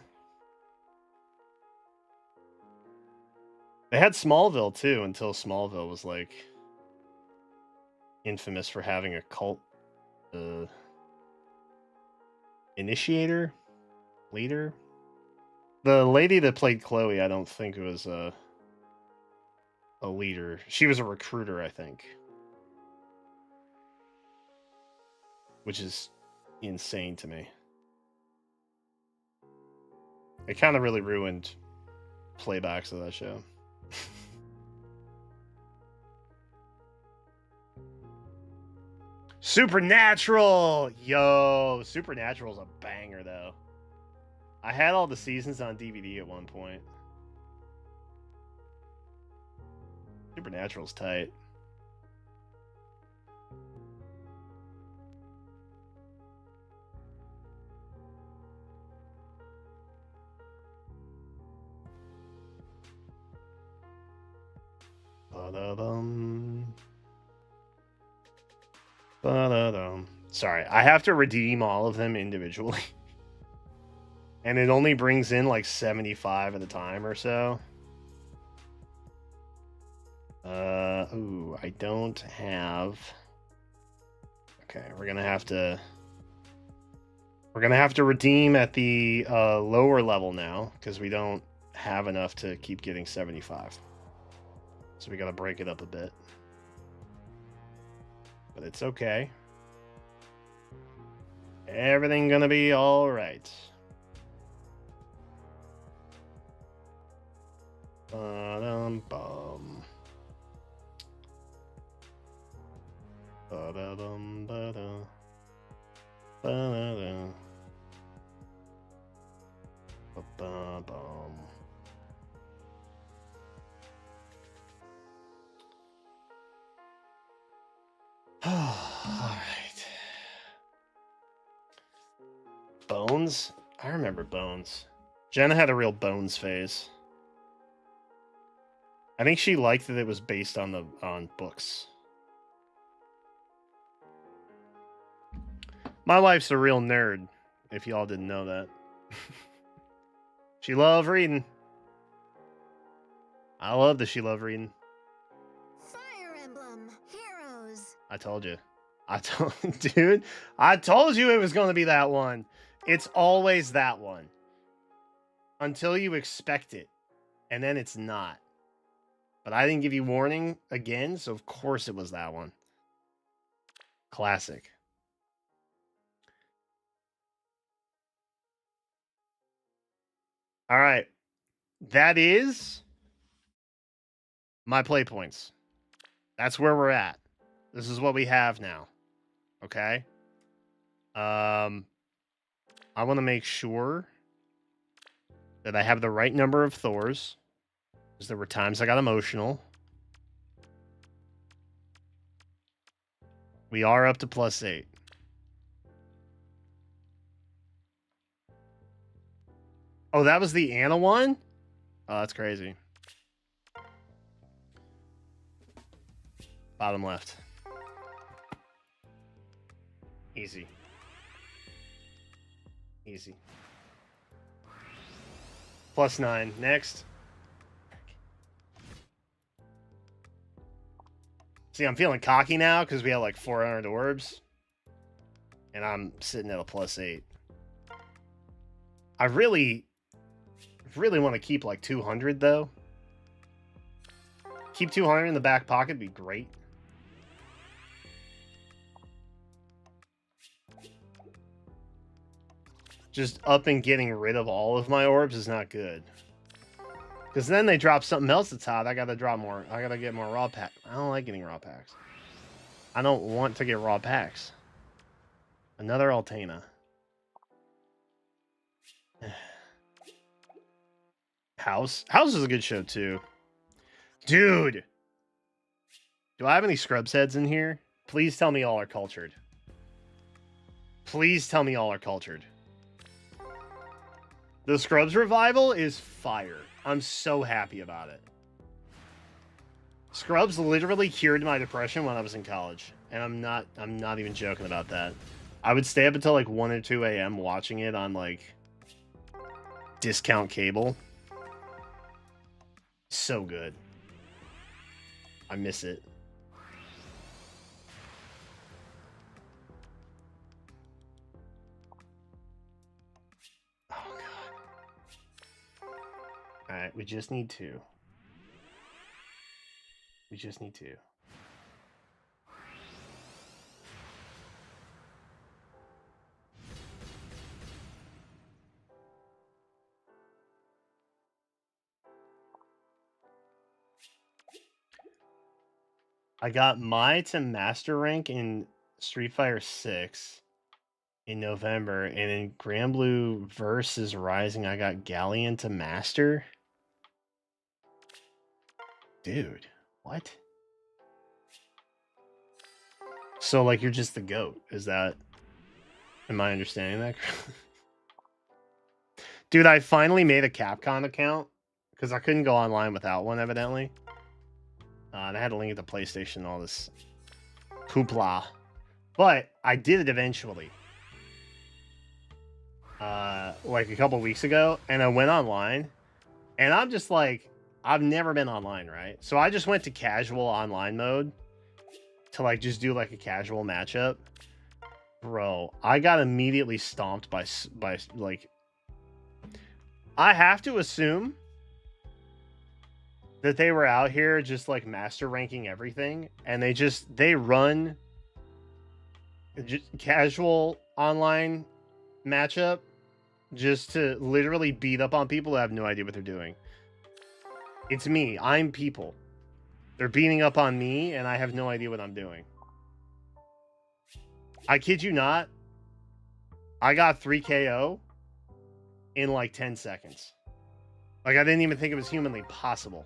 They had Smallville, too, until Smallville was, like, infamous for having a cult initiator? Leader? The lady that played Chloe, I don't think was a leader. She was a recruiter, I think. which is insane to me. It kind of really ruined playbacks of that show. Supernatural! Yo, Supernatural's a banger, though. I had all the seasons on DVD at one point. Supernatural's tight. Ba-da-dum. Ba-da-dum. Sorry, I have to redeem all of them individually. And it only brings in like 75 at a time or so. Ooh, I don't have... Okay, we're gonna have to redeem at the lower level now, because we don't have enough to keep getting 75. So we gotta break it up a bit. But it's okay. Everything gonna be alright. Ba-dum-bum. Ba-da-dum-ba-da. Ba-da-da. Ba-ba-bum. Alright. Bones? I remember Bones. Jenna had a real Bones phase. I think she liked that it was based on books. My wife's a real nerd, if y'all didn't know that. She loved reading. I love that she loved reading. Fire Emblem Heroes. I told you. Dude, I told you it was going to be that one. It's always that one. Until you expect it. And then it's not. But I didn't give you warning again, so of course it was that one. Classic. All right. That is my play points. That's where we're at. This is what we have now. Okay? I want to make sure that I have the right number of Thors. Because there were times I got emotional. We are up to +8. Oh, that was the Anna one? Oh, that's crazy. Bottom left. Easy. Easy. +9. Next. See, I'm feeling cocky now because we have like 400 orbs. And I'm sitting at a +8. I really want to keep like 200 though. Keep 200 in the back pocket would be great. Just up and getting rid of all of my orbs is not good. Because then they drop something else that's hot. I gotta drop more. I gotta get more raw packs. I don't like getting raw packs. I don't want to get raw packs. Another Altana. House is a good show too. Dude! Do I have any Scrubs heads in here? Please tell me all are cultured. Please tell me all are cultured. The Scrubs revival is fire. I'm so happy about it. Scrubs literally cured my depression when I was in college. And I'm not even joking about that. I would stay up until like 1 or 2 a.m. watching it on like discount cable. So good. I miss it. Oh, God. Alright, we just need 2. We just need 2. I got Mai to master rank in Street Fighter 6 in November, and in Grand Blue versus Rising, I got Galleon to master. Dude, what? So, like, you're just the GOAT. Is that... Am I understanding that? Dude, I finally made a Capcom account because I couldn't go online without one, evidently. And I had to link it to PlayStation and all this hoopla. But I did it eventually. Like a couple weeks ago, and I went online, and I'm just like, I've never been online, right? So I just went to casual online mode to like just do like a casual matchup. Bro, I got immediately stomped by like, I have to assume that they were out here just like master ranking everything, and they run just casual online matchup just to literally beat up on people who have no idea what they're doing. It's me. I'm people. They're beating up on me, and I have no idea what I'm doing. I kid you not. I got 3 KO in like 10 seconds. Like, I didn't even think it was humanly possible.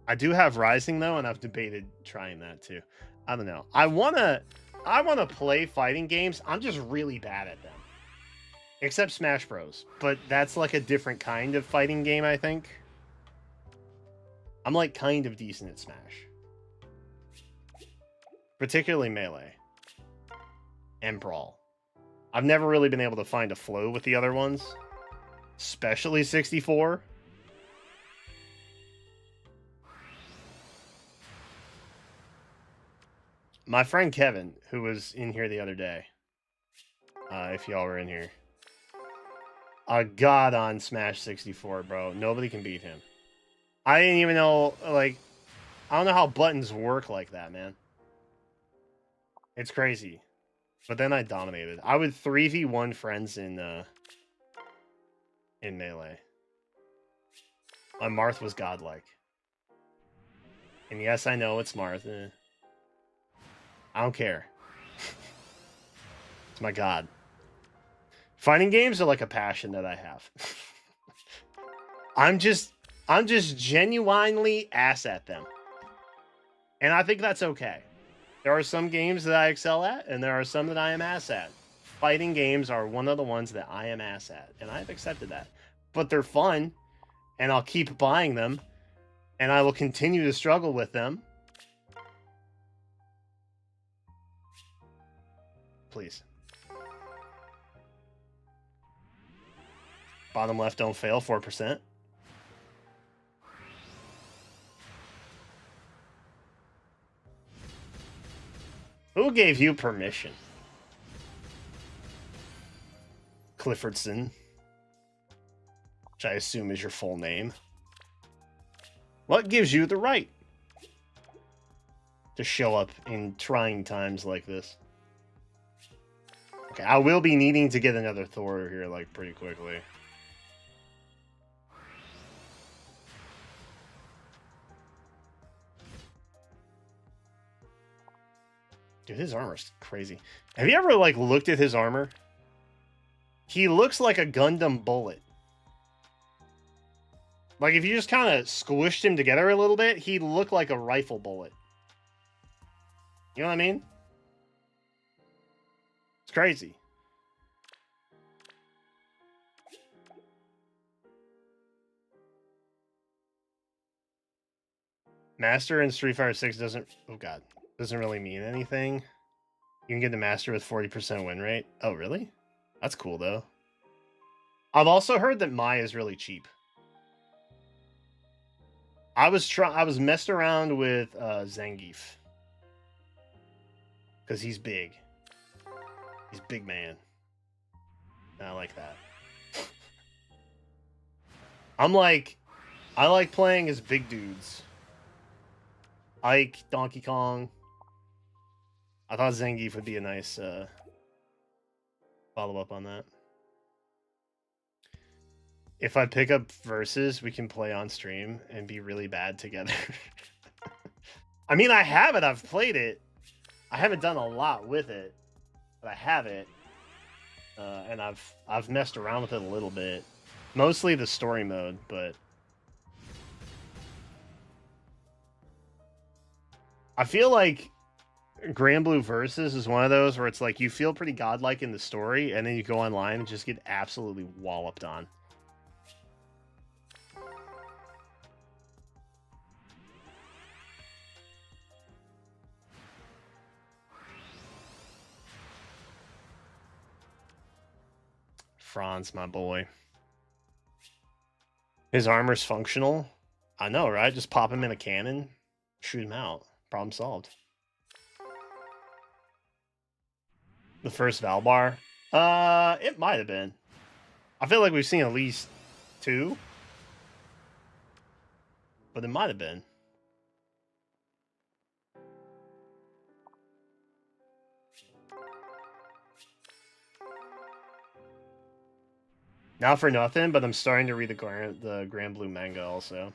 I do have Rising, though, and I've debated trying that, too. I don't know. I want to play fighting games. I'm just really bad at them. Except Smash Bros. But that's like a different kind of fighting game, I think. I'm like kind of decent at Smash. Particularly Melee. And Brawl. I've never really been able to find a flow with the other ones. Especially 64. My friend Kevin, who was in here the other day, if y'all were in here, a god on Smash 64, bro. Nobody can beat him. I didn't even know, like, I don't know how buttons work like that, man. It's crazy. But then I dominated. I would 3v1 friends in Melee. My Marth was godlike. And yes, I know it's Marth. I don't care. It's my god. Fighting games are like a passion that I have. I'm just genuinely ass at them. And I think that's okay. There are some games that I excel at, and there are some that I am ass at. Fighting games are one of the ones that I am ass at, and I've accepted that. But they're fun, and I'll keep buying them, and I will continue to struggle with them. Please. Bottom left, don't fail, 4%. Who gave you permission? Cliffordson. Which I assume is your full name. What gives you the right to show up in trying times like this? Okay, I will be needing to get another Thorr here, like, pretty quickly. Dude, his armor's crazy. Have you ever, like, looked at his armor? He looks like a Gundam bullet. Like, if you just kind of squished him together a little bit, he'd look like a rifle bullet. You know what I mean? It's crazy. Master in Street Fighter 6 doesn't... Oh, God. Doesn't really mean anything. You can get the Master with 40% win rate. Oh, really? That's cool, though. I've also heard that Mai is really cheap. I was messed around with Zangief. Because he's big. He's big man. And I like that. I like playing as big dudes. Ike, Donkey Kong. I thought Zangief would be a nice follow-up on that. if I pick up verses, we can play on stream and be really bad together. I mean, I have it. I've played it. I haven't done a lot with it, but I have it, and I've messed around with it a little bit. Mostly the story mode, but I feel like Grand Blue Versus is one of those where it's like you feel pretty godlike in the story, and then you go online and just get absolutely walloped on. Franz, my boy. His armor's functional. I know, right? Just pop him in a cannon, shoot him out. Problem solved. The first Valbar? It might have been. I feel like we've seen at least 2. But it might have been. Not for nothing, but I'm starting to read the Grand Blue manga also.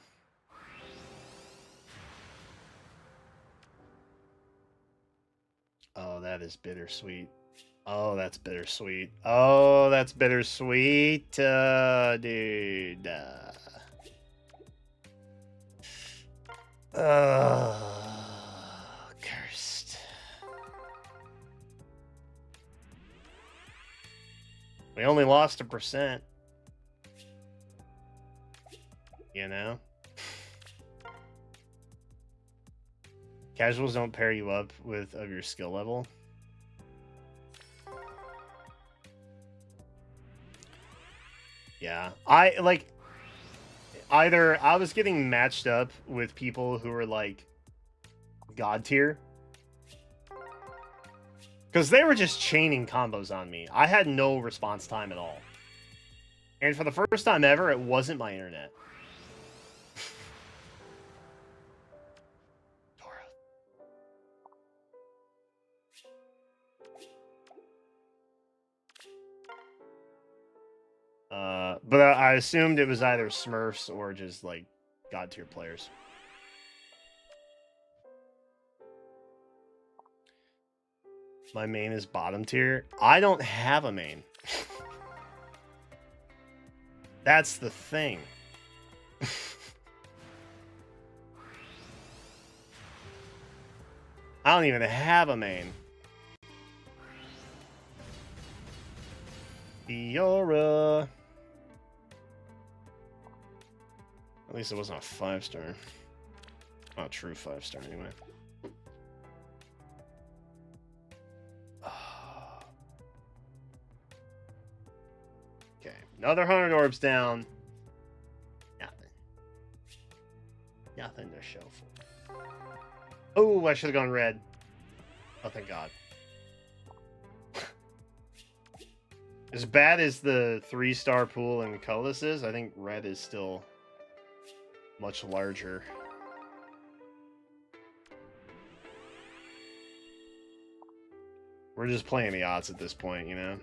Oh, that is bittersweet. Oh, that's bittersweet. Oh, that's bittersweet, dude. Cursed. We only lost 1%. You know? Casuals don't pair you up of your skill level. Yeah. Either I was getting matched up with people who were like god tier. Because they were just chaining combos on me. I had no response time at all. And for the first time ever, it wasn't my internet. But I assumed it was either Smurfs or just like god tier players. My main is bottom tier. I don't have a main. That's the thing. I don't even have a main. Fiora. At least it wasn't a 5-star. Not a true 5-star anyway. Okay, another 100 orbs down. Nothing. Nothing to show for. Oh, I should have gone red. Oh, thank God. As bad as the 3-star pool in colorless is, I think red is still much larger. We're just playing the odds at this point, you know?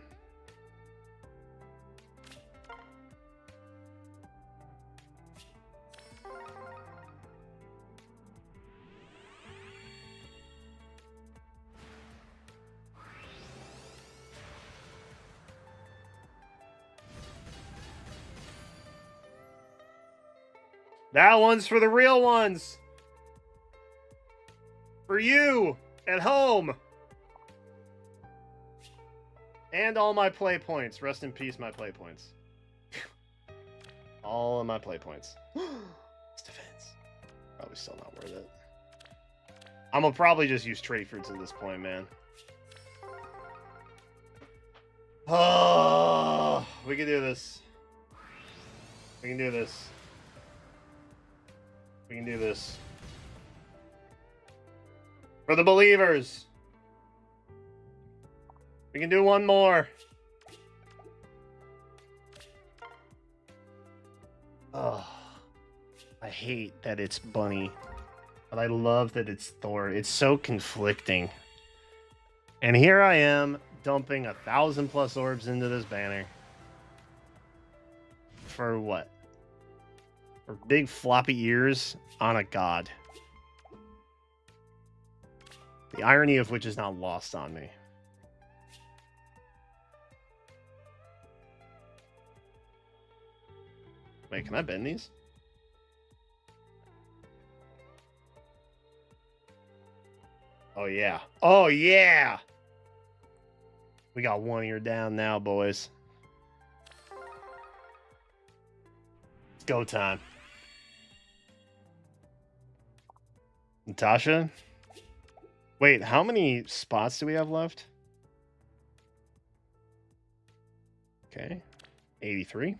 That one's for the real ones. For you at home. And all my play points. Rest in peace, my play points. All of my play points. It's defense. Probably still not worth it. I'm gonna probably just use trade fruits at this point, man. Oh, we can do this. We can do this. We can do this. For the believers. We can do one more. Oh, I hate that it's Bunny, but I love that it's Thorr. It's so conflicting. And here I am dumping 1,000+ orbs into this banner. For what? For big floppy ears on a god. The irony of which is not lost on me. Wait, can I bend these? Oh, yeah. Oh, yeah! We got one ear down now, boys. It's go time. Natasha? Wait, how many spots do we have left? Okay. 83.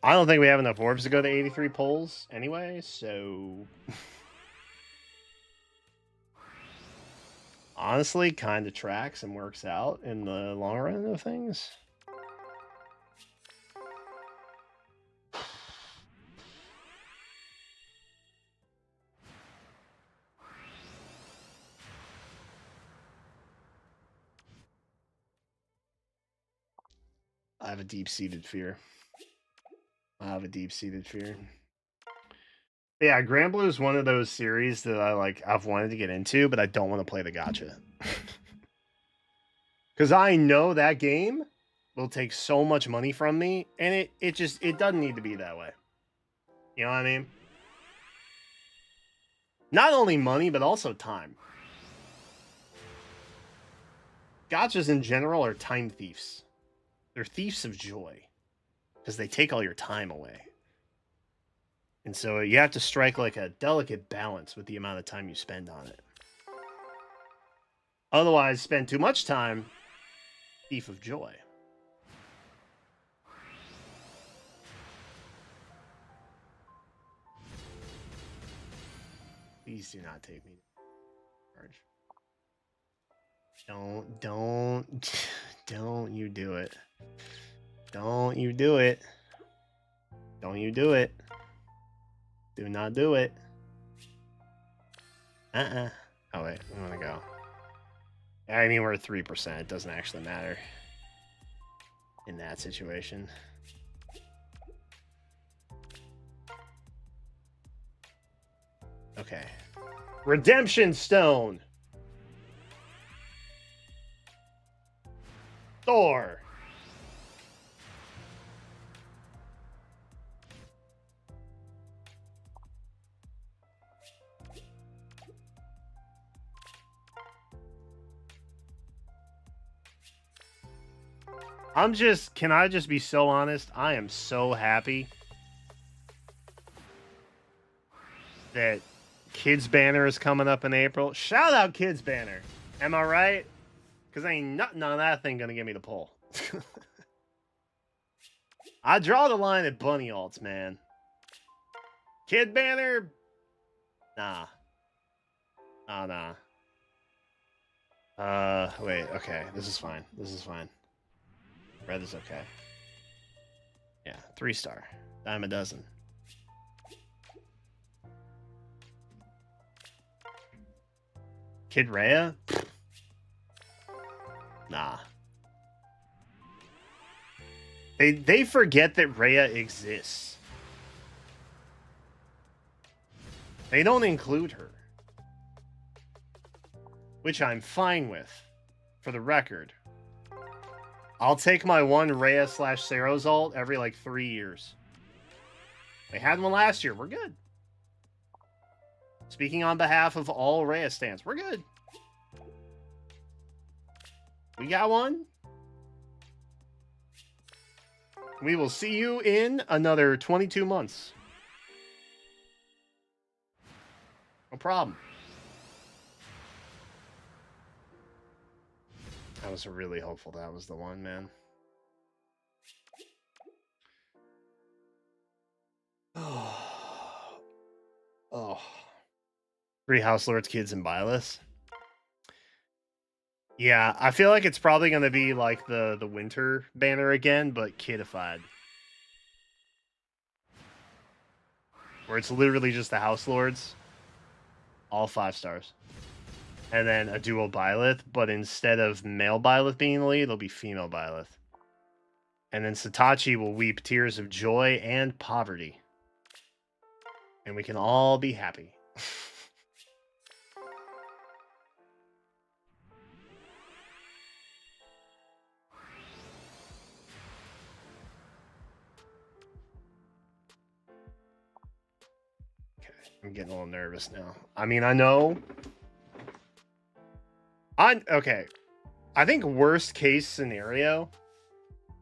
I don't think we have enough orbs to go to 83 polls anyway, so... Honestly, kind of tracks and works out in the long run of things. I have a deep-seated fear. Yeah, Granblue is one of those series that I've wanted to get into, but I don't want to play the gacha. Because I know that game will take so much money from me, and it doesn't need to be that way. You know what I mean? Not only money, but also time. Gachas in general are time thieves. They're thieves of joy. Because they take all your time away. And so you have to strike like a delicate balance with the amount of time you spend on it. Otherwise, spend too much time, thief of joy. Please do not take me to charge. Don't you do it. Don't you do it. Don't you do it. Do not do it. Oh, wait. I'm gonna go. I mean, we're at 3%. It doesn't actually matter in that situation. Okay. Redemption Stone. Thorr. Can I just be so honest? I am so happy that Kids Banner is coming up in April. Shout out Kids Banner. Am I right? Because ain't nothing on that thing going to get me the pull. I draw the line at bunny alts, man. Kid Banner? Nah. Oh, nah. Wait, okay. This is fine. Red is okay. Yeah, 3-star. Dime a dozen. Kid Rhea? Nah. They forget that Rhea exists. They don't include her. Which I'm fine with. For the record. I'll take my one Rhea / Saros ult every 3 years. We had one last year. We're good. Speaking on behalf of all Rhea stands, we're good. We got one. We will see you in another 22 months. No problem. I was really hopeful that was the one, man. Oh. 3 House Lords, Kids, and Byleth. Yeah, I feel like it's probably going to be like the winter banner again, but kidified. Where it's literally just the House Lords. All 5 stars. And then a dual Byleth, but instead of male Byleth being the lead, it'll be female Byleth. And then Satachi will weep tears of joy and poverty. And we can all be happy. Okay, I'm getting a little nervous now. I mean, I know. Okay. I think worst case scenario,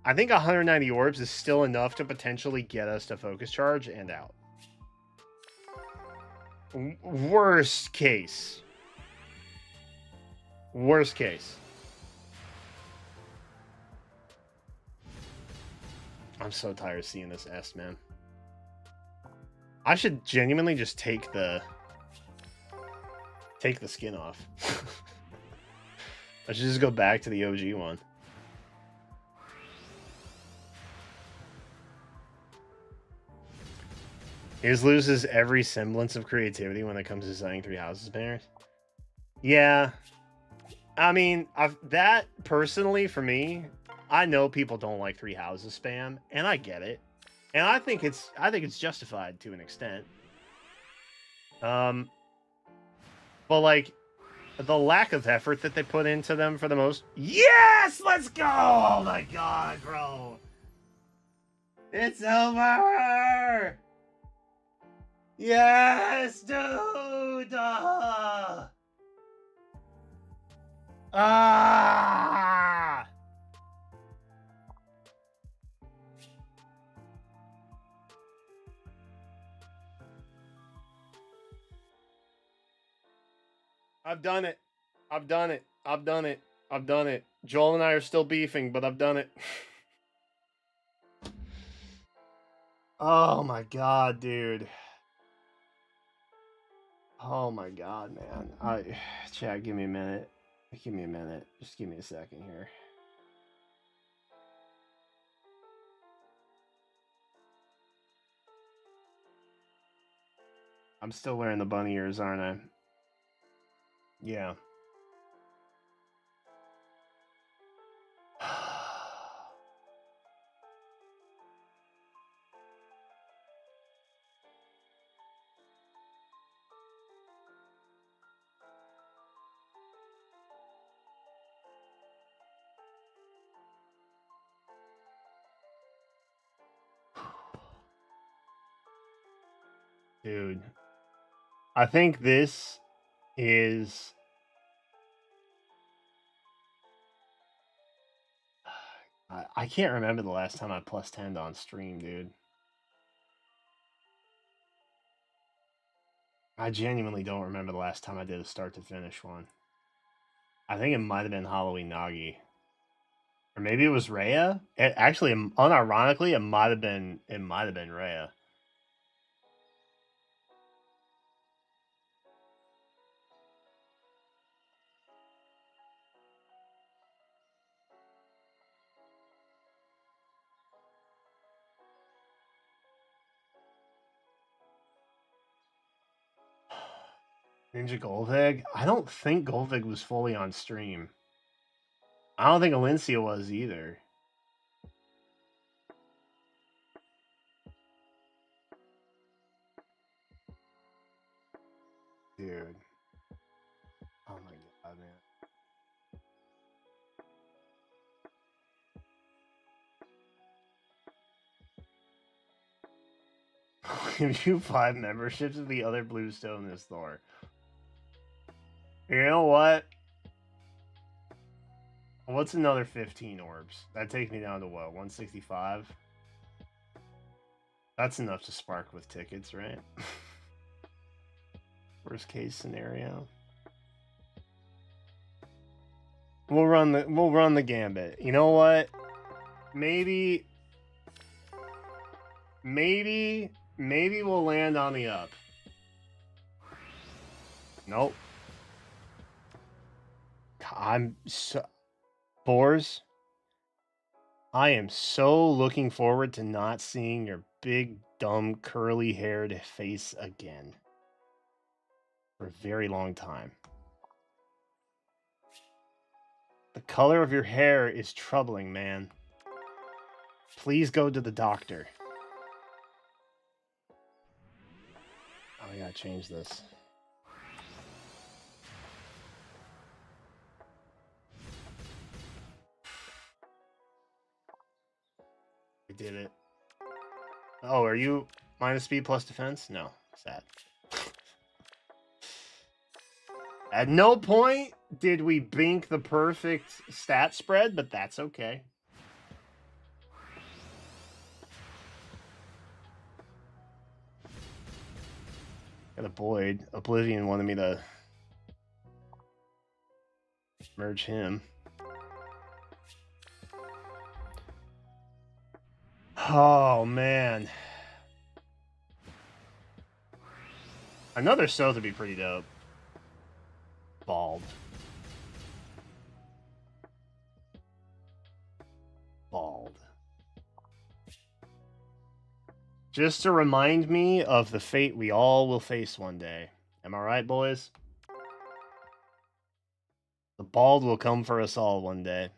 I think 190 orbs is still enough to potentially get us to focus charge and out. Worst case. Worst case. I'm so tired of seeing this S, man. I should genuinely just take the skin off. I should just go back to the OG one. He just loses every semblance of creativity when it comes to designing 3 houses banners. Yeah. I mean, that personally for me, I know people don't like 3 houses spam, and I get it. And I think it's justified to an extent. But like the lack of effort that they put into them for the most. Yes, let's go! Oh my god, bro. It's over. Yes, dude. Ah. I've done it. I've done it. I've done it. I've done it. Joel and I are still beefing, but I've done it. Oh my god, dude. Oh my god, man. Chat, give me a minute. Give me a minute. Just give me a second here. I'm still wearing the bunny ears, aren't I? Yeah. Dude. I think this is... I can't remember the last time I plus 10'd on stream, dude. I genuinely don't remember the last time I did a start to finish one. I think it might have been Halloween Nagi. Or maybe it was Rhea? Actually, unironically, it might have been Rhea. Ninja Goldvig? I don't think Goldvig was fully on stream. I don't think Alencia was either. Dude. Oh my god, man. Give you 5 memberships of the other Bluestone is Thorr. You know what? What's another 15 orbs? That takes me down to what? 165? That's enough to spark with tickets, right? Worst case scenario. We'll run the gambit. You know what? Maybe we'll land on the up. Nope. I'm so Boars. I am so looking forward to not seeing your big, dumb, curly-haired face again. For a very long time. The color of your hair is troubling, man. Please go to the doctor. Oh, I gotta change this. I did it. Oh, are you minus speed plus defense? No. Sad. At no point did we bink the perfect stat spread, but that's okay. Got a Boyd. Oblivion wanted me to merge him. Oh, man. Another Soth would be pretty dope. Bald. Bald. Just to remind me of the fate we all will face one day. Am I right, boys? The bald will come for us all one day.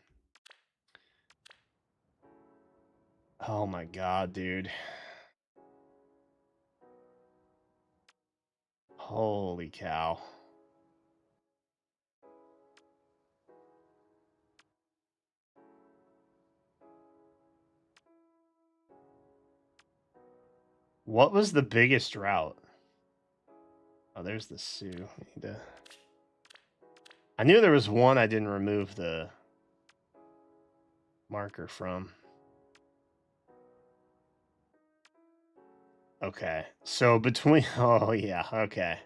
Oh my god, dude. Holy cow. What was the biggest drought? Oh, there's the Sioux. I knew there was one I didn't remove the marker from. Okay. So between... Oh, yeah. Okay.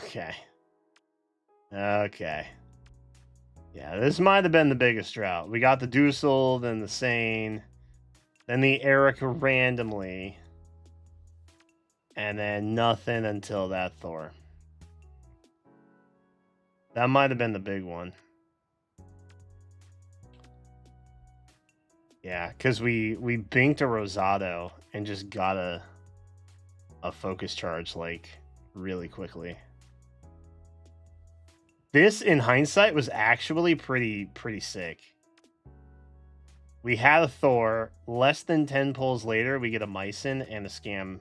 Okay. Okay. Yeah, this might have been the biggest drought. We got the Dussel, then the Sane, then the Eric randomly, and then nothing until that Thorr. That might have been the big one. Yeah, because we binked a Rosado and just got a focus charge, like, really quickly. This, in hindsight, was actually pretty sick. We had a Thorr. Less than 10 pulls later, we get a Mycin and a Scam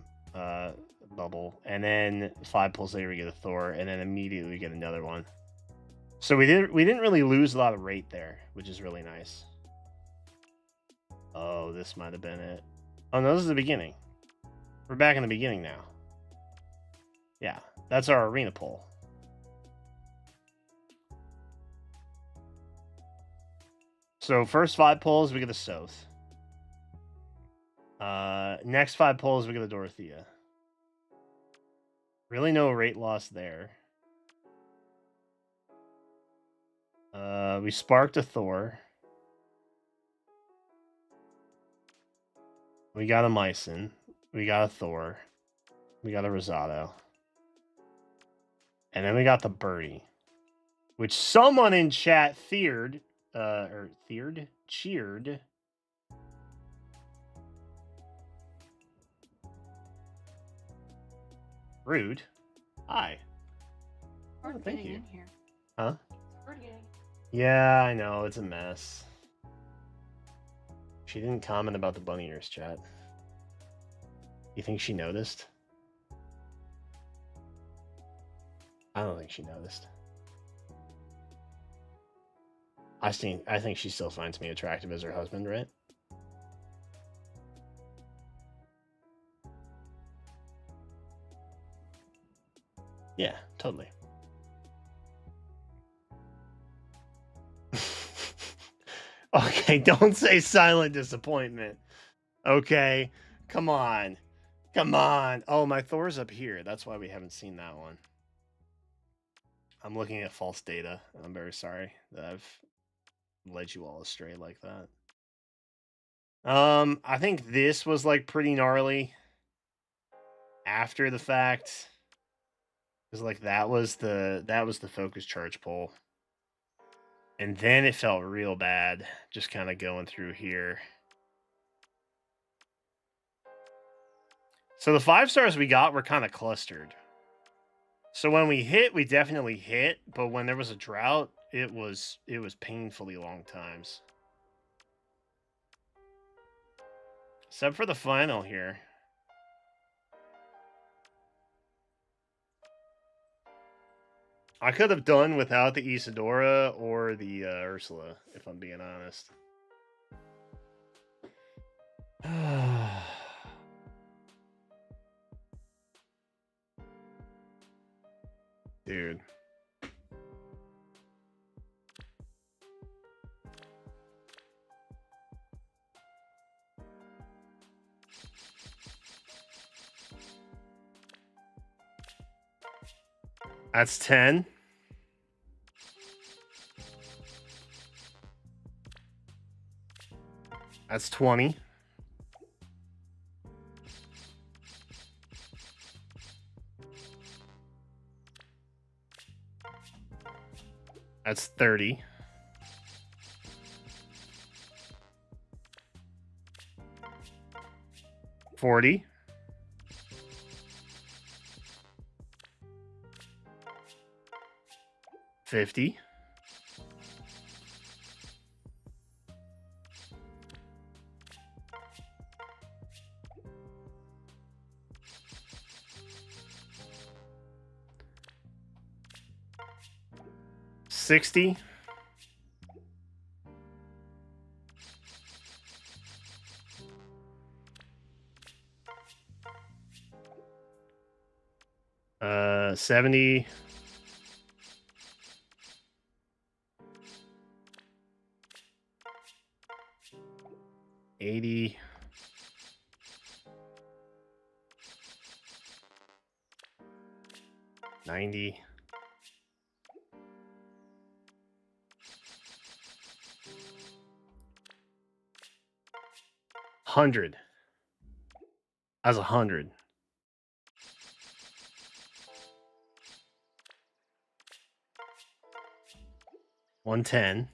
bubble. And then 5 pulls later, we get a Thorr. And then immediately we get another one. So we didn't really lose a lot of rate there, which is really nice. Oh, this might have been it. Oh, no, this is the beginning. We're back in the beginning now. Yeah, that's our arena pull. So first 5 pulls, we get a Soth. Next 5 pulls, we get a Dorothea. Really no rate loss there. We sparked a Thorr. We got a Mycin. We got a Thorr. We got a Rosado. And then we got the Birdie. Which someone in chat cheered. Rude. Hi. Oh, thank you. Huh? Yeah, I know. It's a mess. She didn't comment about the bunny ears, chat. You think she noticed? I don't think she noticed. I think she still finds me attractive as her husband, right? Yeah, totally. Okay, don't say silent disappointment. Okay, come on. Come on. Oh, my Thor's up here. That's why we haven't seen that one. I'm looking at false data, and I'm very sorry that I've led you all astray like that. I think this was like pretty gnarly after the fact. Because like that was the focus charge pull. And then it felt real bad, just kind of going through here. So the 5 stars we got were kind of clustered. So when we hit, we definitely hit, but when there was a drought, it was painfully long times. Except for the final here. I could have done without the Isadora or the Ursula, if I'm being honest. Dude. That's 10. That's 20. That's 30. $40. 50. 60. 70. 80. 90. 100. That's 100. 110.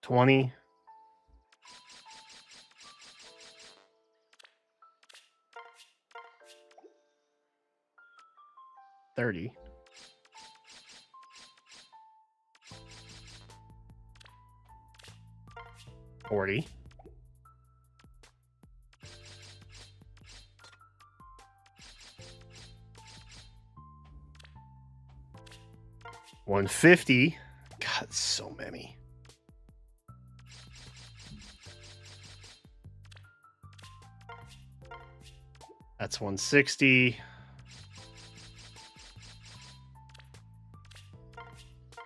20. 30. 40. 150. God, so many. That's 160.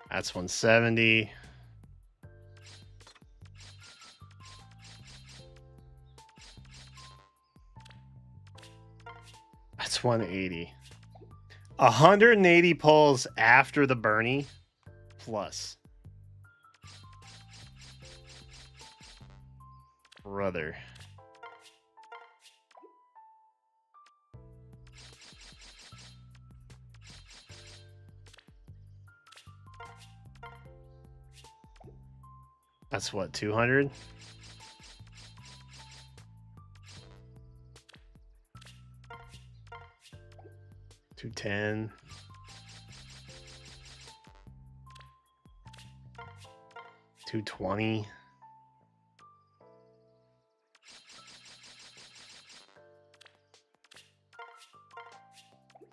That's 170. That's 180. 180 pulls after the Bernie plus. Brother. That's what, 200? $210. $220.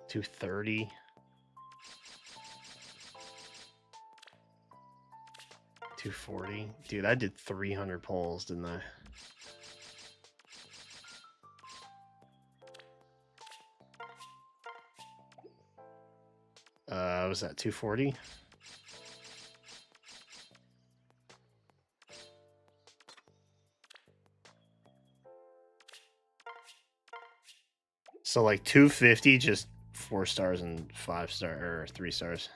$230. $240. Dude, I did 300 pulls, didn't I? Was that 240? So like 250, just 4 stars and 5 star or 3 stars.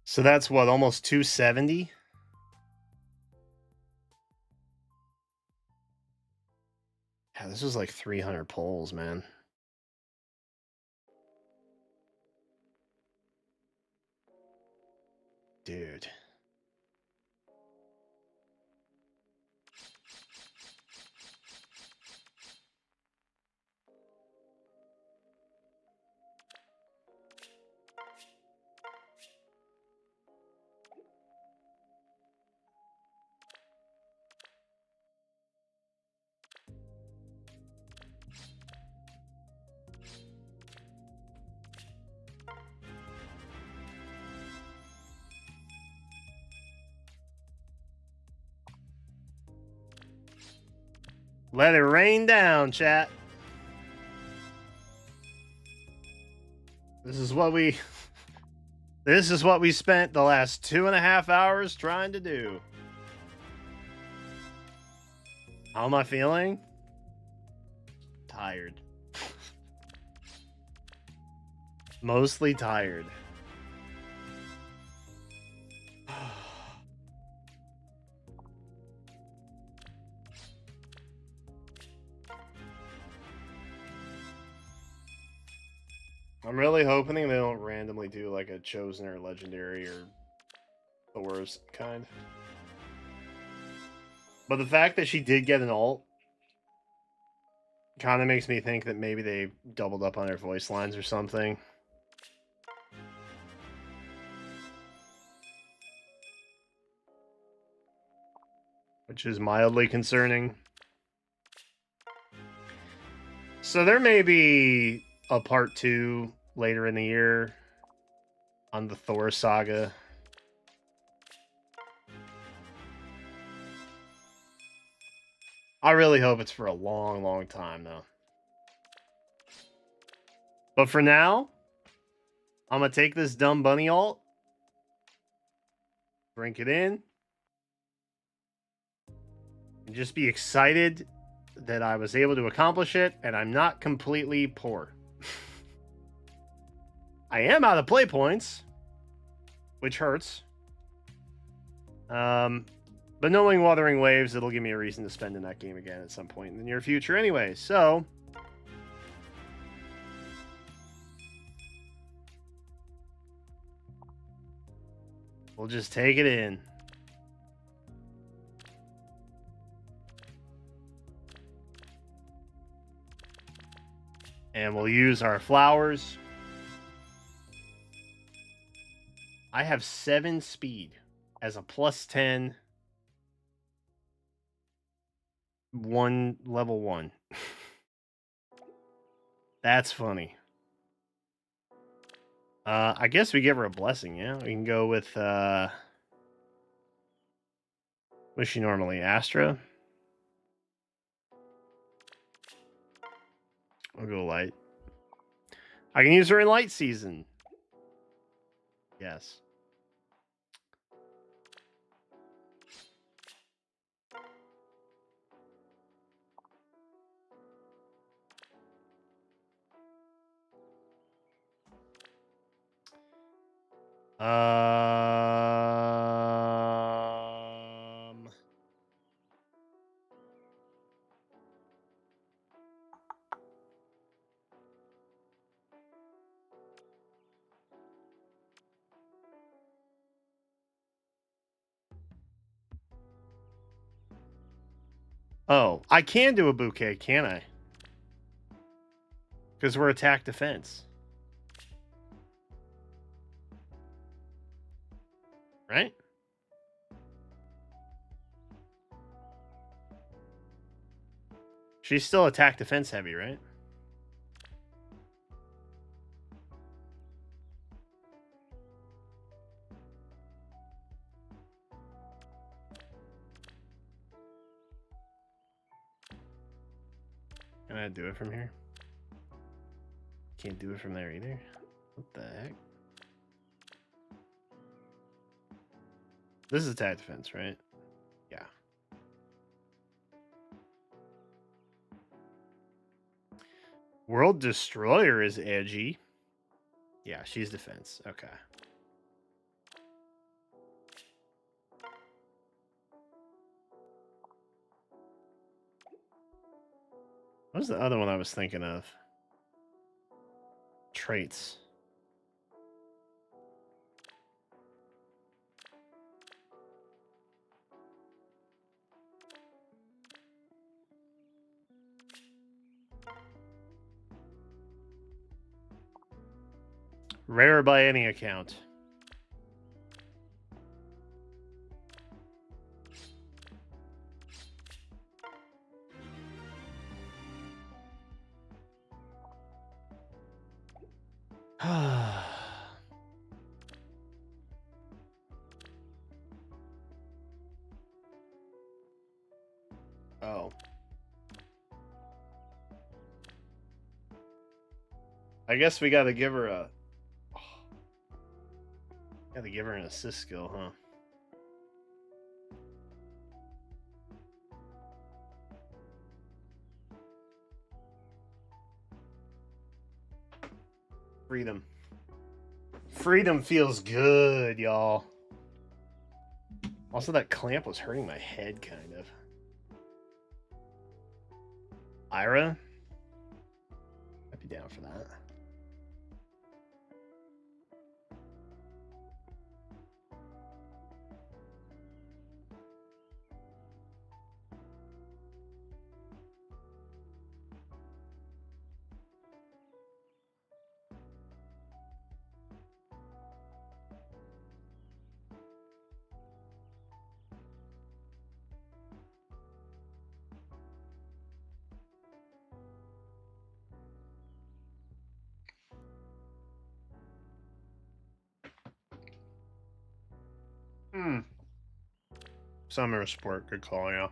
So that's what, almost 270? This was like 300 pulls, man. Dude. Let it rain down, chat. This is what we spent the last 2.5 hours trying to do. How am I feeling? Tired. Mostly tired. I'm really hoping they don't randomly do like a chosen or legendary or the worst kind. But the fact that she did get an ult kind of makes me think that maybe they doubled up on her voice lines or something. Which is mildly concerning. So there may be a part 2 later in the year on the Thorr saga. I really hope it's for a long, long time, though. But for now, I'm going to take this dumb bunny ult, drink it in, and just be excited that I was able to accomplish it, and I'm not completely poor. I am out of play points, which hurts. But knowing Wuthering Waves, it'll give me a reason to spend in that game again at some point in the near future anyway. So we'll just take it in. And we'll use our flowers. I have 7 speed as a +10 level 1. That's funny. I guess we give her a blessing, yeah? We can go with what's she normally? Astra? I'll go light. I can use her in light season. Yes. Oh, I can do a bouquet, can I? Because we're attack defense. Right? She's still attack defense heavy, right? Can I do it from here? Can't do it from there either. What the heck? This is attack defense, right? Yeah. World Destroyer is edgy. Yeah, she's defense. Okay. What was the other one I was thinking of? Traits. Rare by any account. Oh. I guess we gotta give her a... Gotta give her an assist skill, huh? Freedom. Freedom feels good, y'all. Also, that clamp was hurting my head, kind of. Ira? I'd be down for that. Summer sport, good call, yeah.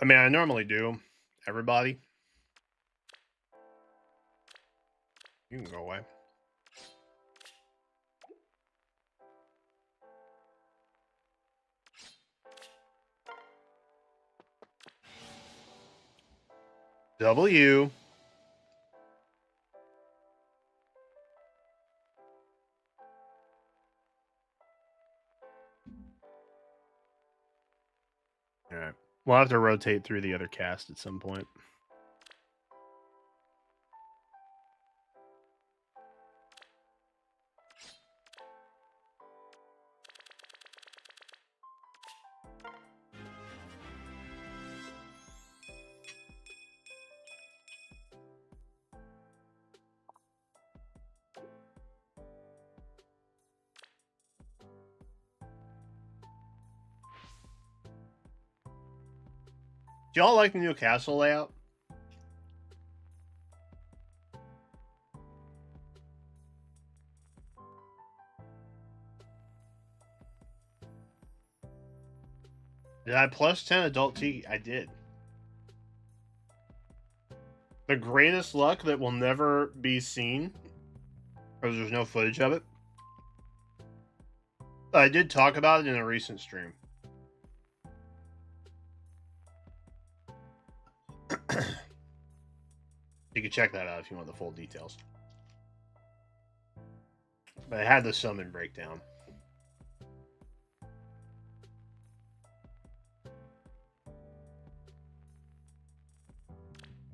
I mean, I normally do. Everybody. You can go away. W. Alright. We'll have to rotate through the other cast at some point. Do y'all like the new castle layout? Did I plus 10 adult T? I did. The greatest luck that will never be seen, because there's no footage of it. I did talk about it in a recent stream. You can check that out if you want the full details. But I had the summon breakdown.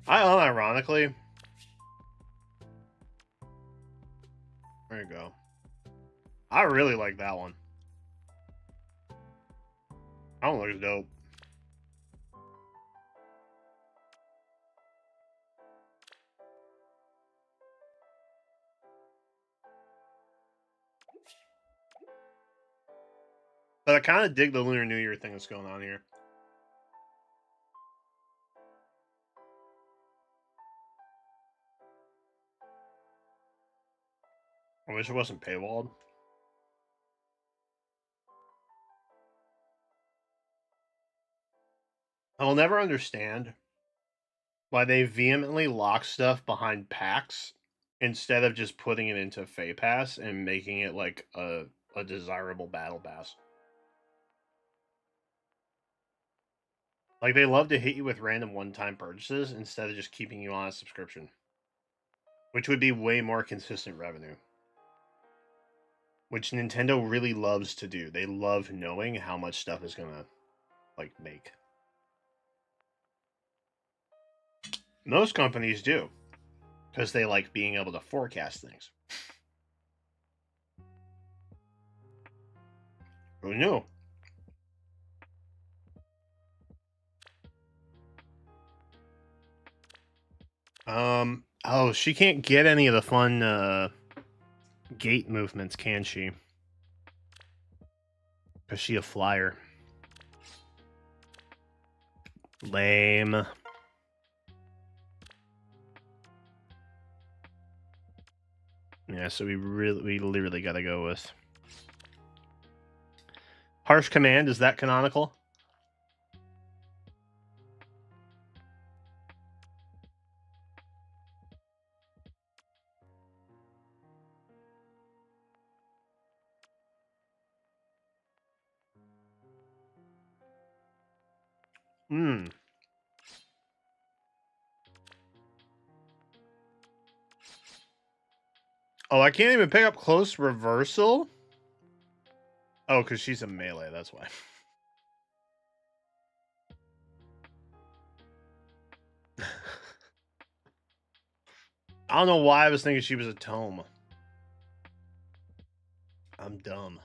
I unironically... There you go. I really like that one. That one looks dope. But I kind of dig the Lunar New Year thing that's going on here. I wish it wasn't paywalled. I will never understand why they vehemently lock stuff behind packs instead of just putting it into Fey Pass and making it like a desirable battle pass. Like, they love to hit you with random one-time purchases instead of just keeping you on a subscription, which would be way more consistent revenue. Which Nintendo really loves to do. They love knowing how much stuff is gonna, like, make. Most companies do, because they like being able to forecast things. Who knew? Oh, she can't get any of the fun gate movements, can she? Because she a flyer. Lame. Yeah, so we literally gotta go with Harsh Command. Is that canonical? Hmm. Oh, I can't even pick up close reversal? Oh, because she's a melee, that's why. I don't know why I was thinking she was a tome. I'm dumb.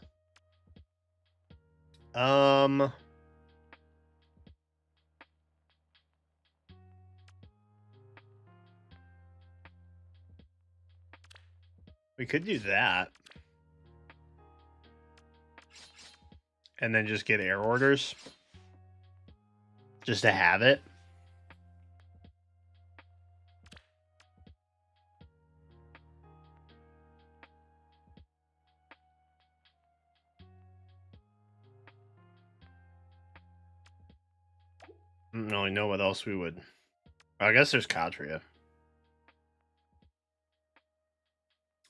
We could do that. And then just get air orders. Just to have it. I don't really know what else we would. I guess there's Katria.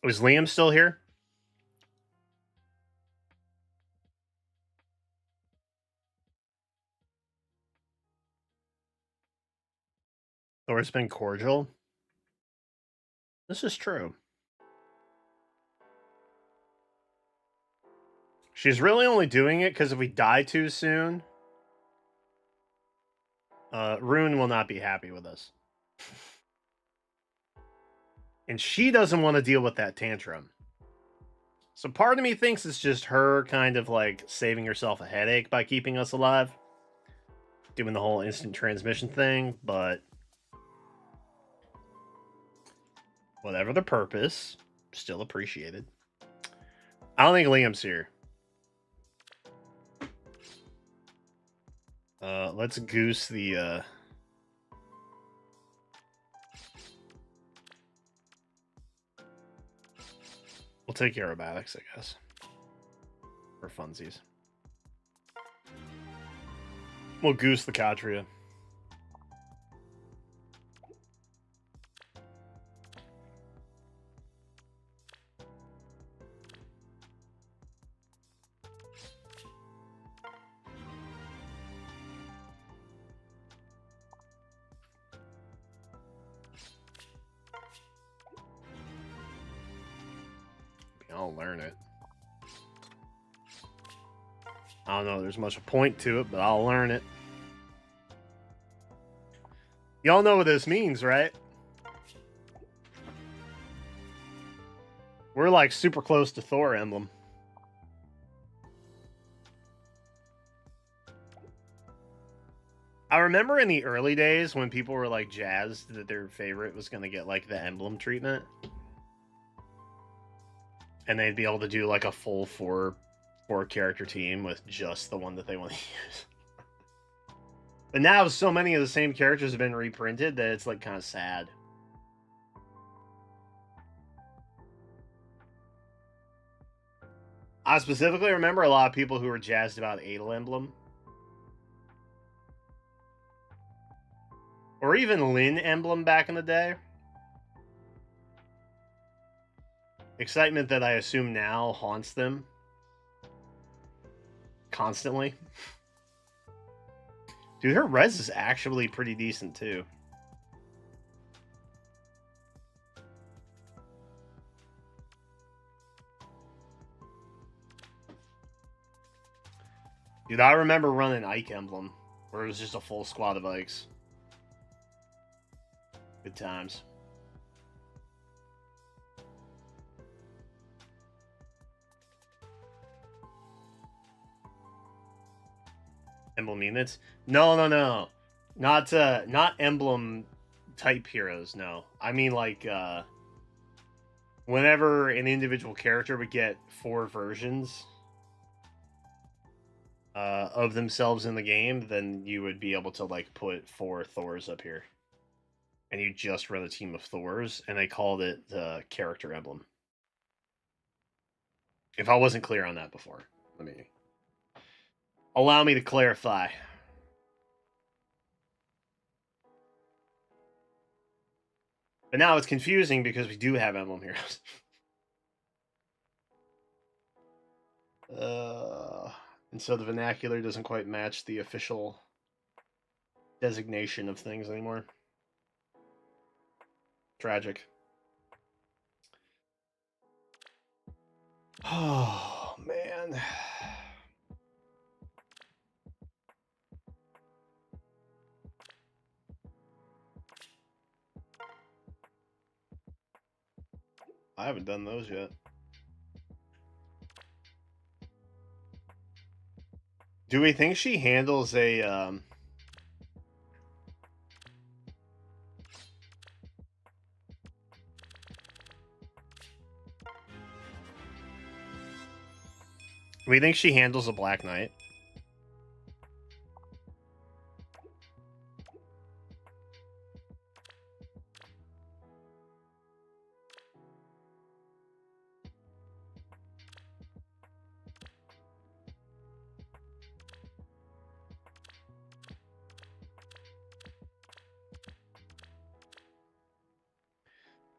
Was Liam still here? Thor's been cordial. This is true. She's really only doing it because if we die too soon, Rune will not be happy with us. And she doesn't want to deal with that tantrum. So part of me thinks it's just her kind of like saving herself a headache by keeping us alive. Doing the whole instant transmission thing, but whatever the purpose, still appreciated. I don't think Liam's here. Let's goose the we'll take aerobatics, I guess. For funsies. We'll goose the Katria. I'll learn it. I don't know there's much a point to it, but I'll learn it. Y'all know what this means, right? We're like super close to Thorr emblem. I remember in the early days when people were like jazzed that their favorite was going to get like the emblem treatment. And they'd be able to do like a full four character team with just the one that they want to use. But now so many of the same characters have been reprinted that it's like kind of sad. I specifically remember a lot of people who were jazzed about Adel Emblem. Or even Lin Emblem back in the day. Excitement that I assume now haunts them. Constantly. Dude, her res is actually pretty decent too. Dude, I remember running Ike Emblem, where it was just a full squad of Ikes. Good times. Emblem units? No. Not emblem type heroes, no. I mean like whenever an individual character would get 4 versions of themselves in the game, then you would be able to like put 4 Thors up here. And you just run a team of Thors, and they called it the character emblem. If I wasn't clear on that before, let me allow me to clarify. But now it's confusing because we do have emblem heroes. And so the vernacular doesn't quite match the official designation of things anymore. Tragic. Oh, man. I haven't done those yet. Do we think she handles a we think she handles a Black Knight?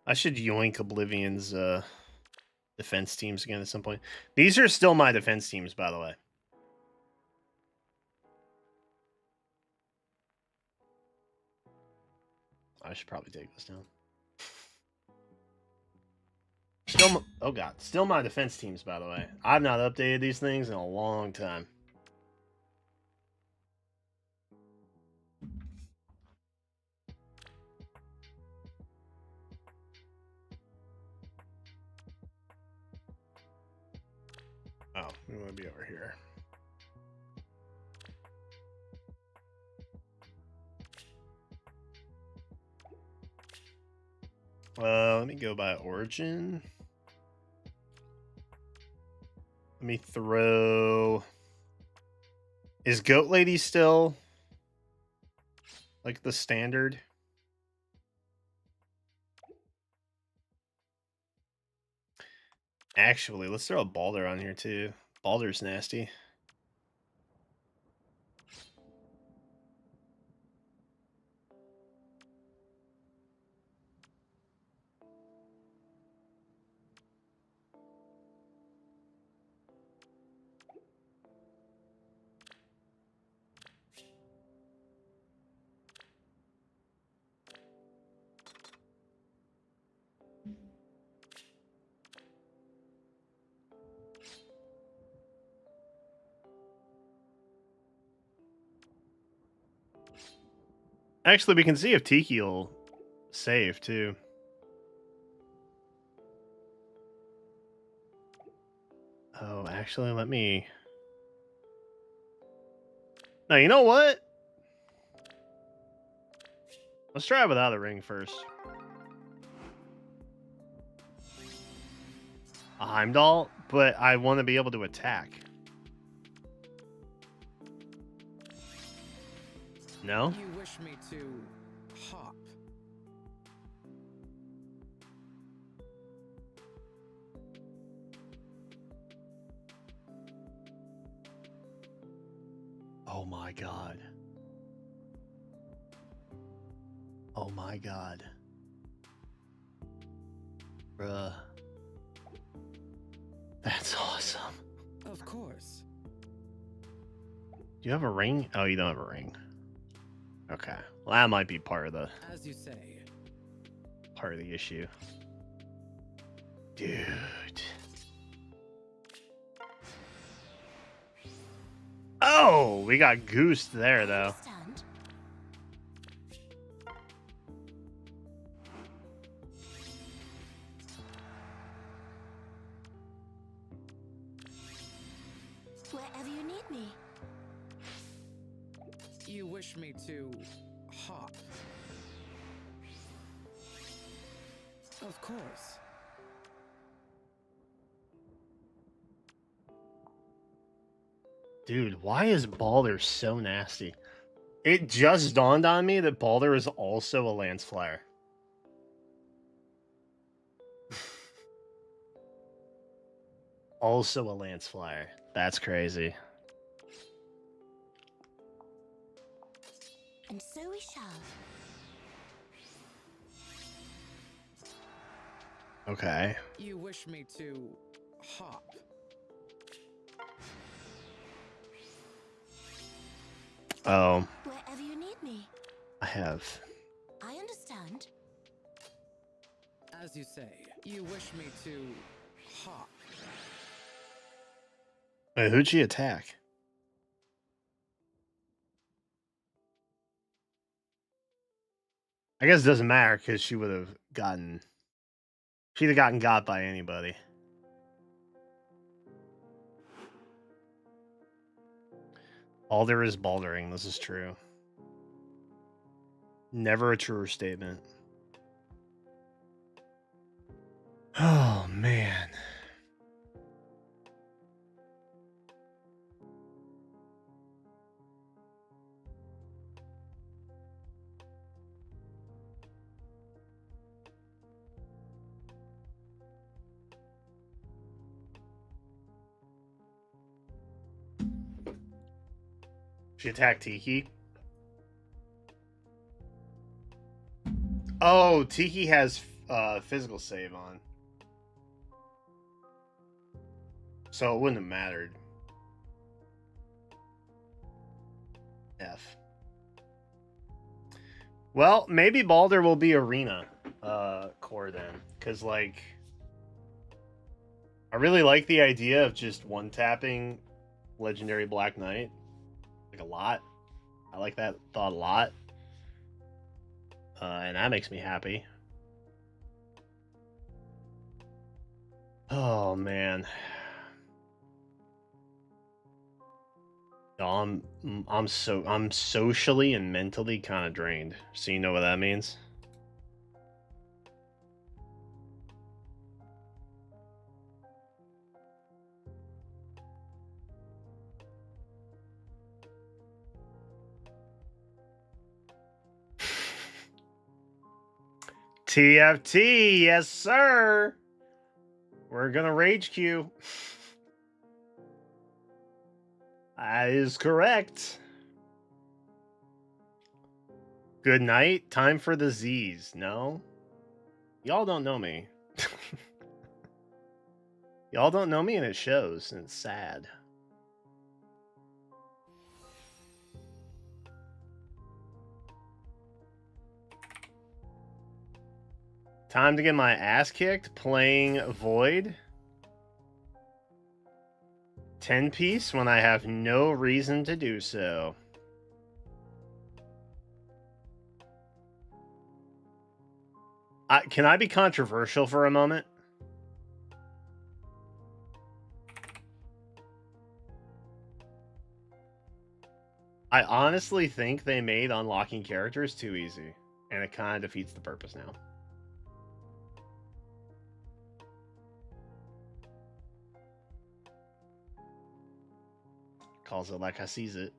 I should yoink Oblivion's defense teams again at some point. These are still my defense teams, by the way. I should probably take this down. Still, oh god, still my defense teams, by the way. I've not updated these things in a long time. Oh, we want to be over here. Let me go by origin. Let me throw... Is Goat Lady still like the standard? Actually, let's throw a Balder on here too. Balder's nasty. Actually, we can see if Tiki will save too. Oh, actually, let me... No, you know what? Let's try without a ring first. A Heimdall, but I want to be able to attack. No? You wish me to hop? Oh my god. Oh my god. Bruh. That's awesome. Of course. Do you have a ring? Oh, you don't have a ring. Okay. Well, that might be part of the As you say. part of the issue. Dude. Oh, we got goosed there though. Understand? Wherever you need me. You wish me to hop? Of course. Dude, why is Balder so nasty? It just dawned on me that Balder is also a Lance Flyer. Also a Lance Flyer. That's crazy. And so we shall. Okay. You wish me to hop? Oh, Wherever you need me. I have. I understand. As you say, you wish me to hop? Wait, who'd she attack? I guess it doesn't matter because she would have gotten. She'd have gotten got by anybody. Balder is baldering. This is true. Never a truer statement. Oh, man. She attacked Tiki. Oh, Tiki has physical save on. So it wouldn't have mattered. F. Well, maybe Balder will be Arena core then. Because, like, I really like the idea of just one-tapping Legendary Black Knight. Like, a lot. I like that thought a lot. And that makes me happy. Oh, man. No, I'm socially and mentally kind of drained. So you know what that means? TFT, yes sir. We're gonna rage queue. That is correct. Good night. Time for the Z's. No? Y'all don't know me. Y'all don't know me and it shows, and it's sad. Time to get my ass kicked playing Void. 10-piece when I have no reason to do so. Can I be controversial for a moment? I honestly think they made unlocking characters too easy, and it kind of defeats the purpose now. Calls it like I sees it.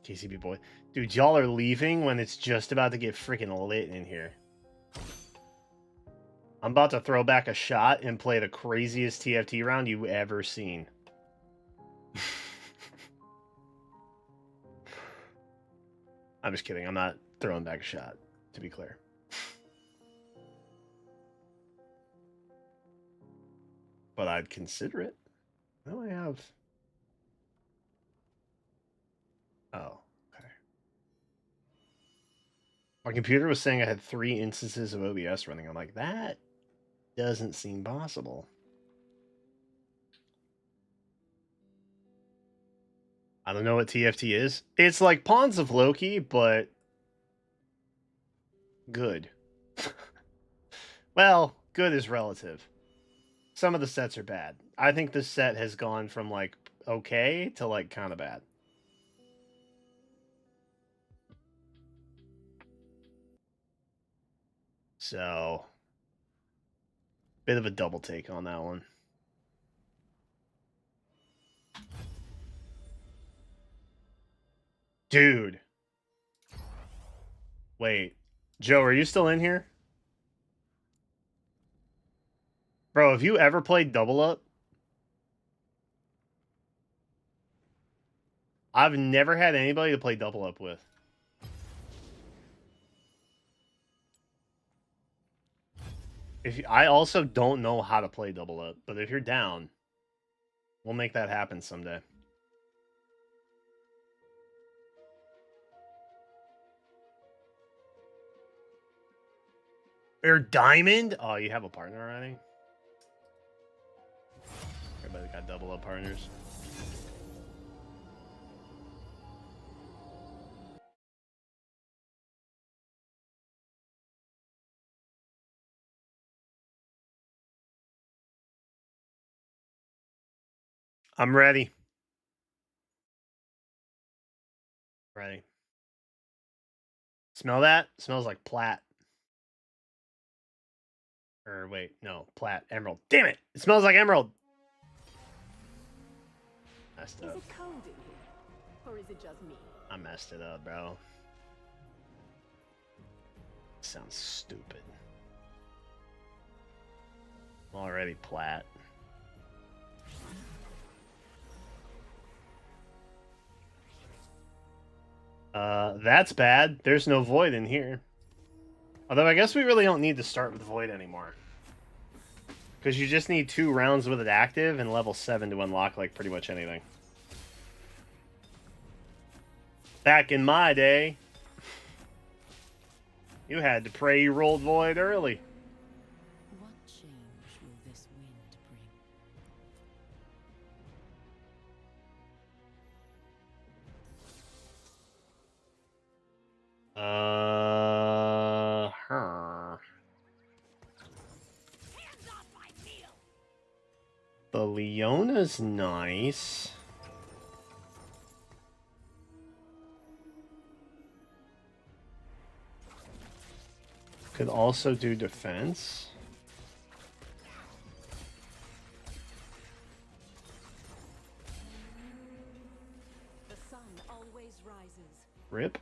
KCB boy. Dude, y'all are leaving when it's just about to get freaking lit in here. I'm about to throw back a shot and play the craziest TFT round you've ever seen. I'm just kidding. I'm not throwing back a shot, to be clear. But I'd consider it. No, I have. Oh, okay. My computer was saying I had 3 instances of OBS running. I'm like, that doesn't seem possible. I don't know what TFT is. It's like Pawns of Loki, but good. Well, good is relative. Some of the sets are bad. I think this set has gone from like okay to like kind of bad. So, bit of a double take on that one. Dude. Wait. Joe, are you still in here? Bro, have you ever played Double Up? I've never had anybody to play Double Up with. I also don't know how to play Double Up, but if you're down, we'll make that happen someday. Or Diamond? Oh, you have a partner already? Everybody got Double Up partners. I'm ready. Ready. Smell that? Smells like plat. Or wait, no, plat, emerald. Damn it! It smells like emerald. Messed up. Is it cold in here? Or is it just me? I messed it up, bro. Sounds stupid. Already plat. That's bad. There's no void in here. Although I guess we really don't need to start with void anymore. Because you just need 2 rounds with it active and level 7 to unlock like pretty much anything. Back in my day, you had to pray you rolled void early. What change will this wind bring? The Leona's nice. Could also do defense. The sun always rises. Rip.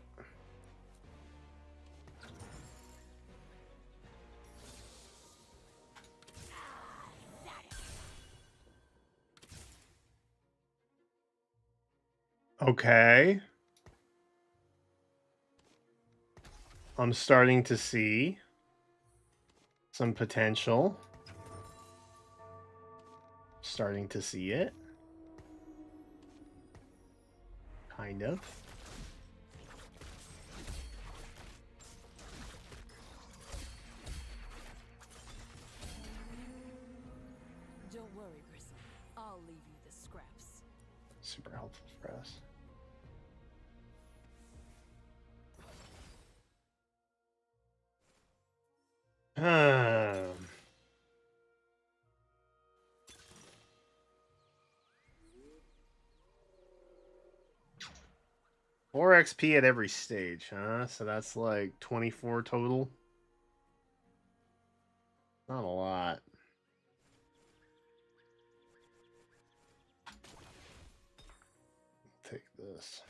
Okay. I'm starting to see some potential. Starting to see it. Kind of. Don't worry, Grissom. I'll leave you the scraps. Super helpful for us. Um, 4 XP at every stage, huh? So that's like 24 total. Not a lot. Take this.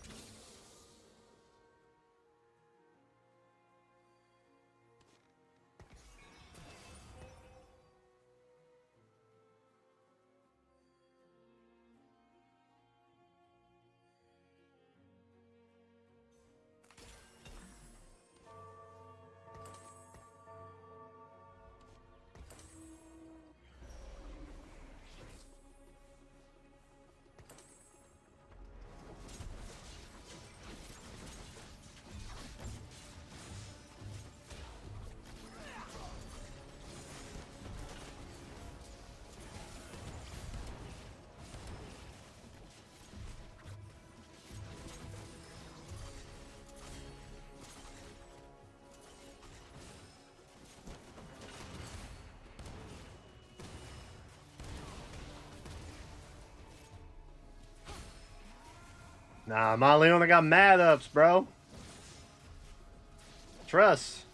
Nah, my Leona got mad ups, bro. Trust.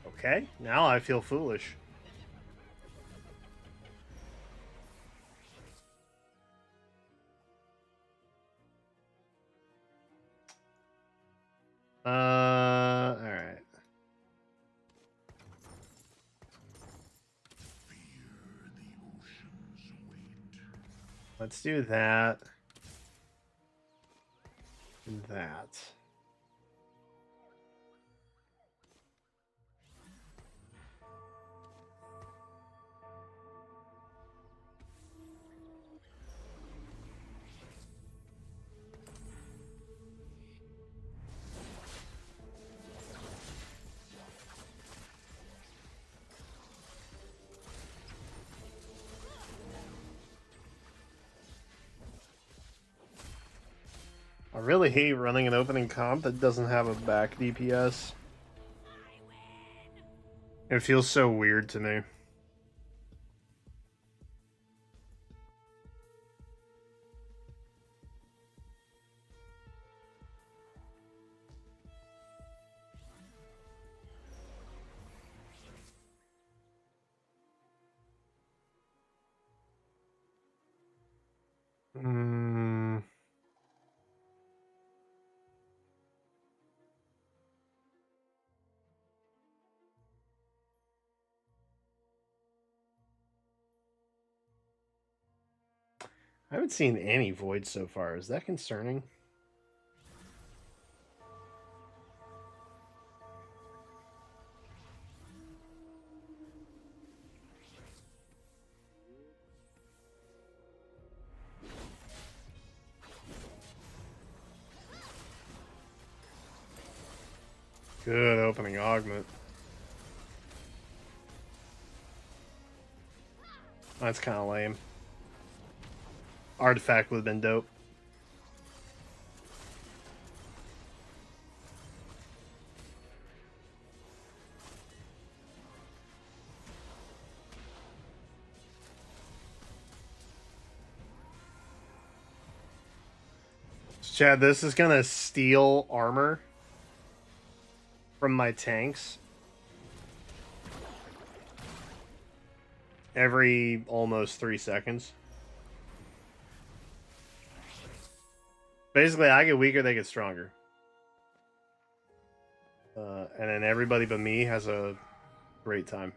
Okay, now I feel foolish. Alright. Let's do that. And that. I really hate running an opening comp that doesn't have a back DPS. It feels so weird to me. Mm. I haven't seen any voids so far. Is that concerning? Good opening augment. That's kind of lame. Artifact would have been dope. Chad, this is gonna steal armor from my tanks every almost 3 seconds. Basically, I get weaker, they get stronger. And then everybody but me has a great time.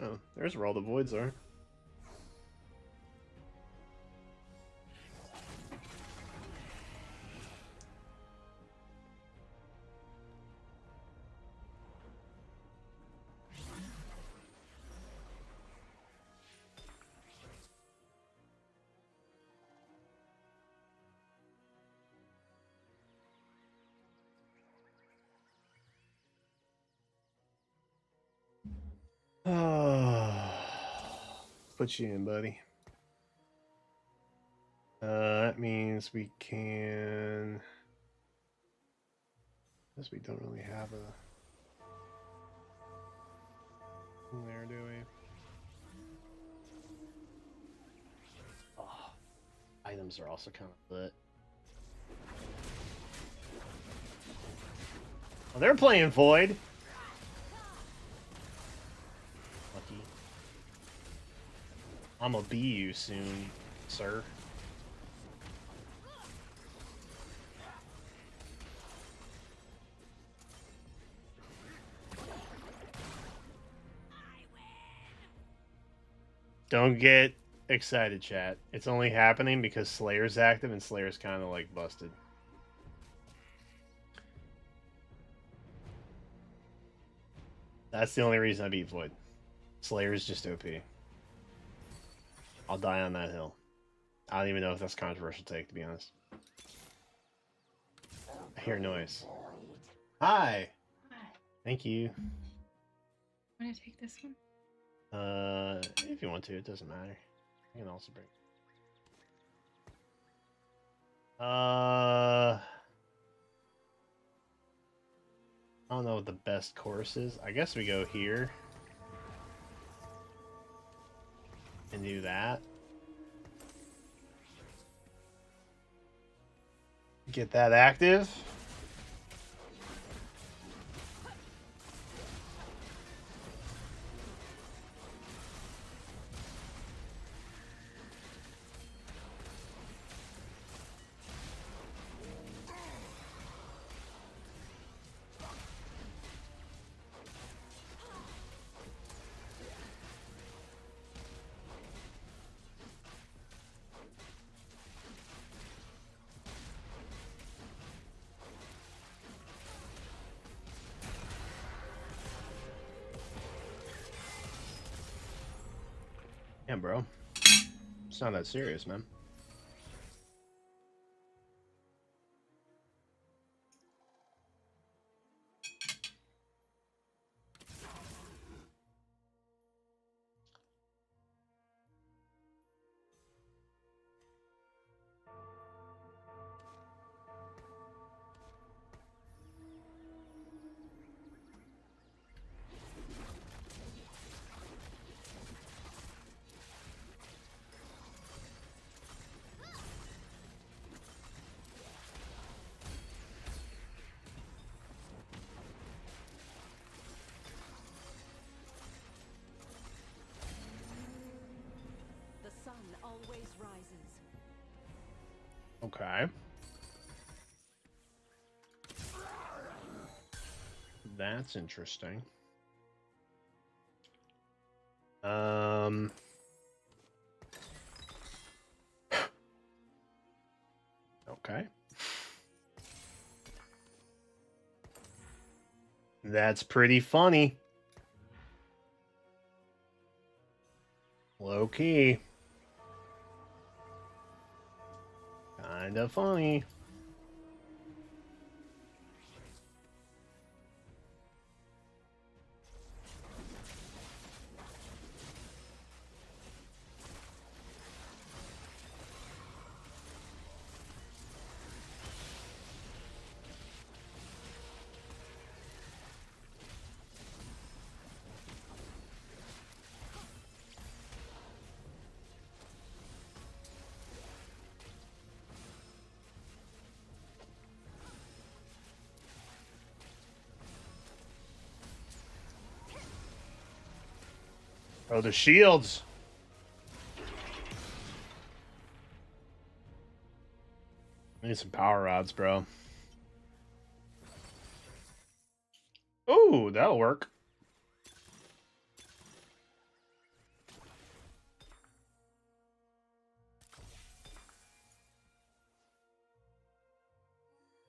Oh, there's where all the voids are. Put you in, buddy. That means we can. Guess we don't really have a. There, do we? Oh, items are also kind of lit. Oh, they're playing Void. Lucky. I'm gonna be you soon, sir. Don't get excited, chat. It's only happening because Slayer's active and Slayer's kind of like busted. That's the only reason I beat Void. Slayer's just OP. I'll die on that hill. I don't even know if that's a controversial take, to be honest. I hear noise. Hi. Hi. Thank you. Want to take this one? If you want to, it doesn't matter. I can also bring. don't know what the best course is. I guess we go here. And do that. Get that active. Yeah, bro. It's not that serious, man. The sun always rises. Okay. That's interesting. Okay. That's pretty funny. Low key. Kinda funny. Oh, the shields. I need some power rods, bro. Ooh, that'll work.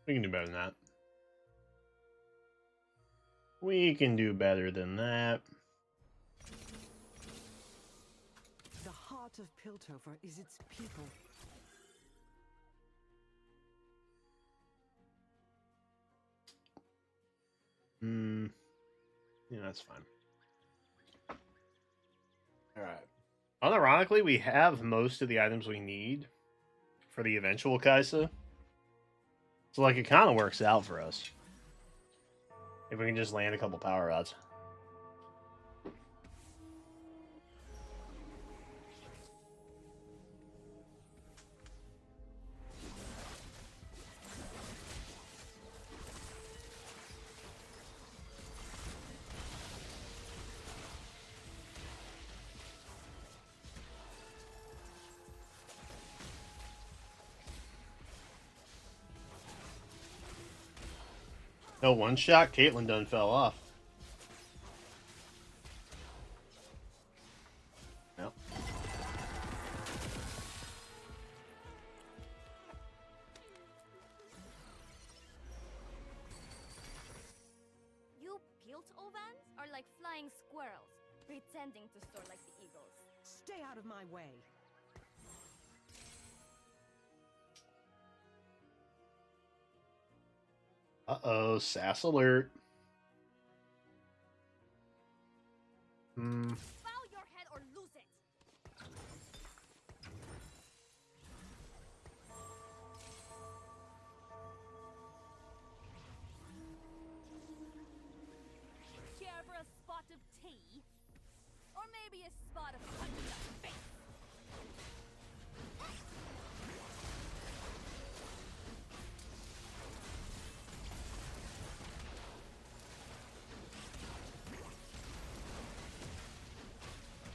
We can do better than that. We can do better than that. The heart of Piltover is its people. Yeah, that's fine. Alright. Unironically, we have most of the items we need for the eventual Kaisa. So, like, it kind of works out for us. If we can just land a couple power rods. No one shot. Caitlyn done fell off. Yep. You Piltovans are like flying squirrels, pretending to soar like the eagles. Stay out of my way. Uh-oh, sass alert. Bow your head or lose it. maybe a spot of punch in the face.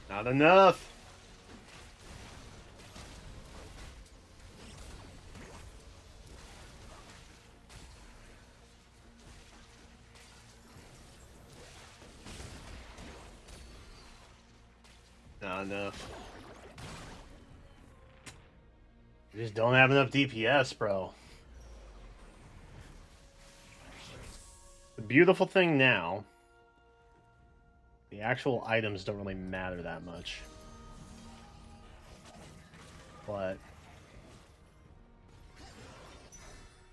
Not enough. Not enough. You just don't have enough DPS, bro. The beautiful thing now, the actual items don't really matter that much. But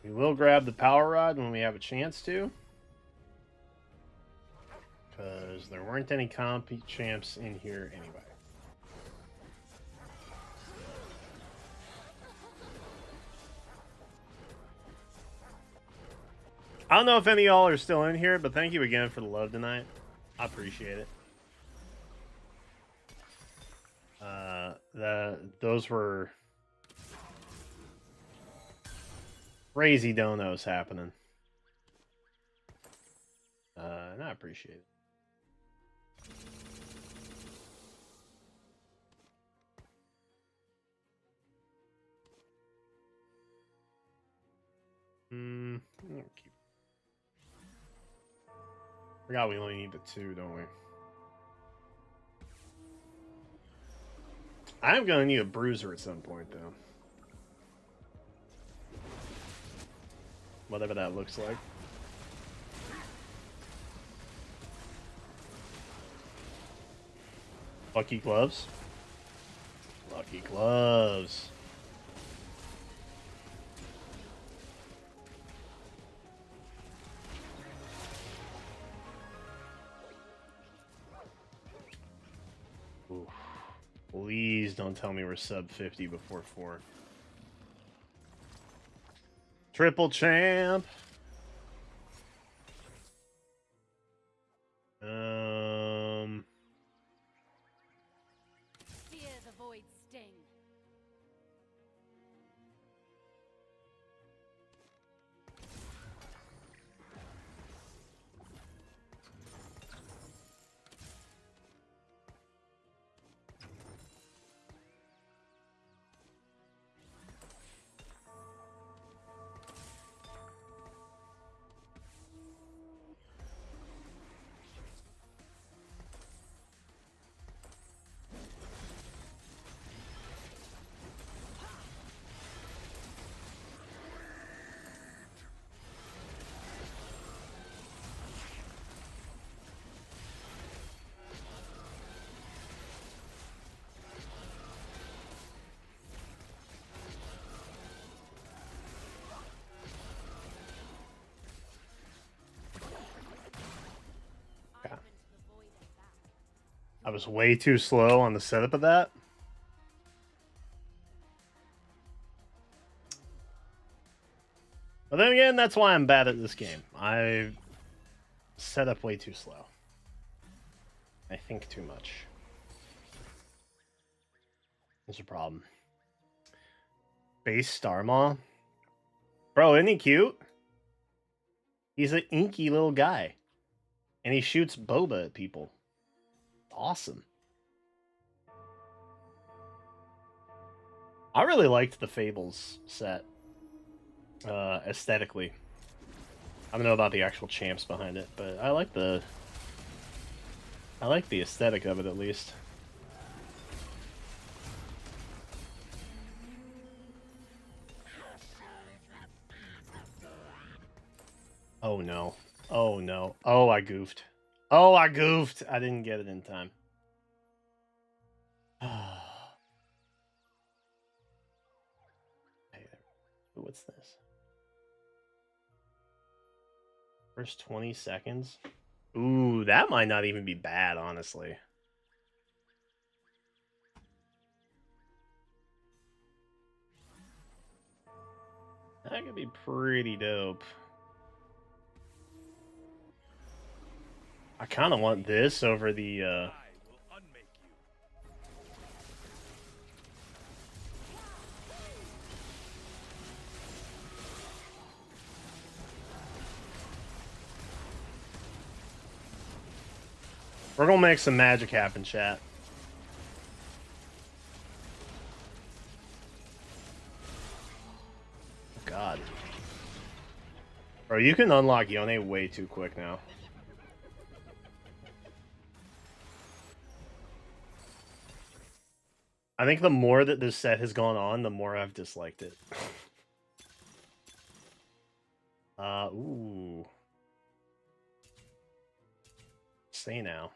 we will grab the power rod when we have a chance to. Because there weren't any comp champs in here anyway. I don't know if any of y'all are still in here, but thank you again for the love tonight. I appreciate it. Those were crazy donos happening. And I appreciate it. Keep. Forgot we only need the 2, don't we? I am gonna need a bruiser at some point, though. Whatever that looks like. Lucky gloves. Lucky gloves. Ooh. Please don't tell me we're sub 50 before 4. Triple champ. Fear the void sting. I was way too slow on the setup of that. But then again, that's why I'm bad at this game. I set up way too slow. I think too much. That's a problem. Base Starmaw? Bro, isn't he cute? He's an inky little guy. And he shoots boba at people. Awesome. I really liked the Fables set. Aesthetically. I don't know about the actual champs behind it, but I like the aesthetic of it at least. Oh no. Oh no. Oh, I goofed. Oh, I goofed. I didn't get it in time. Hey, what's this? First 20 seconds? Ooh, that might not even be bad, honestly. That could be pretty dope. I kind of want this over the We're gonna make some magic happen, chat. God. Bro, you can unlock Yone way too quick now. I think the more that this set has gone on, the more I've disliked it. Ooh. Say now.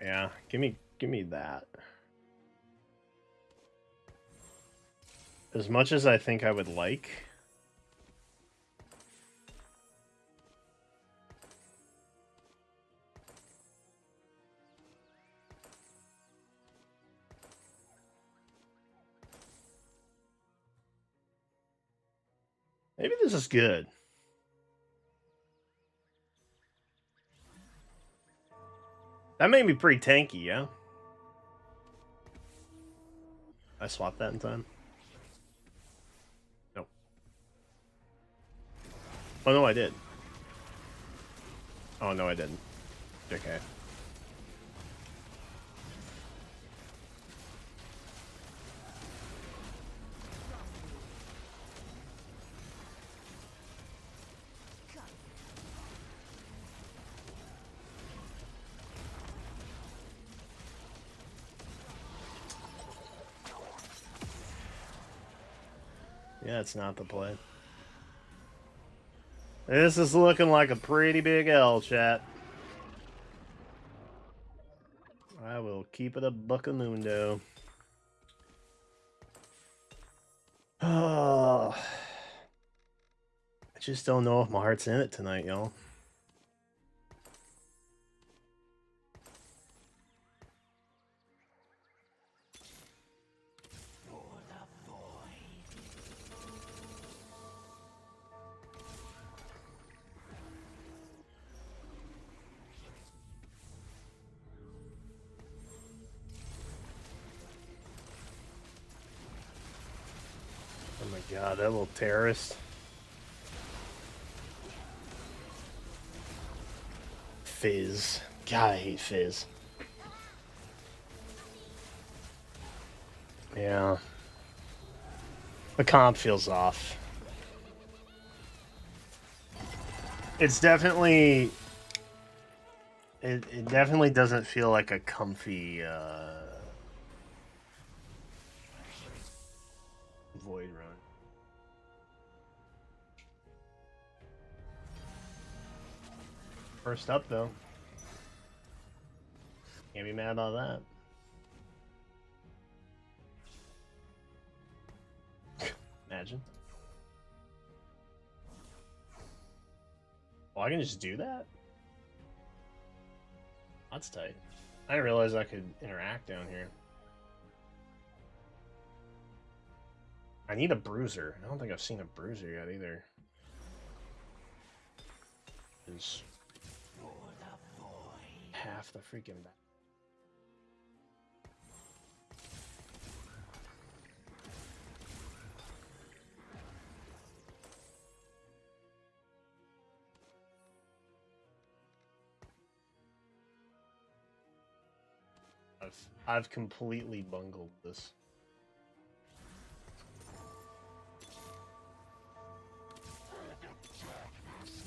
Yeah. Give me that. As much as I think I would like. Maybe this is good. That made me pretty tanky, yeah? I swapped that in time. Nope. Oh, no, I did. Oh, no, I didn't. Okay. Yeah, it's not the play. This is looking like a pretty big L, chat. I will keep it a buckamundo. Oh, I just don't know if my heart's in it tonight, y'all. Oh my god, that little terrorist. Fizz. God, I hate Fizz. Yeah. The comp feels off. It's definitely... It definitely doesn't feel like a comfy, Void run. First up, though. Can't be mad about that. Imagine. Oh, I can just do that? That's tight. I didn't realize I could interact down here. I need a bruiser. I don't think I've seen a bruiser yet either. Is half the freaking back. I've completely bungled this.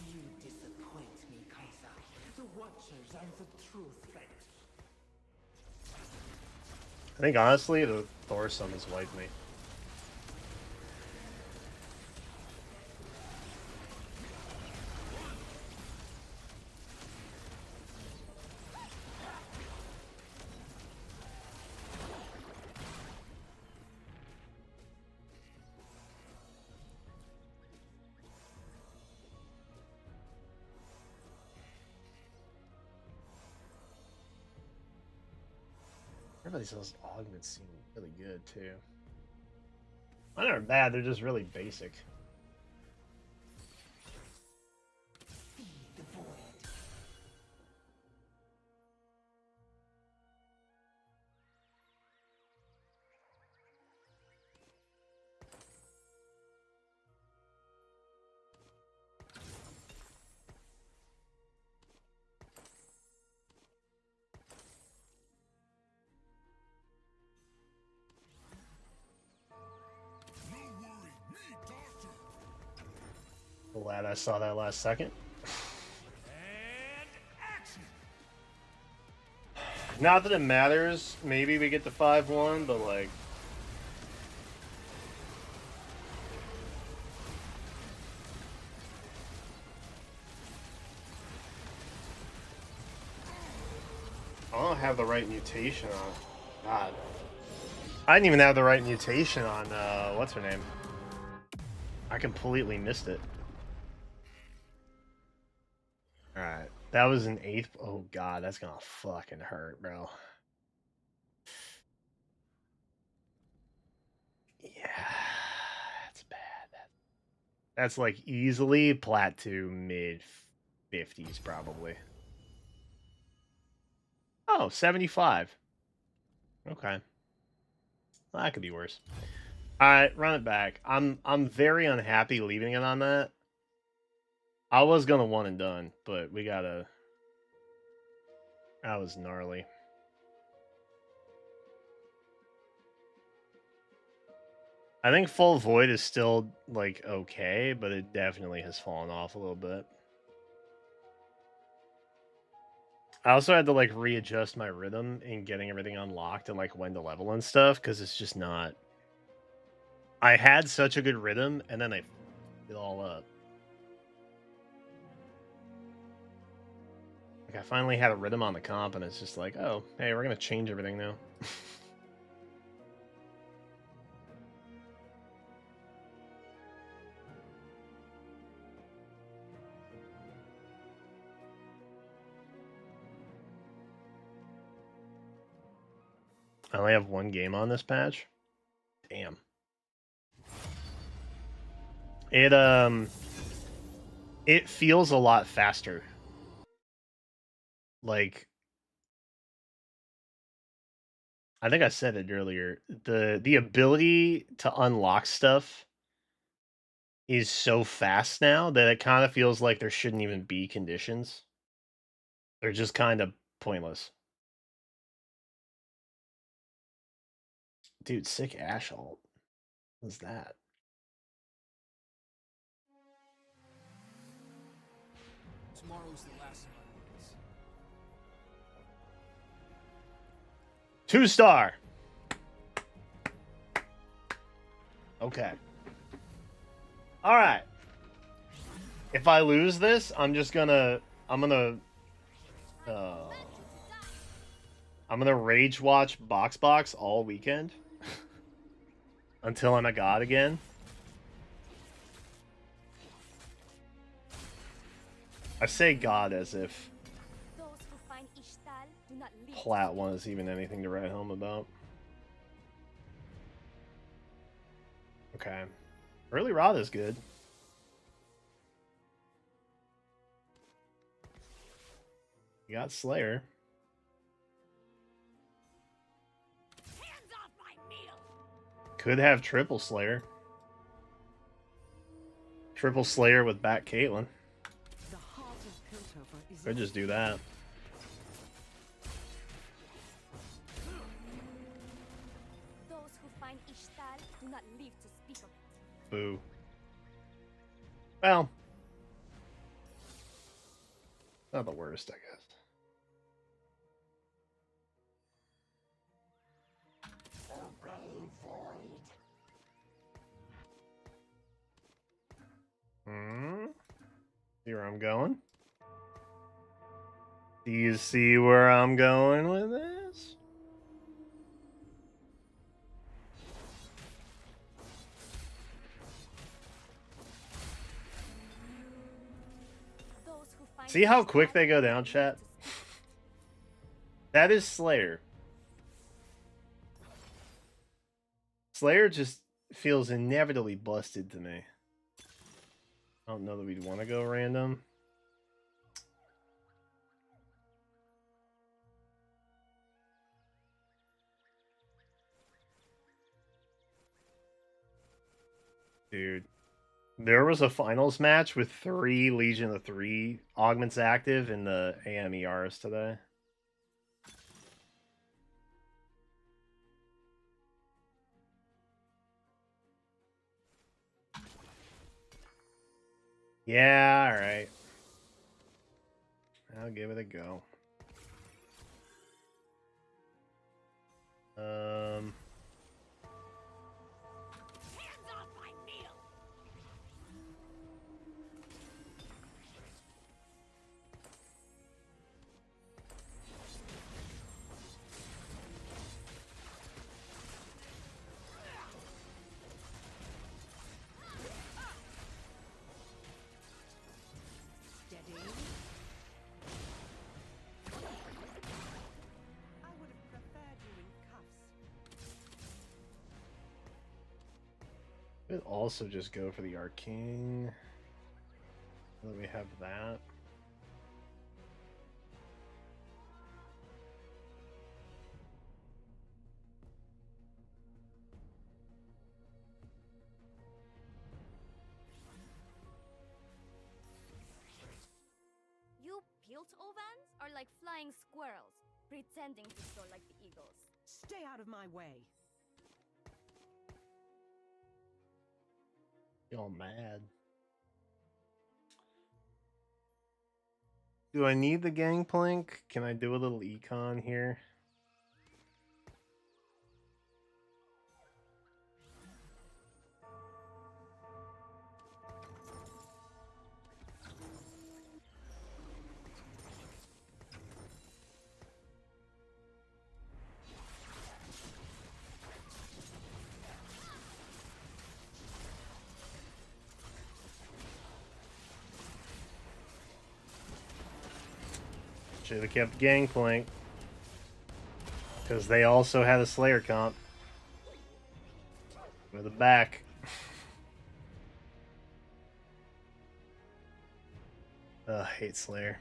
You disappoint me, Kaiser. The Watchers are the true threat. I think honestly, the Thorr summons wiped me. Everybody else's augments seem really good too. Mine aren't bad, they're just really basic. Glad I saw that last second. Not that it matters. Maybe we get to 5-1, but like. I don't have the right mutation on. God. I didn't even have the right mutation on, what's her name? I completely missed it. Alright. That was an 8th. Oh, God. That's gonna fucking hurt, bro. Yeah. That's bad. That's like easily plat to mid 50s, probably. Oh, 75. Okay. Well, that could be worse. Alright, run it back. I'm very unhappy leaving it on that. I was gonna one and done, but we gotta. That was gnarly. I think Full Void is still like okay, but it definitely has fallen off a little bit. I also had to like readjust my rhythm in getting everything unlocked and like when to level and stuff because it's just not. I had such a good rhythm and then I f***ed it all up. Like I finally had a rhythm on the comp and it's just like, oh, hey, we're gonna change everything now. I only have one game on this patch. Damn. It feels a lot faster. Like I think I said it earlier. The ability to unlock stuff is so fast now that it kind of feels like there shouldn't even be conditions. They're just kind of pointless. Dude, sick Ash ult. What's that? Tomorrow's the last of my days. 2-star. Okay. All right. If I lose this, I'm gonna rage watch Box all weekend until I'm a god again. I say god as if Plat 1 is even anything to write home about. Okay. Early Rod is good. You got Slayer. Hands off my meal! Could have triple Slayer. Triple Slayer with back Caitlyn. The heart of Piltover is Could just do that. Those who find Ishtal do not live to speak of it. Boo. Well, not the worst, I guess. See where I'm going? Do you see where I'm going with this? Those who find See how Ishtal quick they go do down, not chat? live to speak of it. That is Slayer. Slayer just feels inevitably busted to me. I don't know that we'd want to go random. Dude. There was a finals match with 3 Legion of 3 augments active in the AMERs today. Yeah, alright. I'll give it a go. Hands off my needle! Steady. I would have preferred you in cuffs. Could also just go for the arcane. Let me have that. You Piltovans are like flying squirrels, pretending to soar like the eagles. Stay out of my way. Y'all mad. Do I need the gangplank? Can I do a little econ here? Should have kept gangplank. Because they also had a Slayer comp. With a back. Ugh, hate Slayer.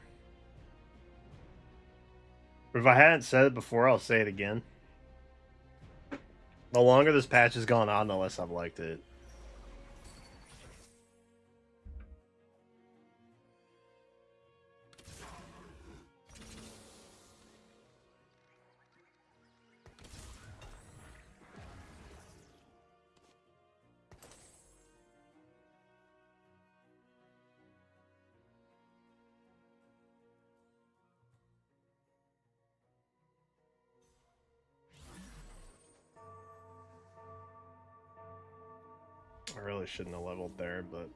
But if I hadn't said it before, I'll say it again. The longer this patch has gone on, the less I've liked it. I really shouldn't have leveled there, but...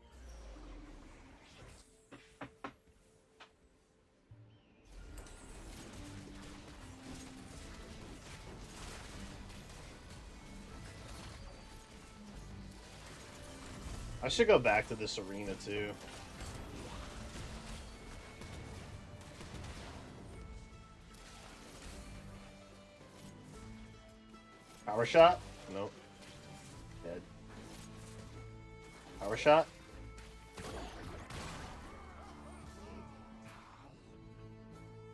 I should go back to this arena, too. Power shot? Nope. Dead. Power shot?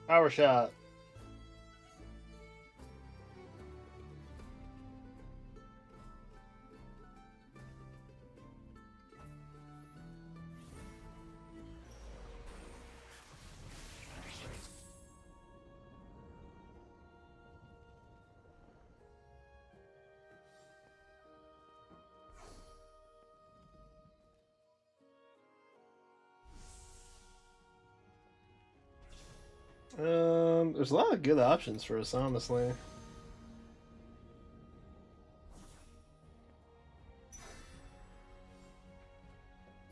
Power shot. There's a lot of good options for us, honestly.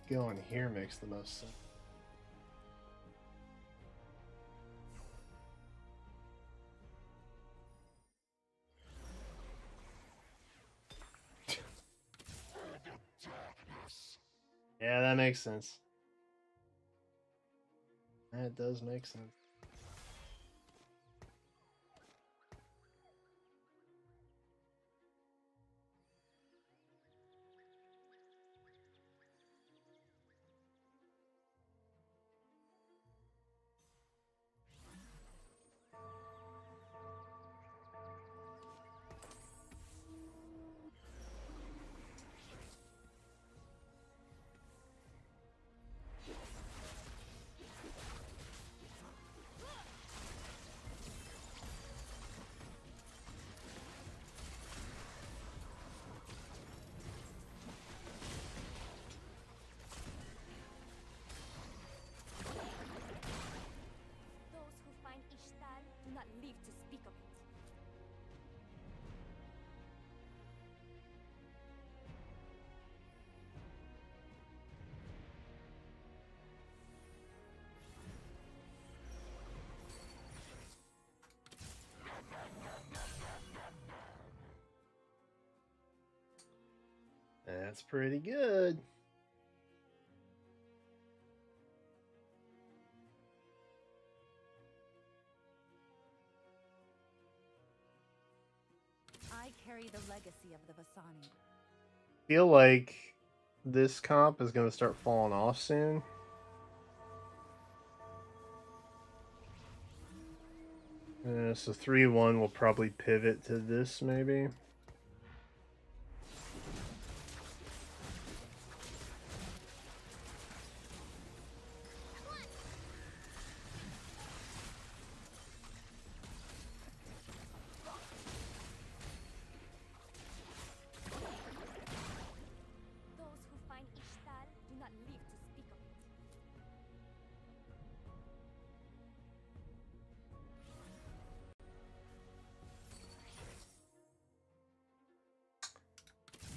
Going here makes the most sense. Yeah, that makes sense. That does make sense. That's pretty good. I carry the legacy of the Vasani. Feel like this comp is going to start falling off soon. So 3-1 will probably pivot to this, maybe. Those who find Ishtar do not live to speak of it.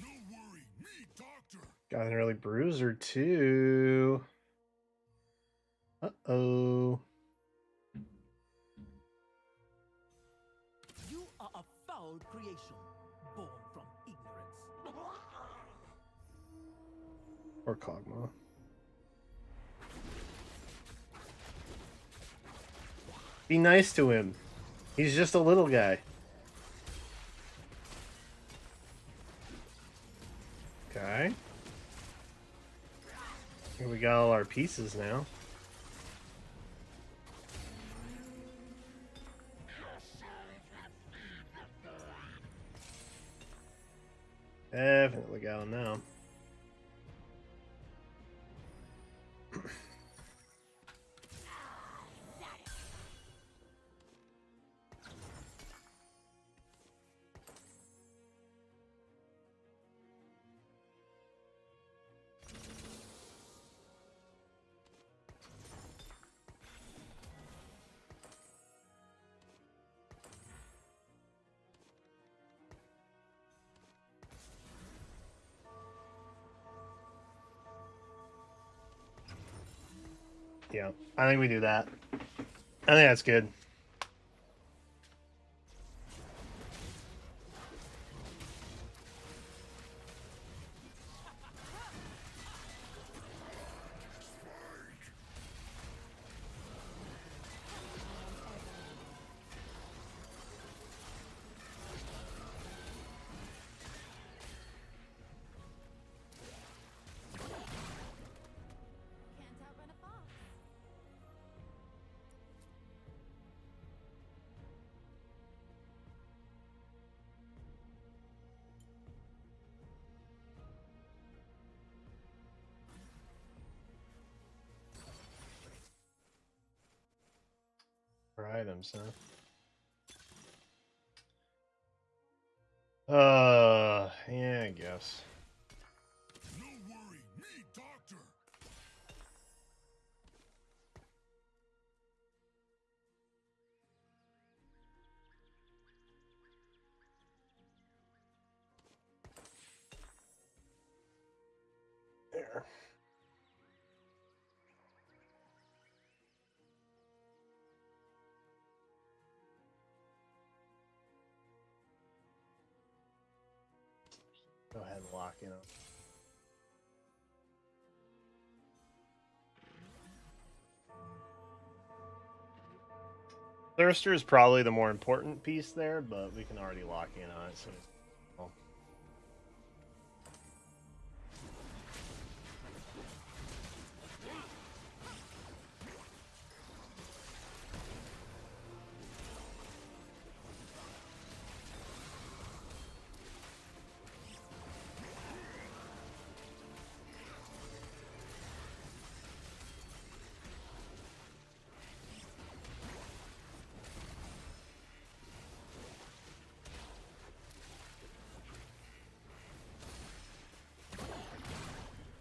No worry, me, doctor. Got an early bruiser, too. Uh-oh. You are a foul creation, born from ignorance. Or Kog'Maw. Be nice to him. He's just a little guy. Okay. Here we got all our pieces now. Definitely got him now. Yeah, I think we do that. I think that's good. Can't outrun a fox. For items, huh? Yeah, I guess. No worry, me, doctor. There. Go ahead and lock in. Thirster is probably the more important piece there, but we can already lock in on it. So.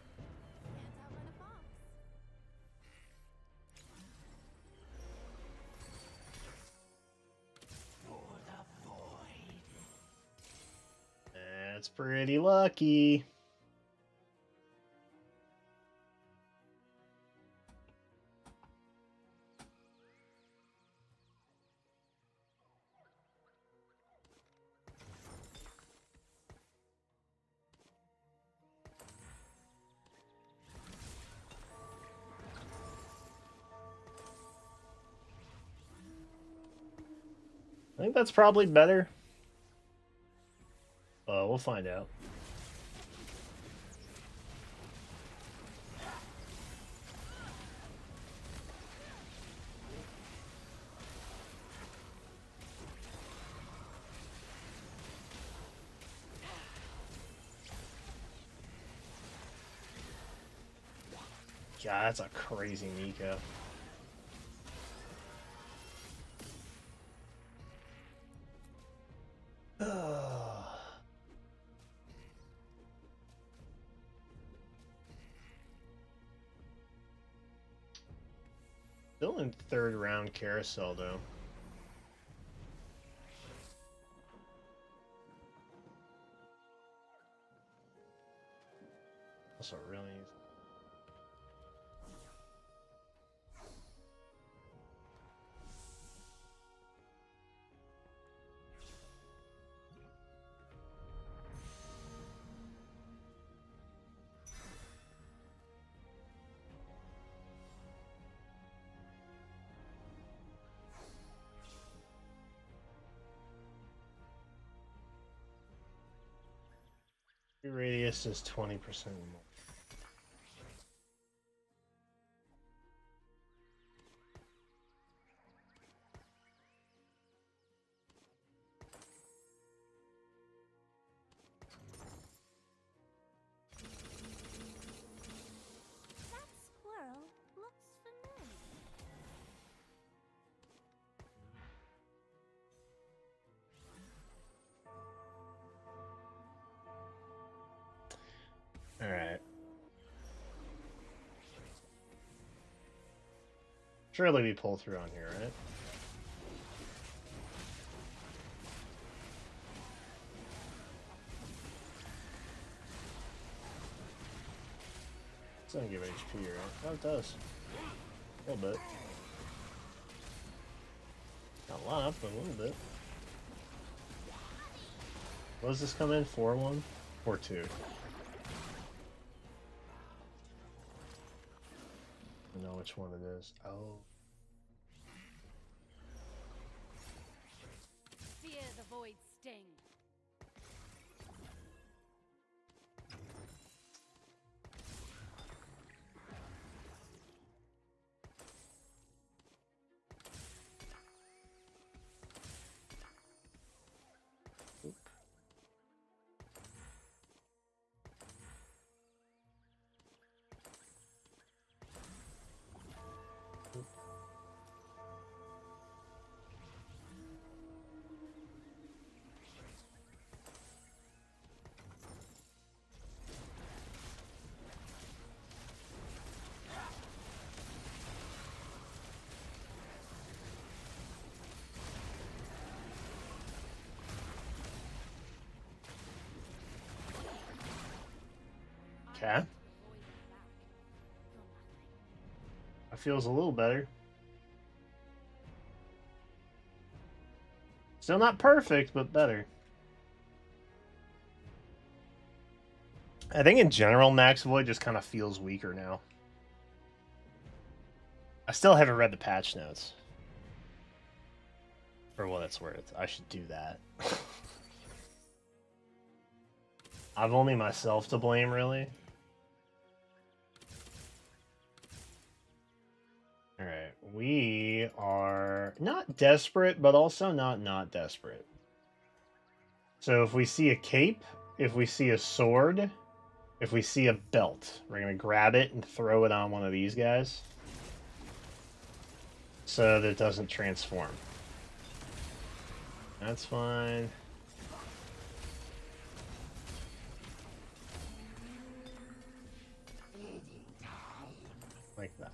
Can't outrun a fox. For the void. That's pretty lucky. I think that's probably better. We'll find out. God, that's a crazy Nico. Still in third round carousel though. Also really. Radius is 20% more. That squirrel looks familiar. All right. Surely we pull through on here, right? It doesn't give HP, right? Oh, it does. A little bit. Not a lot, but a little bit. What does this come in? 4-1? 4-2. I know which one it is. Oh. Fear the void sting. Okay. That feels a little better. Still not perfect, but better. I think in general, Max Void just kind of feels weaker now. I still haven't read the patch notes. For what it's worth. I should do that. I've only myself to blame, really. Alright, we are not desperate, but also not desperate. So if we see a cape, if we see a sword, if we see a belt, we're going to grab it and throw it on one of these guys. So that it doesn't transform. That's fine. Like that.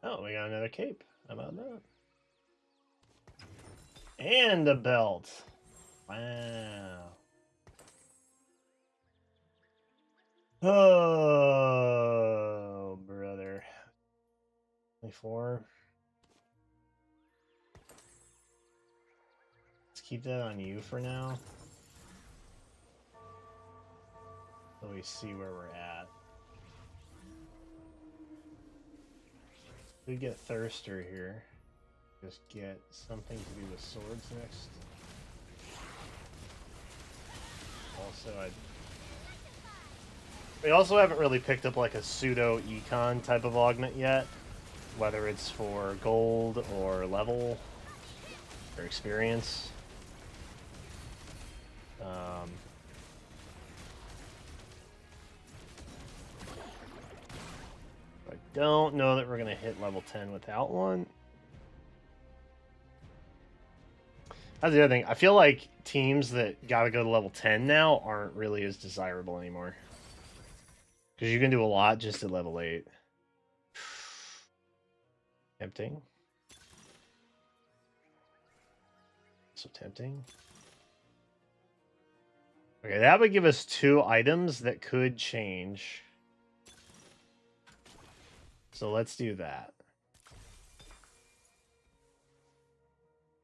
Oh, we got another cape. How about that? And a belt. Wow. Oh, brother. 24. Let's keep that on you for now. So we see where we're at. We get Thirster here. Just get something to do with swords next. Also, we also haven't really picked up like a pseudo econ type of augment yet, whether it's for gold or level or experience. I don't know that we're gonna hit level 10 without one. That's the other thing. I feel like teams that gotta go to level 10 now aren't really as desirable anymore. Because you can do a lot just at level 8. Tempting. So tempting. Okay, that would give us 2 items that could change. So let's do that.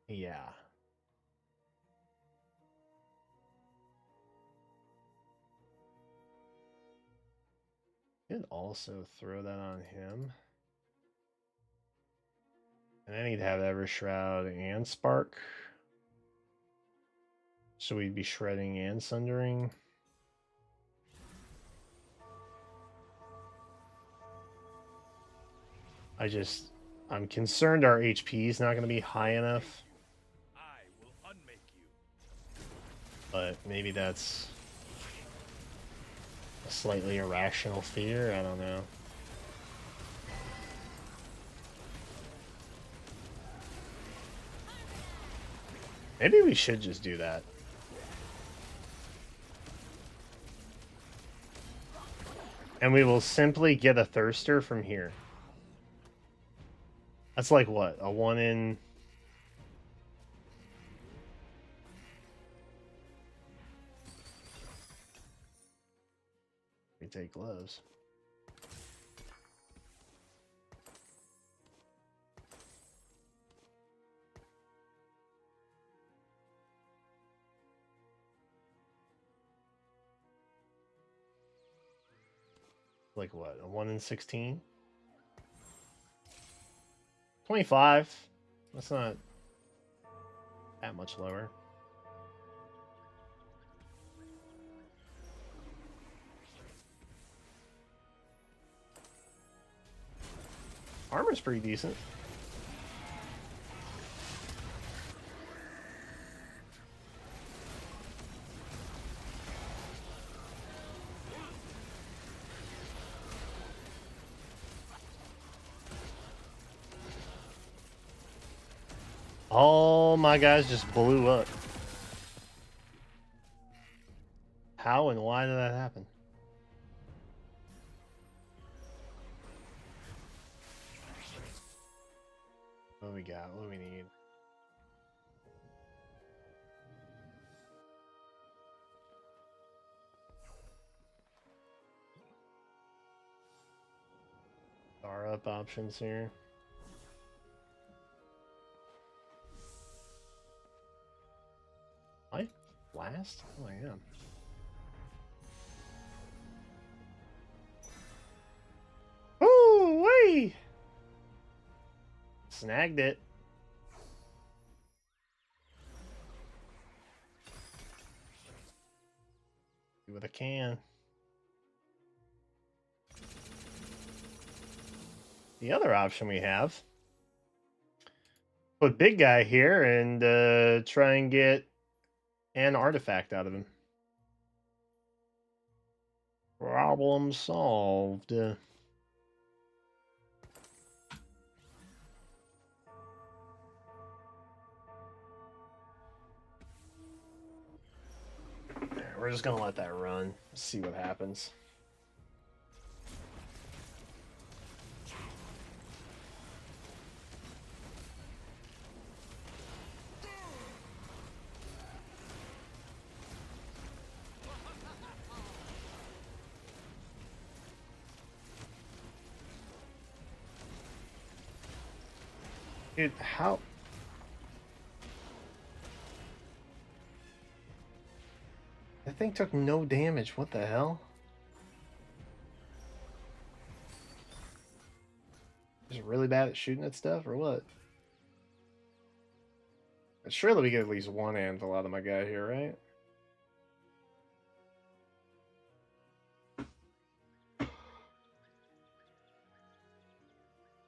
Yeah. Could also throw that on him. And I need to have Evershroud and Spark. So we'd be shredding and sundering. I'm concerned our HP is not going to be high enough. I will unmake you. But maybe that's a slightly irrational fear. I don't know. Maybe we should just do that. And we will simply get a Thirster from here. That's like what? A 1 in... We take gloves. Like what? A 1 in 16? 25. That's not that much lower. Armor's pretty decent. All my guys just blew up. How and why did that happen? What do we got? What do we need? Star up options here. Life blast? Oh, I am. Oh, wait! Snagged it. With a can. The other option we have, put big guy here and try and get an artifact out of him. Problem solved. We're just gonna let that run, see what happens. Dude, how? That thing took no damage. What the hell? Just really really bad at shooting at stuff, or what? Surely we get at least one anvil out of my guy here, right?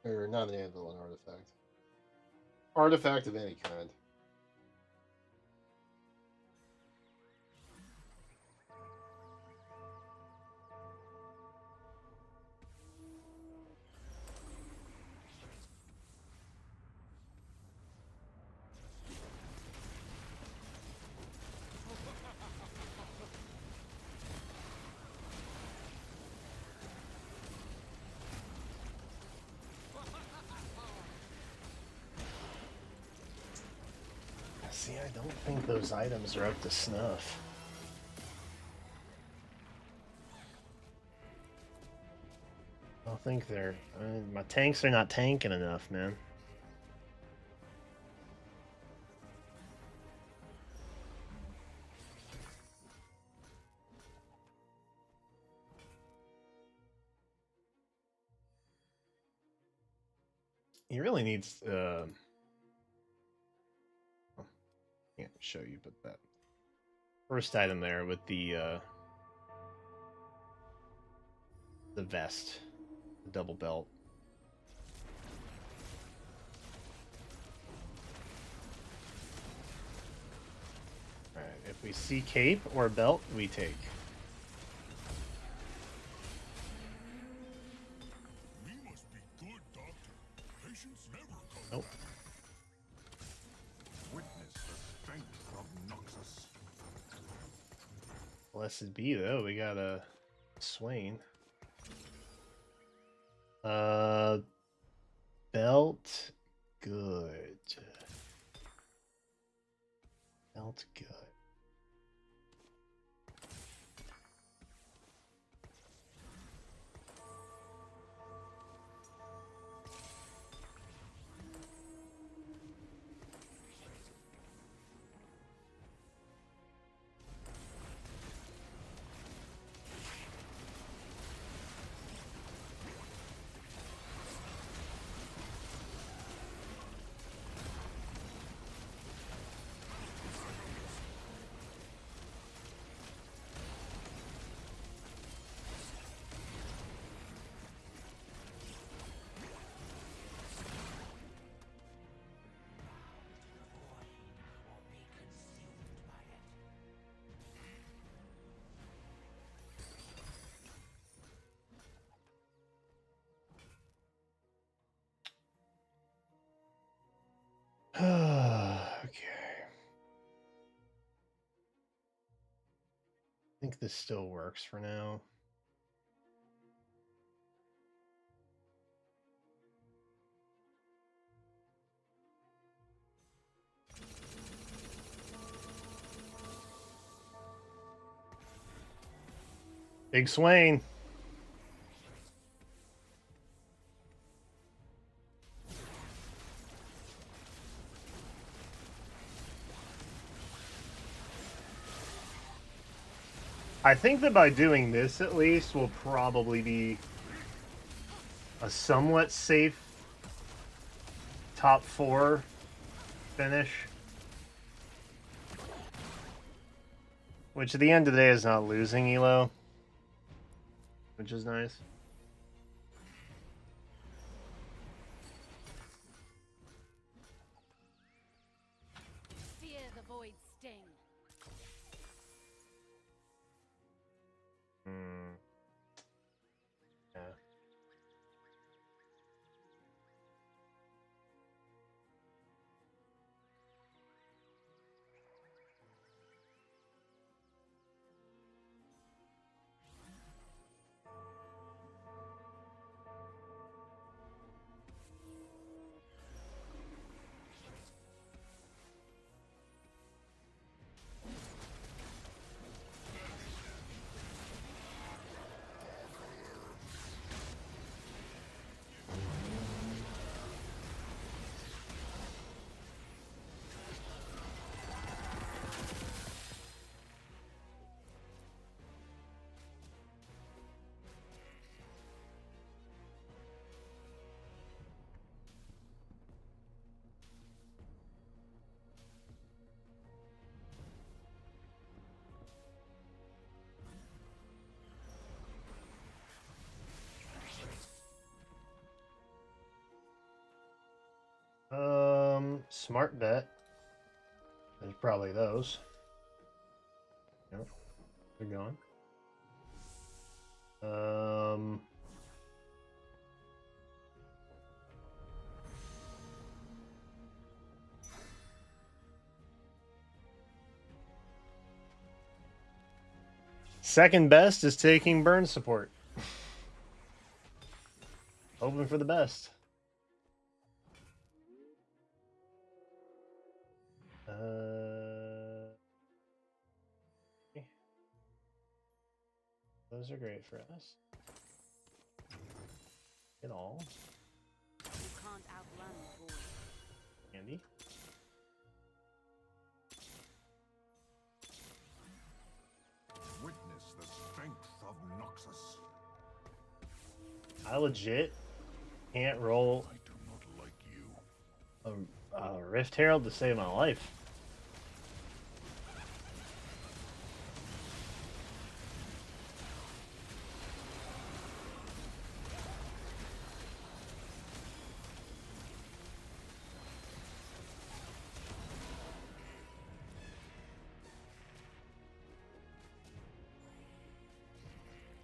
Or not an anvil, an artifact. Artifact of any kind. See, I don't think those items are up to snuff. I don't think they're... my tanks are not tanking enough, man. He really needs... can't show you, but that first item there with the vest, the double belt. All right, if we see cape or belt, we take. We must be good, Doctor. Patients never come Nope. back. Witness the strength of Noxus. Blessed be, though. We got a Swain. Belt, good. Belt, good. Or be consumed by it. Okay. I think this still works for now. Big Swain. I think that by doing this, at least, will probably be a somewhat safe top 4 finish. Which at the end of the day is not losing Elo. Which is nice. Fear the void sting. Yeah. Smart bet. There's probably those. Yep, they're gone. Second best is taking burn support. Hoping for the best. Those are great for us. Get all. You can't outrun the void. Handy. Witness the strength of Noxus. I legit can't roll I do not like you. a Rift Herald to save my life.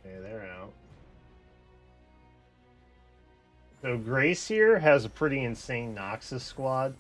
Okay, they're out. So Grace here has a pretty insane Noxus squad.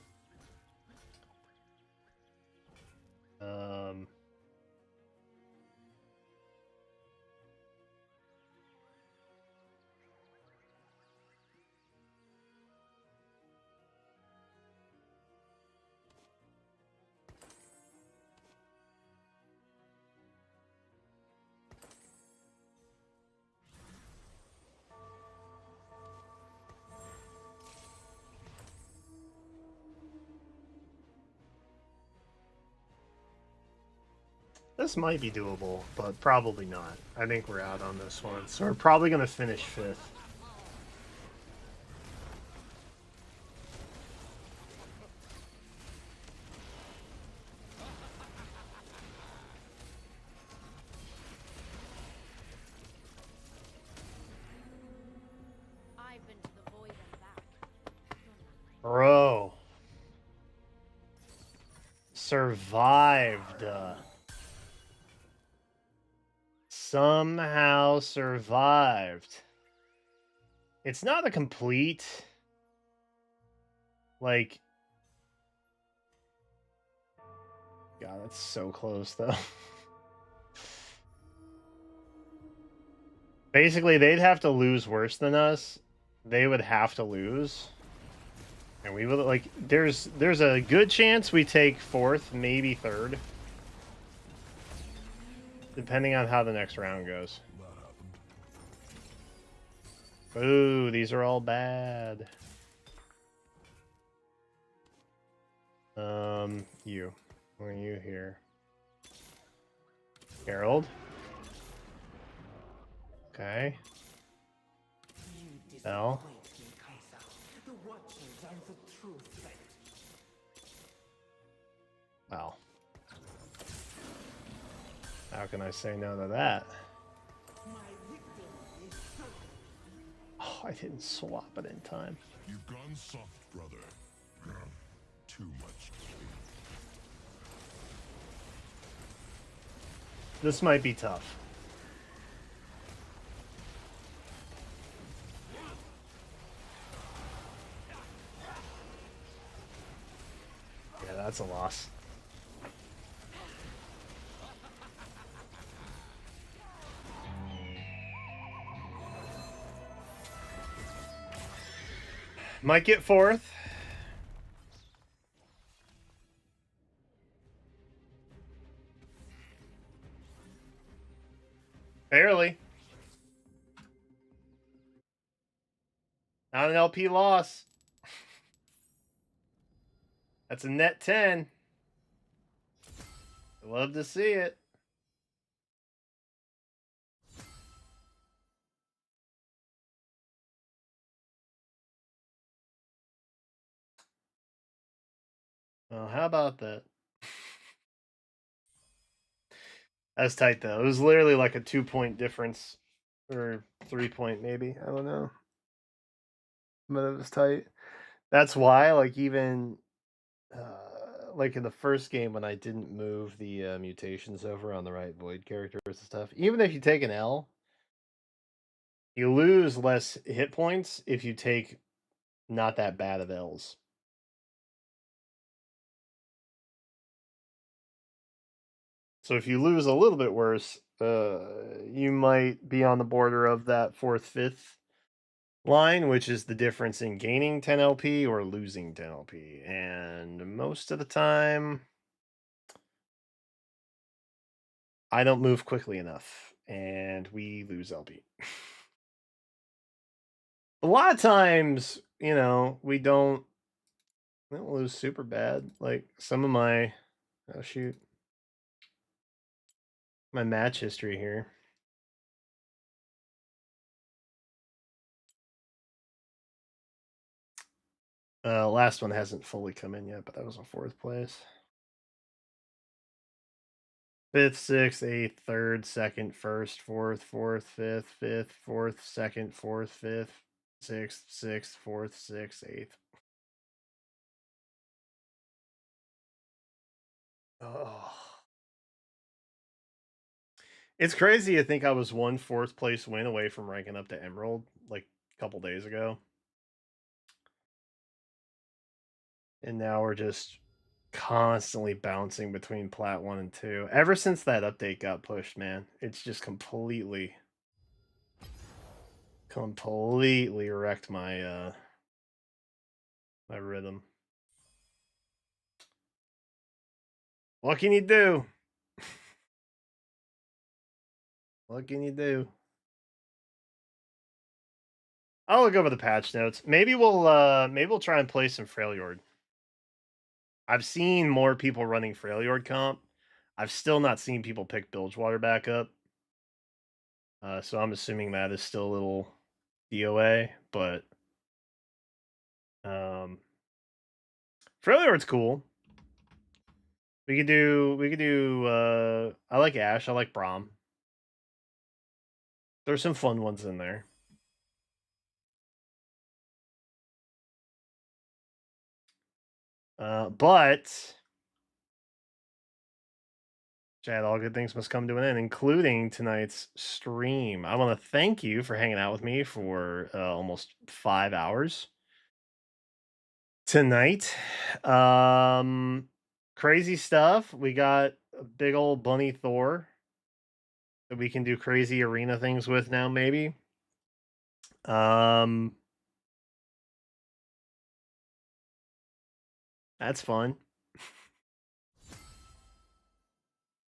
This might be doable, but probably not. I think we're out on this one. So we're probably going to finish 5th. I've been to the void and back. Bro. Survived. Somehow survived. It's not a complete, like, God, that's so close though. Basically, they'd have to lose worse than us. They would have to lose. And we would, like, there's a good chance we take 4th, maybe 3rd. Depending on how the next round goes. Ooh, these are all bad. You. What are you here? Herald. Okay. You Bell. disappoint me, Kaiser. The Watchers are the true threat. Well. How can I say no to that? My victim is certain. Oh, I didn't swap it in time. You've gone soft, brother. Too much. This might be tough. Yeah, that's a loss. Might get 4th. Barely. Not an LP loss. That's a net 10. Love to see it. Well, how about that? That's tight, though. It was literally like a 2-point difference. Or 3-point, maybe. I don't know. But it was tight. That's why, like, even like in the first game when I didn't move the mutations over on the right void characters and stuff. Even if you take an L, you lose less hit points if you take not that bad of L's. So if you lose a little bit worse, you might be on the border of that 4th, 5th line, which is the difference in gaining 10 LP or losing 10 LP. And most of the time, I don't move quickly enough, and we lose LP. A lot of times, we don't lose super bad. Like some of my, oh shoot, my match history here. Last one hasn't fully come in yet, but that was in 4th place. 5th, 6th, 8th, 3rd, 2nd, 1st, 4th, 4th, 5th, 5th, 4th, 2nd, 4th, 5th, 6th, 6th, 4th, 6th, 8th. Oh. It's crazy to think I was one 4th place win away from ranking up to Emerald like a couple days ago. And now we're just constantly bouncing between Plat 1 and 2. Ever since that update got pushed, man, it's just completely wrecked my my rhythm. What can you do? What can you do? I'll look over the patch notes. Maybe we'll try and play some Freljord. I've seen more people running Freljord comp. I've still not seen people pick Bilgewater back up. So I'm assuming that is still a little DOA, but Freljord's cool. We could do I like Ash, I like Braum. There's some fun ones in there. But Chad, all good things must come to an end, including tonight's stream. I want to thank you for hanging out with me for almost 5 hours tonight. Crazy stuff. We got a big old bunny Thorr that we can do crazy arena things with now, maybe. That's fun.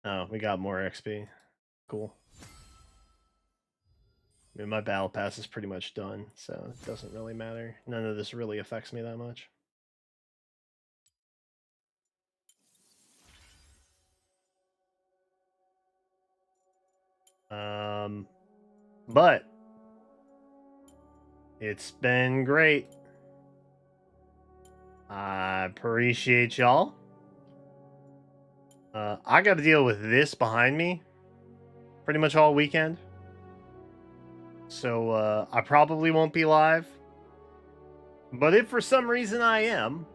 Oh, we got more XP. Cool. I mean, my battle pass is pretty much done, so it doesn't really matter. None of this really affects me that much. But it's been great. I appreciate y'all. I got to deal with this behind me pretty much all weekend. So I probably won't be live. But if for some reason I am,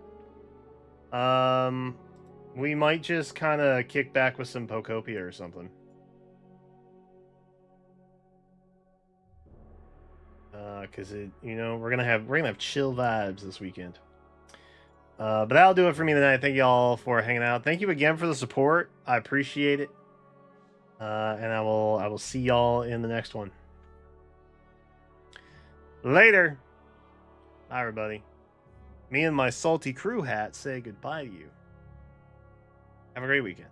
we might just kind of kick back with some Pokopia or something. Because we're gonna have chill vibes this weekend. But that'll do it for me tonight. Thank you all for hanging out. Thank you again for the support. I appreciate it. And I will see y'all in the next one. Later. Bye, everybody. Me and my salty crew hat say goodbye to you. Have a great weekend.